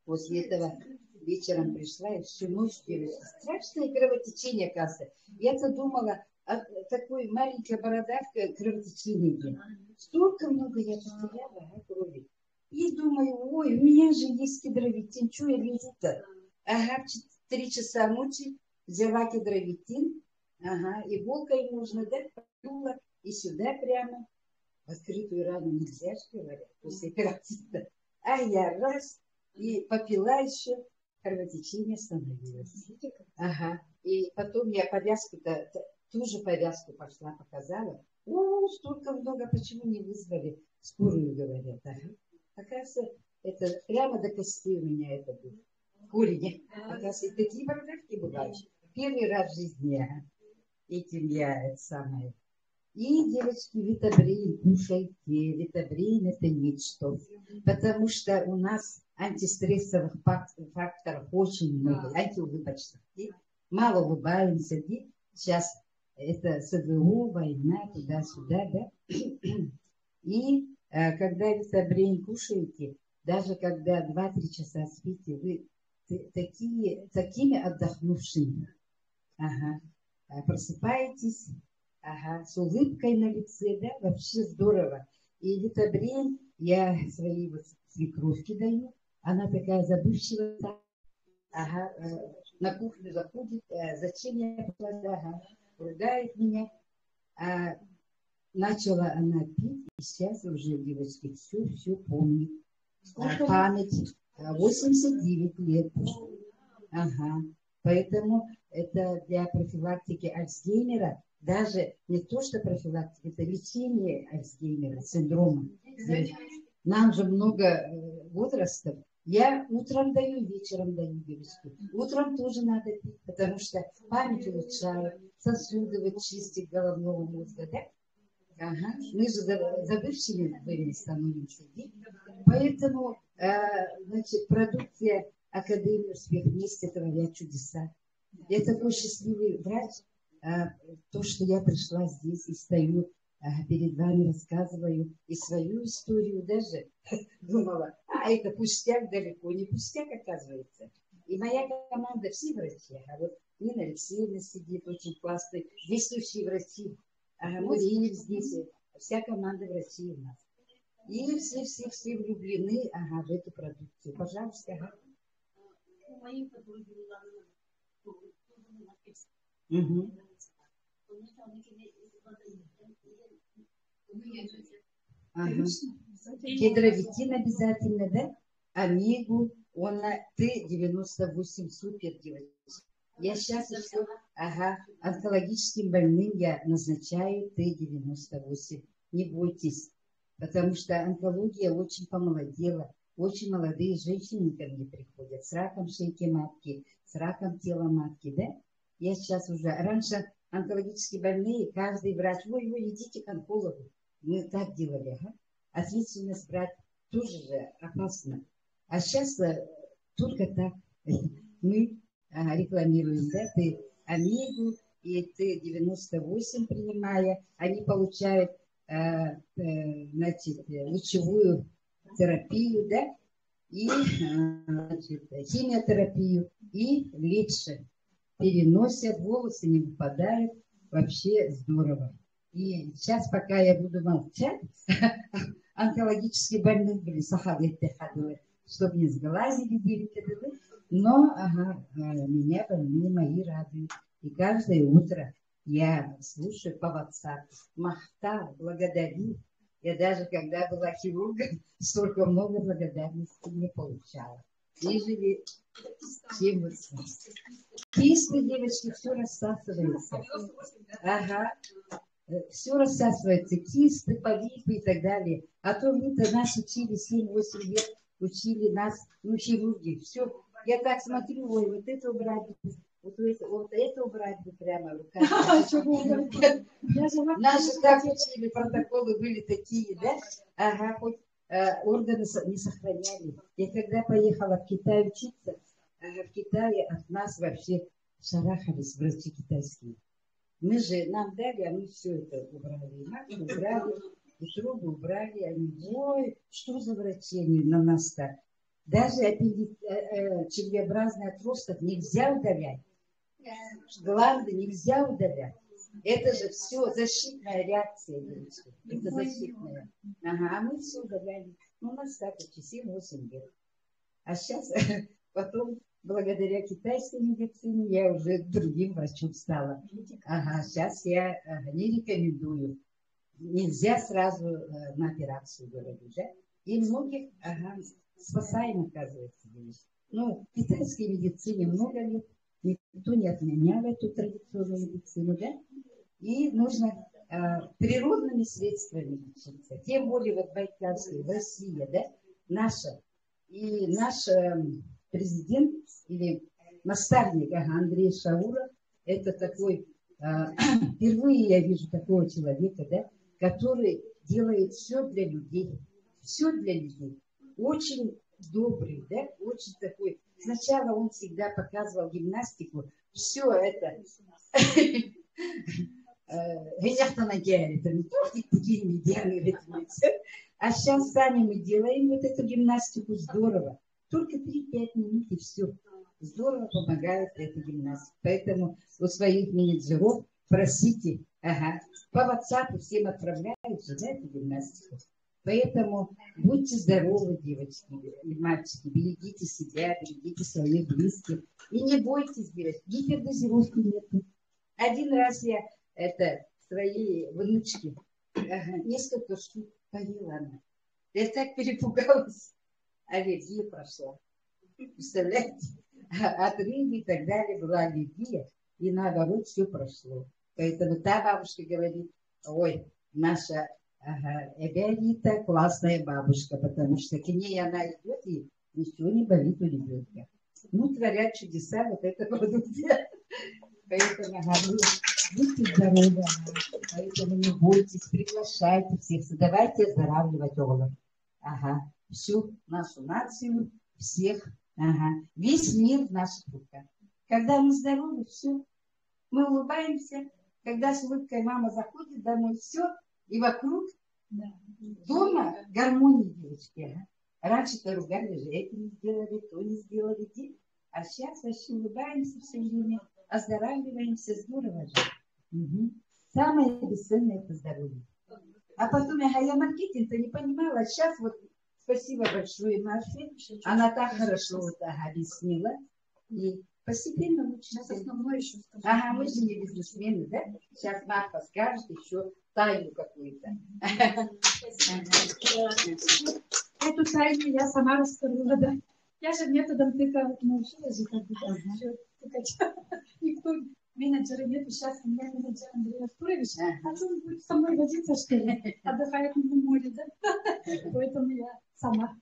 После этого вечером пришла, и всю ночь делала. Страшное кровотечение, оказывается. Я-то думала, такой маленькая бородавка, кровотечение идет. Столько много я потеряла крови. И думаю, ой, у меня же есть кедровитин, что я лежу-то? Ага, 3 часа ночи взяла кедровитин, ага, иголкой нужно, да, подула, и сюда прямо. Открытую рану нельзя, что говорят, после операции. А я раз, и попила еще, кровотечение становилось. Ага, и потом я повязку-то, ту же повязку пошла, показала. О, столько много, почему не вызвали? Скорую, говорят, ага. Оказывается, это прямо до костей у меня это было. Корень. Оказывается, такие бородавки бывают. Первый раз в жизни, ага. Этим я это самое. И, девочки, витабрин кушайте. Витабрин это ничто. Потому что у нас антистрессовых факторов очень много. Антиулыбочных. Мало улыбаемся. Сейчас это СВО, война, туда-сюда, да? И когда витабрин кушаете, даже когда 2-3 часа спите, вы такими отдохнувшими. Ага. Просыпаетесь, ага, с улыбкой на лице, да, вообще здорово. И витабрин я своей вот свекровке даю, она такая забывчивая, ага, на кухню заходит, зачем я пошла, ага, ругает меня. Начала она пить, и сейчас уже девочки все помнит. Память 89 лет. Ага. Поэтому это для профилактики Альцгеймера, даже не то, что профилактика, это лечение Альцгеймера, синдрома. Нам же много возрастов, Я утром даю, вечером даю гибиску. Утром тоже надо пить, потому что память улучшает, сосуды вот чистит головного мозга, да? Ага. Мы же забывчивыми становимся. Поэтому, значит, продукция Академии «Успех» вместе творят чудеса. Я такой счастливый врач, то, что я пришла здесь и стою перед вами, рассказываю и свою историю даже. Думала, это пустяк, далеко не пустяк, оказывается. И моя команда, все врачи, а вот Нина Алексеевна сидит, очень классный, действующие врачи, Муринев здесь, вся команда врачей у нас. И все влюблены в эту продукцию. Пожалуйста. Угу. Ага. Гидровитин обязательно, да? Омегу, он на Т98 супер, девочки. Я сейчас еще, онкологическим больным я назначаю Т98. Не бойтесь, потому что онкология очень помолодела. Очень молодые женщины ко мне приходят с раком шейки матки, с раком тела матки, да? Я сейчас уже, раньше онкологические больные, каждый врач, ой, идите к онкологу. Мы так делали, Ответственность брать тоже же опасно. А сейчас только так мы рекламируем, да, Омегу и Т98 принимая, они получают, значит, лучевую терапию, да, и значит, химиотерапию, и легче переносят, волосы не выпадают, вообще здорово. И сейчас, пока я буду молчать, онкологически больных были сахалетты ходили, чтобы не сглазили, деликатели, но меня больные мои радуют. И каждое утро я слушаю по WhatsApp, махта, благодарю. Я даже когда была хирургом, столько много благодарности не получала. Нежели чем вы. Кисты, девочки, все рассасывается. Все рассасывается, кисты, полипы и так далее. А то мы-то нас учили 7-8 лет, учили нас, хирурги. Все, я так смотрю, ой, вот это убрать, вот это убрать бы прямо руками. Наши так учили, протоколы были такие, да? Хоть органы не сохраняли. Я когда поехала в Китай учиться, в Китае от нас вообще шарахались врачи китайские. Мы же, нам дали, а мы все это убрали. И мать убрали, и трубы убрали. Они, ой, что за врачи на нас так? Даже червеобразный отросток нельзя удалять. Гланды нельзя удалять. Это же все защитная реакция, девочки. Это защитная. А мы все удаляли. У нас так, 7-8 лет. А сейчас, потом, благодаря китайской медицине, я уже другим врачом стала. Сейчас я не рекомендую. Нельзя сразу на операцию, говорю, да? И многих спасаем, оказывается. В китайской медицине много лет. Никто не отменял эту традиционную медицину, да? И нужно природными средствами лечиться. Тем более вот Байкальская, Россия, да? Наша. И наш президент или наставник Андрей Шауров, это такой, впервые я вижу такого человека, да, который делает все для людей. Все для людей. Очень добрый, да, очень такой. Сначала он всегда показывал гимнастику. Все это. А сейчас сами мы делаем вот эту гимнастику здорово. Только 3-5 минут и все. Здорово помогает эта гимнастика. Поэтому у своих менеджеров просите. По WhatsApp всем отправляются, да, эту гимнастику. Поэтому будьте здоровы, девочки и мальчики. Берегите себя, берегите своих близких. И не бойтесь делать. Гипердозировки нету. Один раз я своей внучке несколько штук поела она. Я так перепугалась. Аллергия прошла. Представляете? От рыбы и так далее была аллергия. И наоборот все прошло. Поэтому та бабушка говорит, ой, наша Эберита классная бабушка, потому что к ней она идет, и ничего не болит у ребенка. Ну, творят чудеса вот эта продукция. Поэтому говорю, будьте здоровы, поэтому не бойтесь, приглашайте всех, давайте оздоравливать Олаф. Ага, всю нашу нацию, всех, ага, весь мир в наших руках. Когда мы здоровы, все, мы улыбаемся. Когда с улыбкой мама заходит домой, все, и вокруг дома гармония, девочки. Ага. Раньше-то ругали же, это не сделали, то не сделали. А сейчас вообще улыбаемся все время, оздоравливаемся, здорово же. Угу. Самое бесценное – это здоровье. А потом я маркетинг-то не понимала. Сейчас вот спасибо большое Маше. Она так хорошо вот, объяснила. И постепенно лучше. Сейчас основное еще скажу. Ага, мы же не бизнесмены, да? Сейчас Марфа скажет еще тайну какую-то. Эту тайну я сама рассказала, да. Я же методом тыка научилась же как бы, да, тыкать. Никто, менеджера нет, сейчас у меня менеджер Андрей Артурович, а он будет со мной возиться, что ли, отдыхает на море, да. Поэтому я сама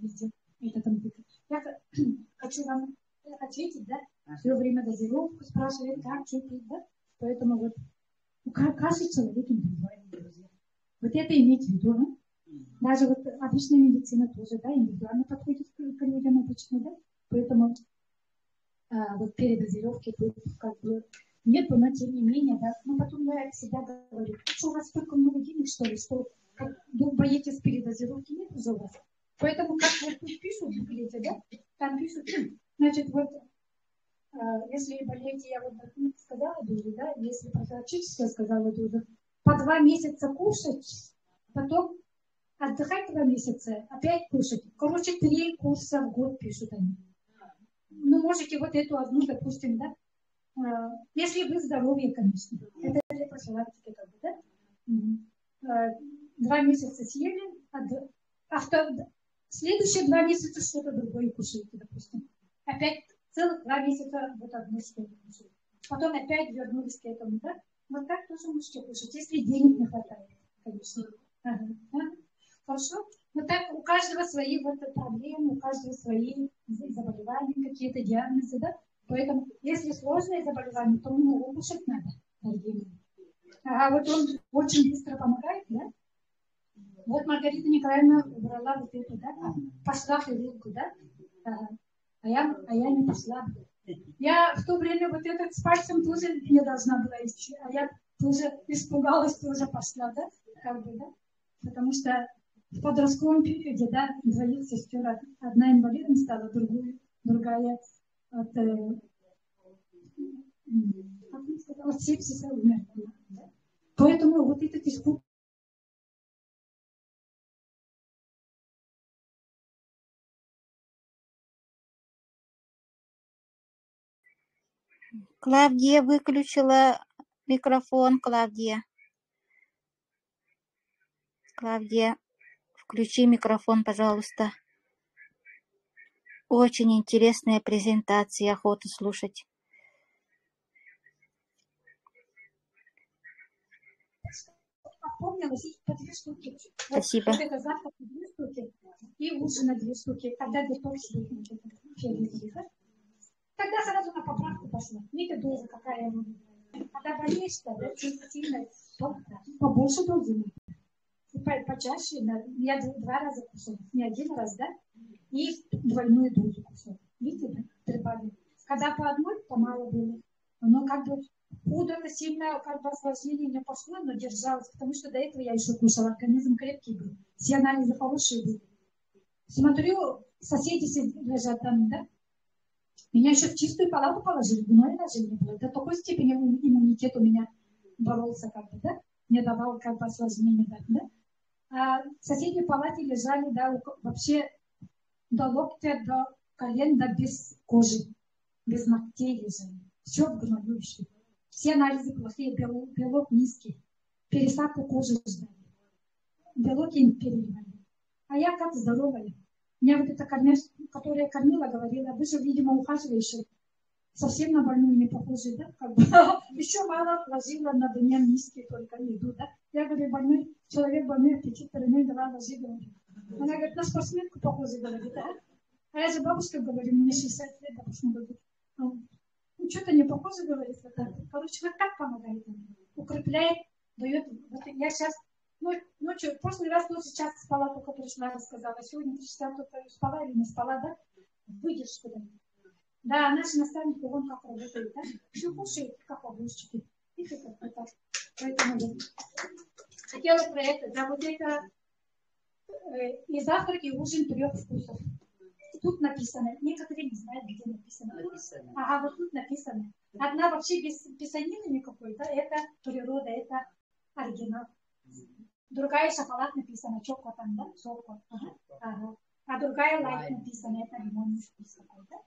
везде методом тыка. Я хочу вам ответить, да, все время дозировку спрашивает, как, что пить, да. Поэтому вот каждый человек индивидуальный, друзья. Вот это иметь в виду, да? Даже вот обычная медицина тоже, да, индивидуально подходит к людям обычно, да, поэтому вот передозировки тут как бы нет, но тем не менее, да, но потом я всегда говорю, что у вас столько много денег, что ли, что вы боитесь передозировки, нет уже у вас, поэтому как вот тут пишут в буклете, да, там пишут, значит, вот, если болеете, я вот сказала дозу, да, если профилактически сказала дозу, по 2 месяца кушать, потом отдыхать 2 месяца, опять кушать. Короче, 3 курса в год пишут они. Ну, можете вот эту одну, допустим, да? Если вы здоровье, конечно. Это для профилактики, как бы, да? 2 месяца съели, следующие 2 месяца что-то другое кушаете, допустим. Опять целых 2 месяца вот одно что-то кушаете. Потом опять вернулись к этому, да? Вот так тоже можете кушать, если денег не хватает, конечно. Ага. Хорошо? Вот так у каждого свои вот проблемы, у каждого свои заболевания, какие-то диагнозы, да? Поэтому, если сложное заболевание, то ему кушать надо, дорогие мои. А вот он очень быстро помогает, да? Вот Маргарита Николаевна убрала вот эту, да? Пошла в хирургу, да? А я не пошла. Я в то время вот этот с пальцем тоже не должна была идти, а я тоже испугалась, тоже пошла, да? Как бы, да? Потому что в подростковом периоде, да, 2 сестер, одна инвалидом стала, другая от сепсиса умерла. Да? Поэтому вот этот испуг. Клавдия выключила микрофон. Клавдия, включи микрофон, пожалуйста. Очень интересная презентация, охота слушать. Опомнилась, по 2 штуки. Спасибо. Вот это завтра 2 штуки и ужин на 2 штуки. Когда детокс будет, тогда сразу на поправку пошла. Видите, доза какая. Когда болеешь, да, сильно, побольше дозы. Почаще, да. Я 2 раза кушала, не 1 раз, да, и 2 дозу кушала. Видите, да, прибавили. Когда по 1, то мало было. Но как бы худо-то сильно, как бы осложнение не пошло, но держалось, потому что до этого я еще кушала, организм крепкий был, все анализы хорошие были. Смотрю, соседи лежат там, да, меня еще в чистую палату положили, гной даже не было. До такой степени иммунитет у меня боролся, как бы, да, не давал как бы осложнения, да. А в соседней палате лежали, да, вообще до локтя, до колен, да, без кожи, без ногтей лежали. Все в гною еще. Все анализы плохие, белок низкий, пересадку кожи ждали. Белок им переливали. А я как здоровая. Меня вот эта кормящая, которая кормила, говорила, вы же, видимо, ухаживающая, совсем на больную не похожа, да? Как бы. Еще мало ложила на дне низкие только еду, да? Я говорю, человек больной, аппетит, давай ложи, говорю. Она говорит, на спортсменку похоже, говорит, да? А я же бабушка говорю, мне 60 лет, в прошлом году. Ну, что-то не похоже, говорит. Короче, вот так помогает. Укрепляет, дает. Вот я сейчас, ночью, в прошлый раз тоже часто спала, только пришла, рассказала. Сегодня 3 часа только спала или не спала, да? Выйдешь куда-нибудь. Да, наши наставники, вон как работают, да? Все кушают, как огурчики. Видите, как это. Поэтому хотела про это, да, вот это и завтрак, и ужин 3 вкусов. Тут написано, некоторые не знают, где написано. Ага, вот тут написано. Одна вообще без писанины никакой, да, это природа, это оригинал. Другая шоколад написано, чоко там, да, чоко. Ага. А другая лайт написано, это лимонный вкус какой, да.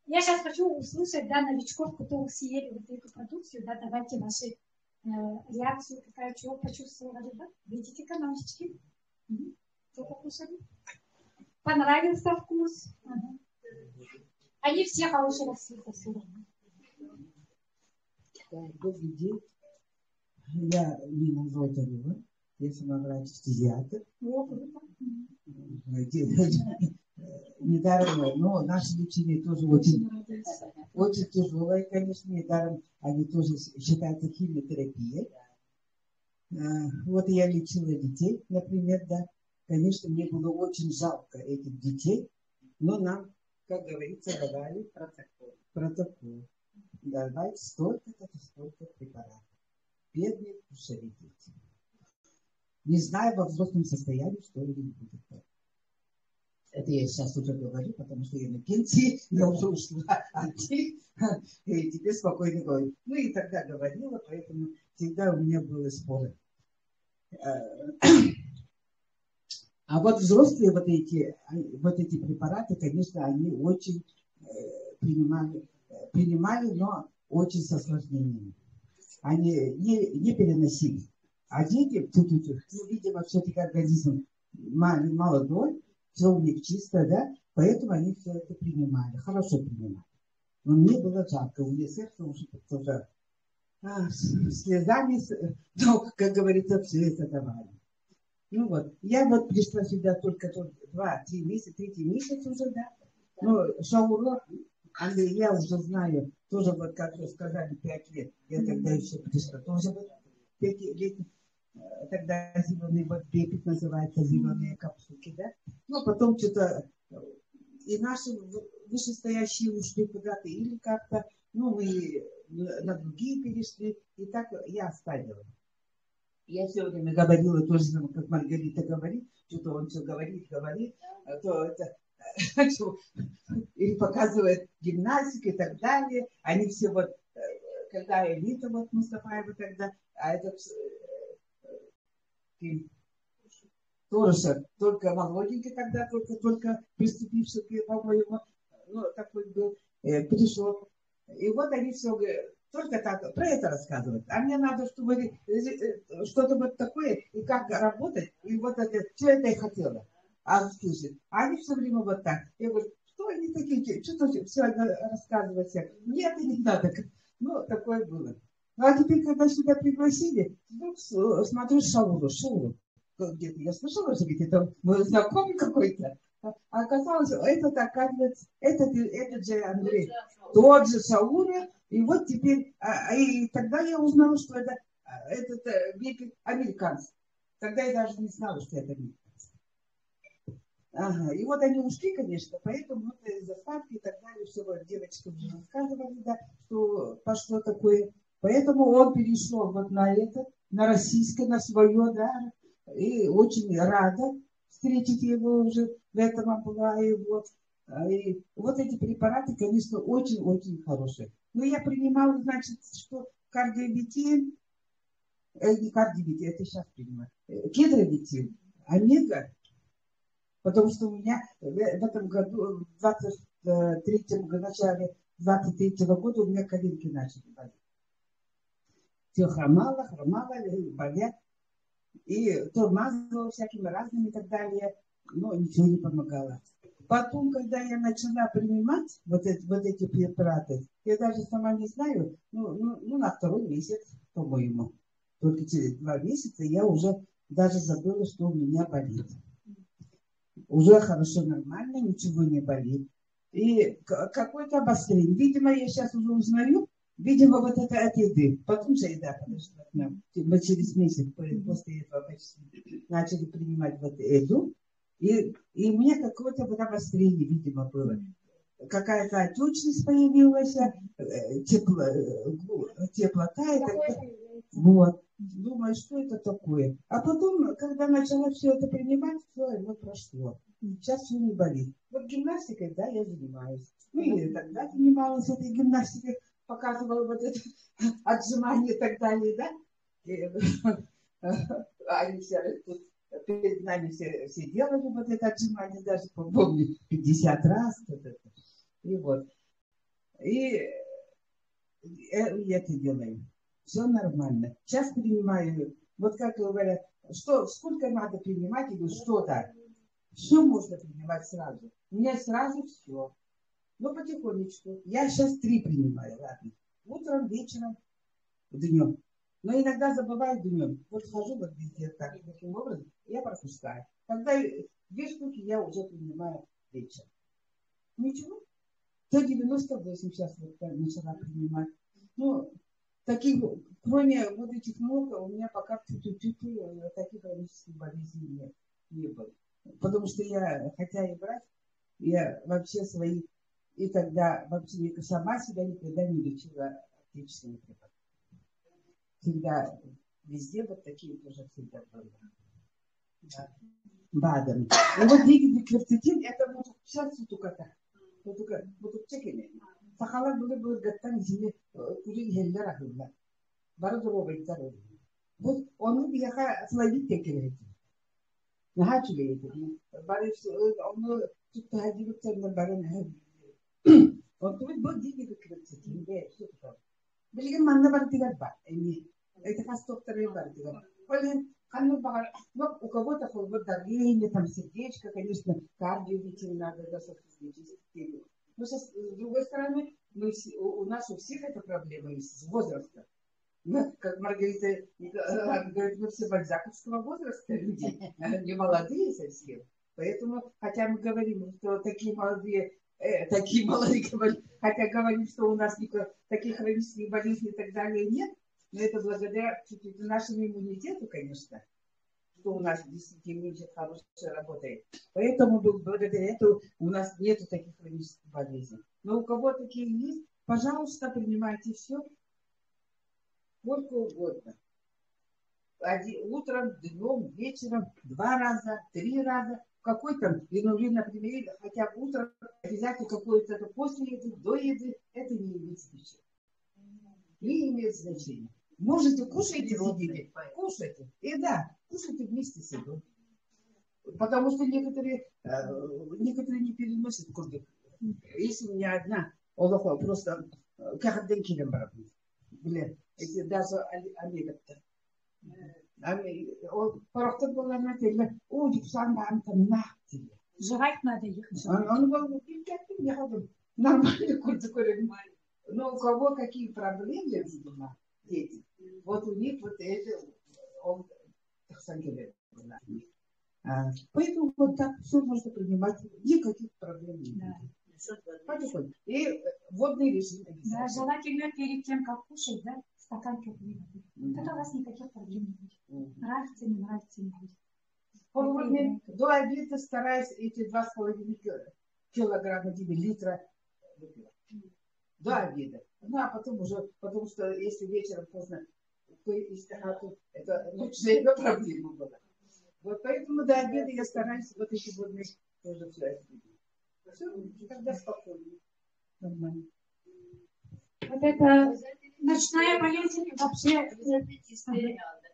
Я сейчас хочу услышать, да, новичков, кто съели вот эту продукцию, да, давайте ваши реакцию, какая чего почувствовали, да. Видите каналчики? Что покушали? Понравился вкус? Ага. Они все хорошего вкуса все равно. Добрый день. Я Нина Золотарева. Я сама врач-фтизиатр. Недаром, но наше лечение тоже очень тяжелое, конечно, недаром они тоже считаются химиотерапией. Вот я лечила детей, например, да. Конечно, мне было очень жалко этих детей, но нам, как говорится, давали протокол. Давайте столько-то препаратов. Бедные кушали дети. Не знаю во взрослом состоянии, что или не будет. Это я сейчас уже говорю, потому что я на пенсии, я уже ушла от них, и теперь спокойно говорю. Ну и тогда говорила, поэтому всегда у меня были споры. А вот взрослые вот эти препараты, конечно, они очень принимали, но очень с осложнениями. Они не переносили. А дети, видимо, все-таки организм молодой, все у них чисто, да, поэтому они все это принимали, хорошо принимали. Но мне было жалко, у меня сердце уже тоже слезами, ну, как говорится, все это давали. Ну вот, я вот пришла сюда только 2-3 месяца, 3-й месяц уже, да. Ну, шауру, я уже знаю, тоже вот, как вы сказали, 5 лет. Я тогда еще пришла, тоже вот 5 лет. Тогда зеленый вот бепик называется, зеленые капсулки, да. Ну, потом что-то и наши вышестоящие ушли куда-то, или как-то, ну, мы на другие перешли, и так я оставила. Я все время говорила тоже, как Маргарита говорит, что-то он все говорит, то это или показывает гимнастику и так далее. Они все вот, когда Элита вот Мустафаева тогда, а этот тоже только молоденький тогда, только приступивший, по-моему, ну, такой был, пришел. И вот они все только так про это рассказывают. А мне надо, чтобы что-то вот такое, и как работать, и вот это, все это я хотела. А слушай, они все время вот так. Я говорю, что они такие, что все рассказывать? Нет, и не надо. Ну, такое было. Ну, а теперь, когда сюда пригласили, ну, смотрю, шоу. Где-то я слышала, что это мой знакомый какой-то. А оказалось, этот, оказывается, этот же Андрей, тот же Шаура. И вот теперь, и тогда я узнала, что этот бепик американец. Тогда я даже не знала, что это американец. Ага, и вот они ушли, конечно, поэтому вот заставки и так далее, все вот девочки уже рассказывали, да, что пошло такое. Поэтому он перешел вот на это, на российское, на свое, да, и очень рада встретить его уже в этом амплуае. И вот эти препараты, конечно, очень-очень хорошие. Но я принимала, значит, что кардиовитин, не кардиовитин, это сейчас принимаю, кедровитин, омега, потому что у меня в этом году, в 23-м, в начале 23-го года у меня коленки начали болеть. Все хромало, болят. И то мазала всякими разными и так далее, но ничего не помогало. Потом, когда я начала принимать вот эти препараты, я даже сама не знаю, ну на 2-й месяц, по-моему, только через 2 месяца я уже даже забыла, что у меня болит. уже хорошо, нормально, ничего не болит. И какое-то обострение. Видимо, я сейчас уже узнаю, видимо, вот это от еды. Потом же еда подошла к нам. Мы через месяц после этого почти начали принимать вот эту. И у меня какое-то вот обострение, видимо, было. Какая-то отечность появилась, теплота. Вот. Думаю, что это такое. А потом, когда начала все это принимать, все оно прошло. Сейчас все не болит. Вот гимнастикой, да, я занимаюсь. Ну, и тогда занималась этой гимнастикой, показывала вот это отжимание и так далее, да. Они все тут перед нами все делали вот это отжимание, даже, помню, 50 раз. Вот это. И вот. И это делаем. Все нормально. Сейчас принимаю, вот как говорят, сколько надо принимать или что-то. Все можно принимать сразу. У меня сразу все. Но потихонечку. Я сейчас 3 принимаю, ладно. Утром, вечером, днем. Но иногда забываю днем. Вот хожу вот везде так, таким образом, я пропускаю. Тогда 2 штуки я уже принимаю вечером. Ничего. 198 сейчас вот начала принимать. Ну, таких, кроме вот этих ног, у меня пока таких хронических болезней не было. Потому что я, хотя и врач, я вообще свои, и тогда вообще сама себя никогда не лечила отечественными препаратами. Всегда, везде вот такие тоже всегда были. Да. БАДом. И вот дигидеквертитин, это вот сейчас только так. Вот чекине. Сахалар были гаттан изине курил хеллер ахылла. Бары дурова итар. Вот он бияха словить текелети. Нахачуле итар. Бары он тут хадибуттарна бары нахачуле. Он тут вот дигидеквертитин. Билген манна бары тигар бар. Это кастокторы бары тигар. Олен у кого-то вот давление, там сердечко, конечно, кардиоветеринар, да, софистические. Но с другой стороны, у нас у всех эта проблема есть с возраста. Мы, как Маргарита говорит, мы все бальзаковского возраста люди, не молодые совсем. Поэтому, хотя мы говорим, что такие молодые, хотя говорим, что у нас таких хронических болезней и так далее нет, но это благодаря нашему иммунитету, конечно, что у нас действительно иммунитет хорошо работает. Поэтому благодаря этому у нас нет таких хронических болезней. Но у кого такие есть, пожалуйста, принимайте все, сколько угодно. Утром, днем, вечером, 2 раза, 3 раза. Какой-то, например, хотя бы утром обязательно какое-то после еды, до еды, это не имеет значения. Не имеет значения. Можете кушать сидите, кушайте. И да, кушайте вместе с едой. Потому что некоторые не переносят курдык. Если у меня одна, олоха просто каждый килем барабан. Блин, эти даже омега-то. Порохтот была на теле, диксан там нахти. Жрать надо их. Он был нормально курдык. Но у кого какие проблемы, видимо, дети, вот у них вот это, он, поэтому вот так все можно принимать, никаких проблем нет. Потихоньку. И водный режим обязательно. Да, желательно перед тем, как кушать, да, стакан теплой воды. Тогда у вас никаких проблем не будет. Нравится, не нравится, не будет. До обеда стараюсь эти 2,5 килограмма, литра выпивать. До обеда. Ну, а потом уже, потому что если вечером поздно это ночная проблема была. Вот поэтому до обеда я стараюсь вот эти водные тоже все это делать. Все, тогда спокойно. Нормально. Вот это ночная болезнь вообще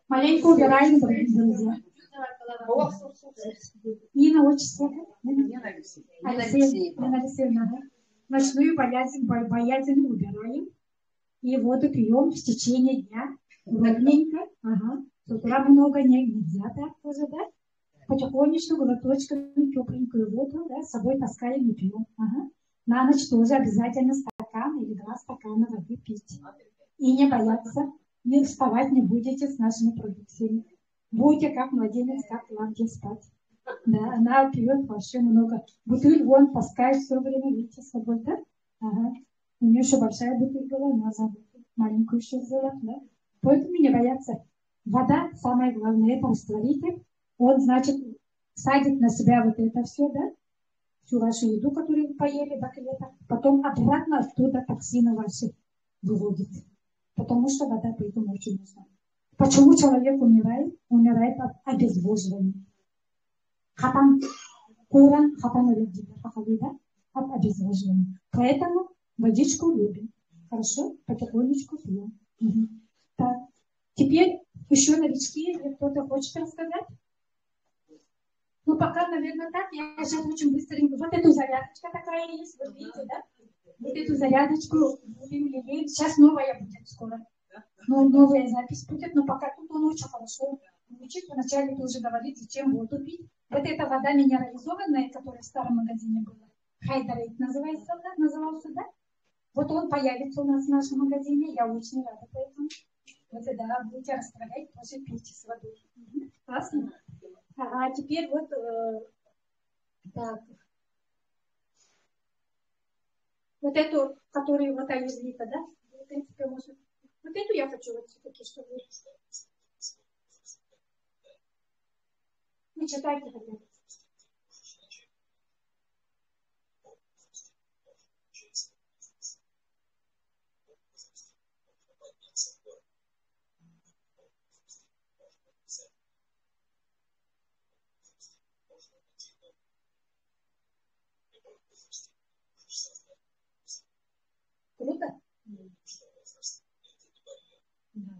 маленько убираем, друзья. Нина отчество. Нина Алексеевна. Ночную боязнь убираем. И воду пьем в течение дня. Ровненько. Ага. С утра много нельзя так тоже, да? Потихонечку, глоточками тепленькую воду, да, с собой таскаем и пьем. Ага. На ночь тоже обязательно стакан или 2 стакана воды пить. И не бояться, не вставать не будете с нашими продукциями. Будете как младенец, как Клавдия спать. Да, она пьет вообще много. Бутыль вон таскает все время, видите, с собой, да? Ага. У нее еще большая бутыль была, она забыла. Маленькую еще взяла, да? Поэтому не боятся. Вода, самое главное, это растворитель. Он, значит, садит на себя вот это все, да? Всю вашу еду, которую вы поели до лета. Потом обратно оттуда токсины ваши выводит. Потому что вода поэтому очень нужна. Почему человек умирает? Умирает от обезвоживания. Хатан, Куран, хатан людей, от обезвоживания. Поэтому водичку любим. Хорошо? Потихонечку пьем. Угу. Так. Теперь еще новички, если кто-то хочет рассказать. Ну, пока, наверное, так. Я сейчас очень быстренько. Вот эту зарядочка такая есть, вы видите, да? Вот эту зарядочку будем лелеять. Сейчас новая будет скоро. Ну, новая запись будет, но пока тут он очень хорошо учит. Вначале тоже говорит, зачем воду пить. Вот эта вода минерализованная, которая в старом магазине была, Хайдарейт назывался, да? Назывался, да? Вот он появится у нас в нашем магазине. Я очень рада поэтому. Вот, да, будете растворять, тоже пейте с водой. Классно? А теперь вот так. Вот эту, которую вот аюрведа, да? В принципе, может. Вот эту я хочу вот все-таки, чтобы... Ну, читайте хотя бы. Круто? Да.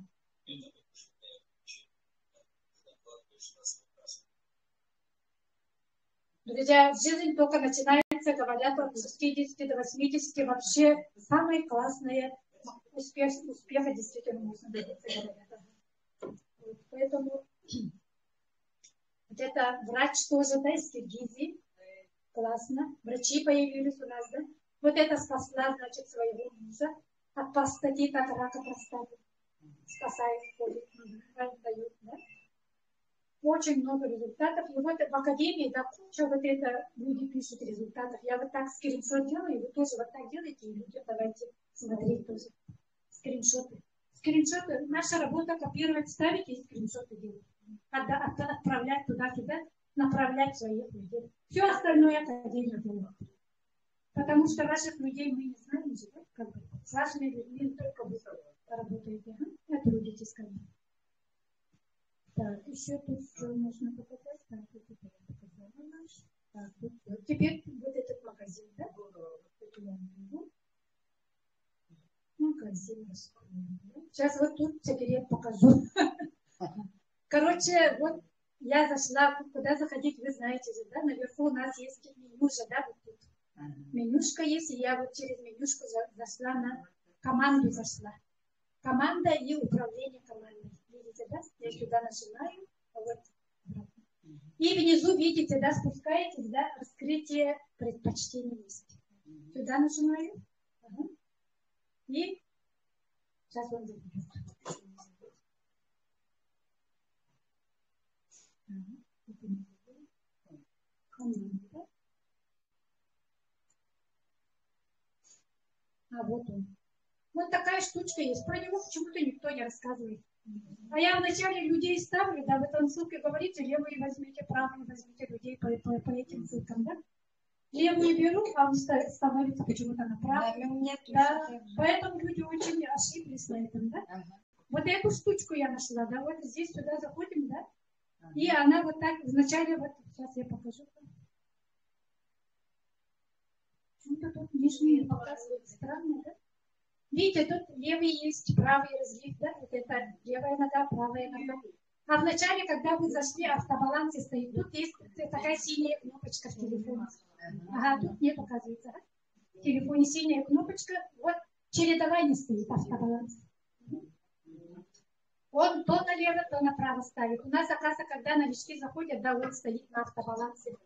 Друзья, жизнь только начинается, говорят, от 60 до 80, вообще самое классное успеха действительно можно добиться. Поэтому вот это врач тоже, да, из Киргизии. Классно. Врачи появились у нас, да. Вот это спасла, значит, своего мужа от простатита, от рака простаты. Спасает, ходит, дают, да. Очень много результатов. И вот в академии, да, куча вот это люди пишут результатов. Я вот так скриншот делаю, вы тоже вот так делаете, и люди давайте смотреть тоже. Скриншоты. Скриншоты. Наша работа копировать, ставить и скриншоты делать. Отправлять туда-сюда, направлять своих людей. Все остальное академия делает. Потому что ваших людей мы не знаем, да? Как бы. С вашими людьми только вы работаете. Трудитесь ко мне. Так, еще тут что нужно показать? Так, вот это я показала наш. Так, вот. Теперь вот этот магазин, да? Это я беру. Магазин раскроем. Да? Сейчас вот тут секрет покажу. Короче, вот я зашла, куда заходить, вы знаете же, да? Наверху у нас есть меню же, да, вот тут. Менюшка есть, и я вот через менюшку зашла на команду зашла. Команда и управление командой. Видите, да? Я сюда нажимаю. Вот. И внизу, видите, да, спускаетесь, да, раскрытие предпочтений есть. Сюда нажимаю. Ага. И сейчас он заберет. Команда. А вот он. Вот такая штучка есть. Про него почему-то никто не рассказывает. А я вначале людей ставлю, да, в этом ссылке говорите, левые возьмите, правые возьмите людей по этим ссылкам, да. Левую беру, а он становится почему-то направо. Да, поэтому люди очень ошиблись на этом, да. Вот эту штучку я нашла, да, вот здесь сюда заходим, да. И она вот так, вначале, вот, сейчас я покажу. Почему-то тут нижние показывают, странно, да. Видите, тут левый есть, правый разлив, да, вот это левая нога, правая нога. А вначале, когда вы зашли, автобалансе стоит, тут есть такая синяя кнопочка в телефоне. Ага, тут нет, оказывается, да? В телефоне синяя кнопочка, вот чередование стоит, автобаланс. Он то налево, то направо ставит. У нас, оказывается, когда новички заходят, да, он стоит на автобалансе.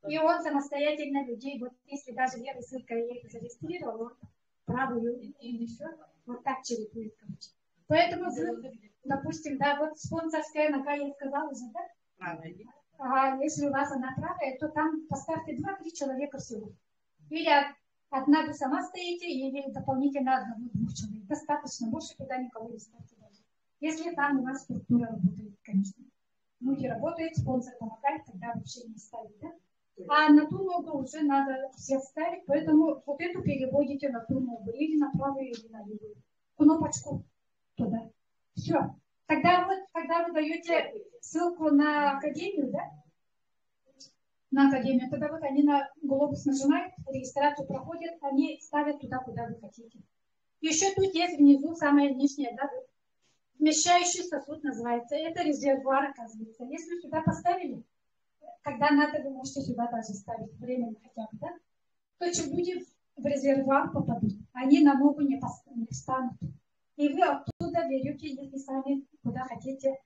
И он самостоятельно людей, вот если даже левой ссылкой я их зарегистрировал, он правую и еще вот так чередует, короче. Поэтому, допустим, да, вот спонсорская нога, я сказала уже, да? А если у вас она правая, то там поставьте 2-3 человека всего. Или одна вы сама стоите, или дополнительно одного-двух человек. Достаточно, больше туда никого не ставьте даже. Если там у вас структура работает, конечно. Люди работают, спонсор помогает, тогда вообще не ставить, да? А на ту ногу уже надо всех ставить, поэтому вот эту переводите на ту ногу, или на правую, или на левую. Кнопочку туда. Все. Тогда вы даете ссылку на академию, да? На академию. Тогда вот они на глобус нажимают, регистрацию проходят, они ставят туда, куда вы хотите. Еще тут есть внизу самое нижнее, да? Вмещающий сосуд называется. Это резервуар, оказывается. Если сюда поставили, когда надо, вы можете сюда даже ставить временно хотя бы, да? То есть люди в резервуар попадут. Они на ногу не встанут. И вы оттуда берете, если сами куда хотите,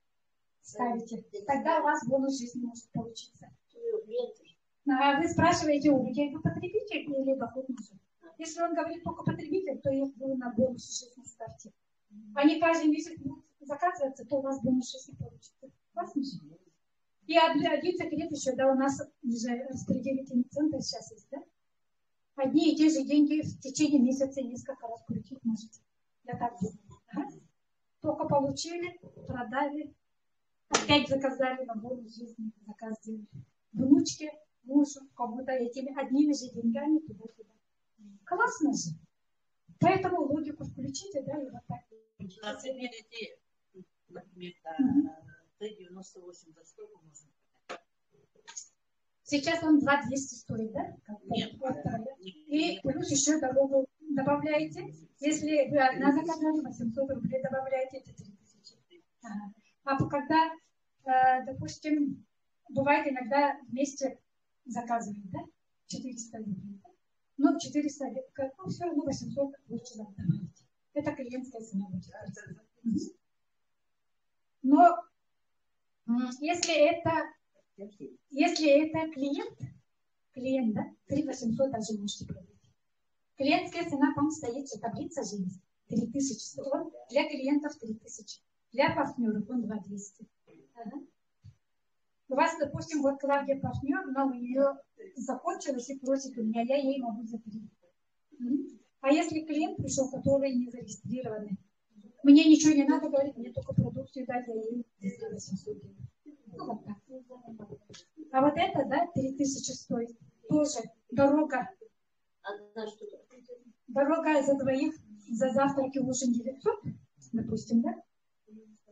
ставите. Тогда у вас бонус жизни может получиться. А вы спрашиваете у людей, вы потребитель или доход нужен? Если он говорит только потребитель, то их вы на бонус жизни ставьте. Они каждый месяц будут заказываться, то у вас бонус жизни получится. Классно же? И один секрет еще, да, у нас уже распределительный центр сейчас есть, да? Одни и те же деньги в течение месяца несколько раз крутить можете. Я так думаю. Ага. Только получили, продали, опять заказали на бонус жизни, заказ сделали. Внучке, мужу, кому-то этими одними же деньгами туда-сюда. Классно же. Поэтому логику включите, да, и вот так. Например, эти, например, Т-98, за сколько можно? Сейчас он 2200 стоит, да? Нет. И плюс еще дорогу добавляете. Если вы одна заказали, 800 рублей добавляете, это 3000. Ага. А когда, допустим, бывает иногда вместе заказывают, да? 400 рублей. Да? Ну, 400, ну, все равно 800 лучше добавить. Это клиентская цена будет. Но если это клиент, да, 3800 даже можете продать. Клиентская цена там стоит, что таблица же есть. 3000. Он для клиентов 3000. Для партнеров он 2200. Ага. У вас, допустим, вот Клавдия партнер, но у нее закончилось и просит у меня, я ей могу за 3. А если клиент пришел, который не зарегистрированный, мне ничего не надо говорить, мне только продукцию дать, я ей 800 делаю. Ну, вот так. А вот это, да, 3000 стоит. Тоже дорога. Дорога за двоих, за завтраки, ужин 900, допустим, да?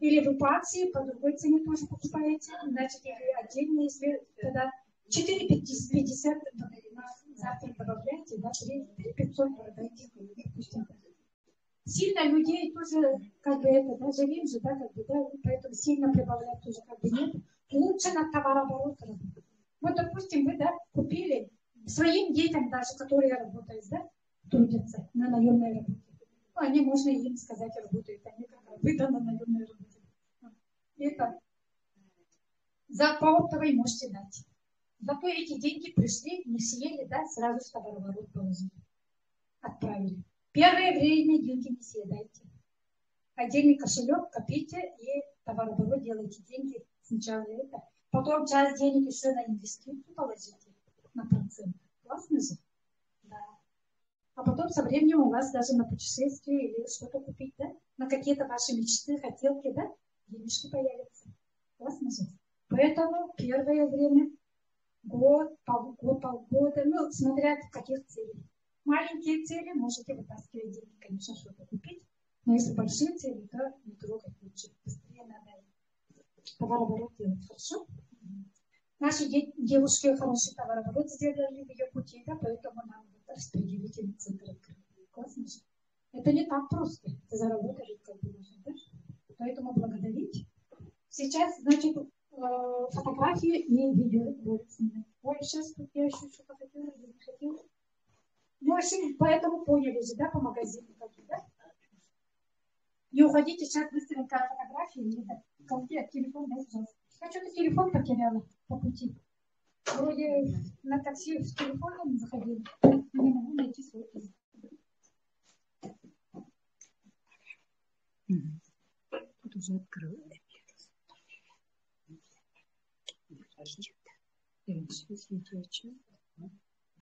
Или вы по акции, по другой цене тоже покупаете, значит, или отдельно, если тогда 4,50 завтрак добавляете, да, 3,500 продаете, допустим. Сильно людей тоже, как бы это, да, живем же, да, как бы, да, поэтому сильно прибавлять тоже как бы нет. Лучше на товарооборот работать. Вот, допустим, вы, да, купили своим детям даже, которые работают, да, трудятся на наемной работе. Ну, они, можно им сказать, работают, они как рабы, да, на наемной работе. Это за по оптовой можете дать. Зато эти деньги пришли, не съели, да, сразу в товарооборот положили. Отправили. Первое время деньги не съедайте. Отдельный кошелек копите и товарооборот делайте деньги сначала это. Потом часть денег еще на инвестицию положите на процент. Классно же? Да. А потом со временем у вас даже на путешествие или что-то купить, да? На какие-то ваши мечты, хотелки, да? Денежки появятся. Классно же? Поэтому первое время, год, полгода, ну, смотря в каких целях. Маленькие цели можете вытаскивать деньги, конечно, что-то купить. Но если большие цели, то не трогать лучше. Быстрее надо товарооборот делать. Хорошо? Наши девушки хороший товарооборот сделали в ее пути, да, поэтому нам распределительный центр открыли. Классно же? Это не так просто. Это заработали, как бы нужно, да? Поэтому благодарить. Сейчас, значит, фотографии и видео будут снимать. Ой, сейчас тут я еще что-то хотела или не хотела. Ну, в общем, поэтому поняли же, да, по магазину, да? Не уходите, сейчас быстренько фотографии. Колки, телефон, дай, пожалуйста. Я что-то телефон потеряла по пути. Вроде на такси с телефоном заходила. Не могу найти свой телефон. Тут уже открыла. подожди.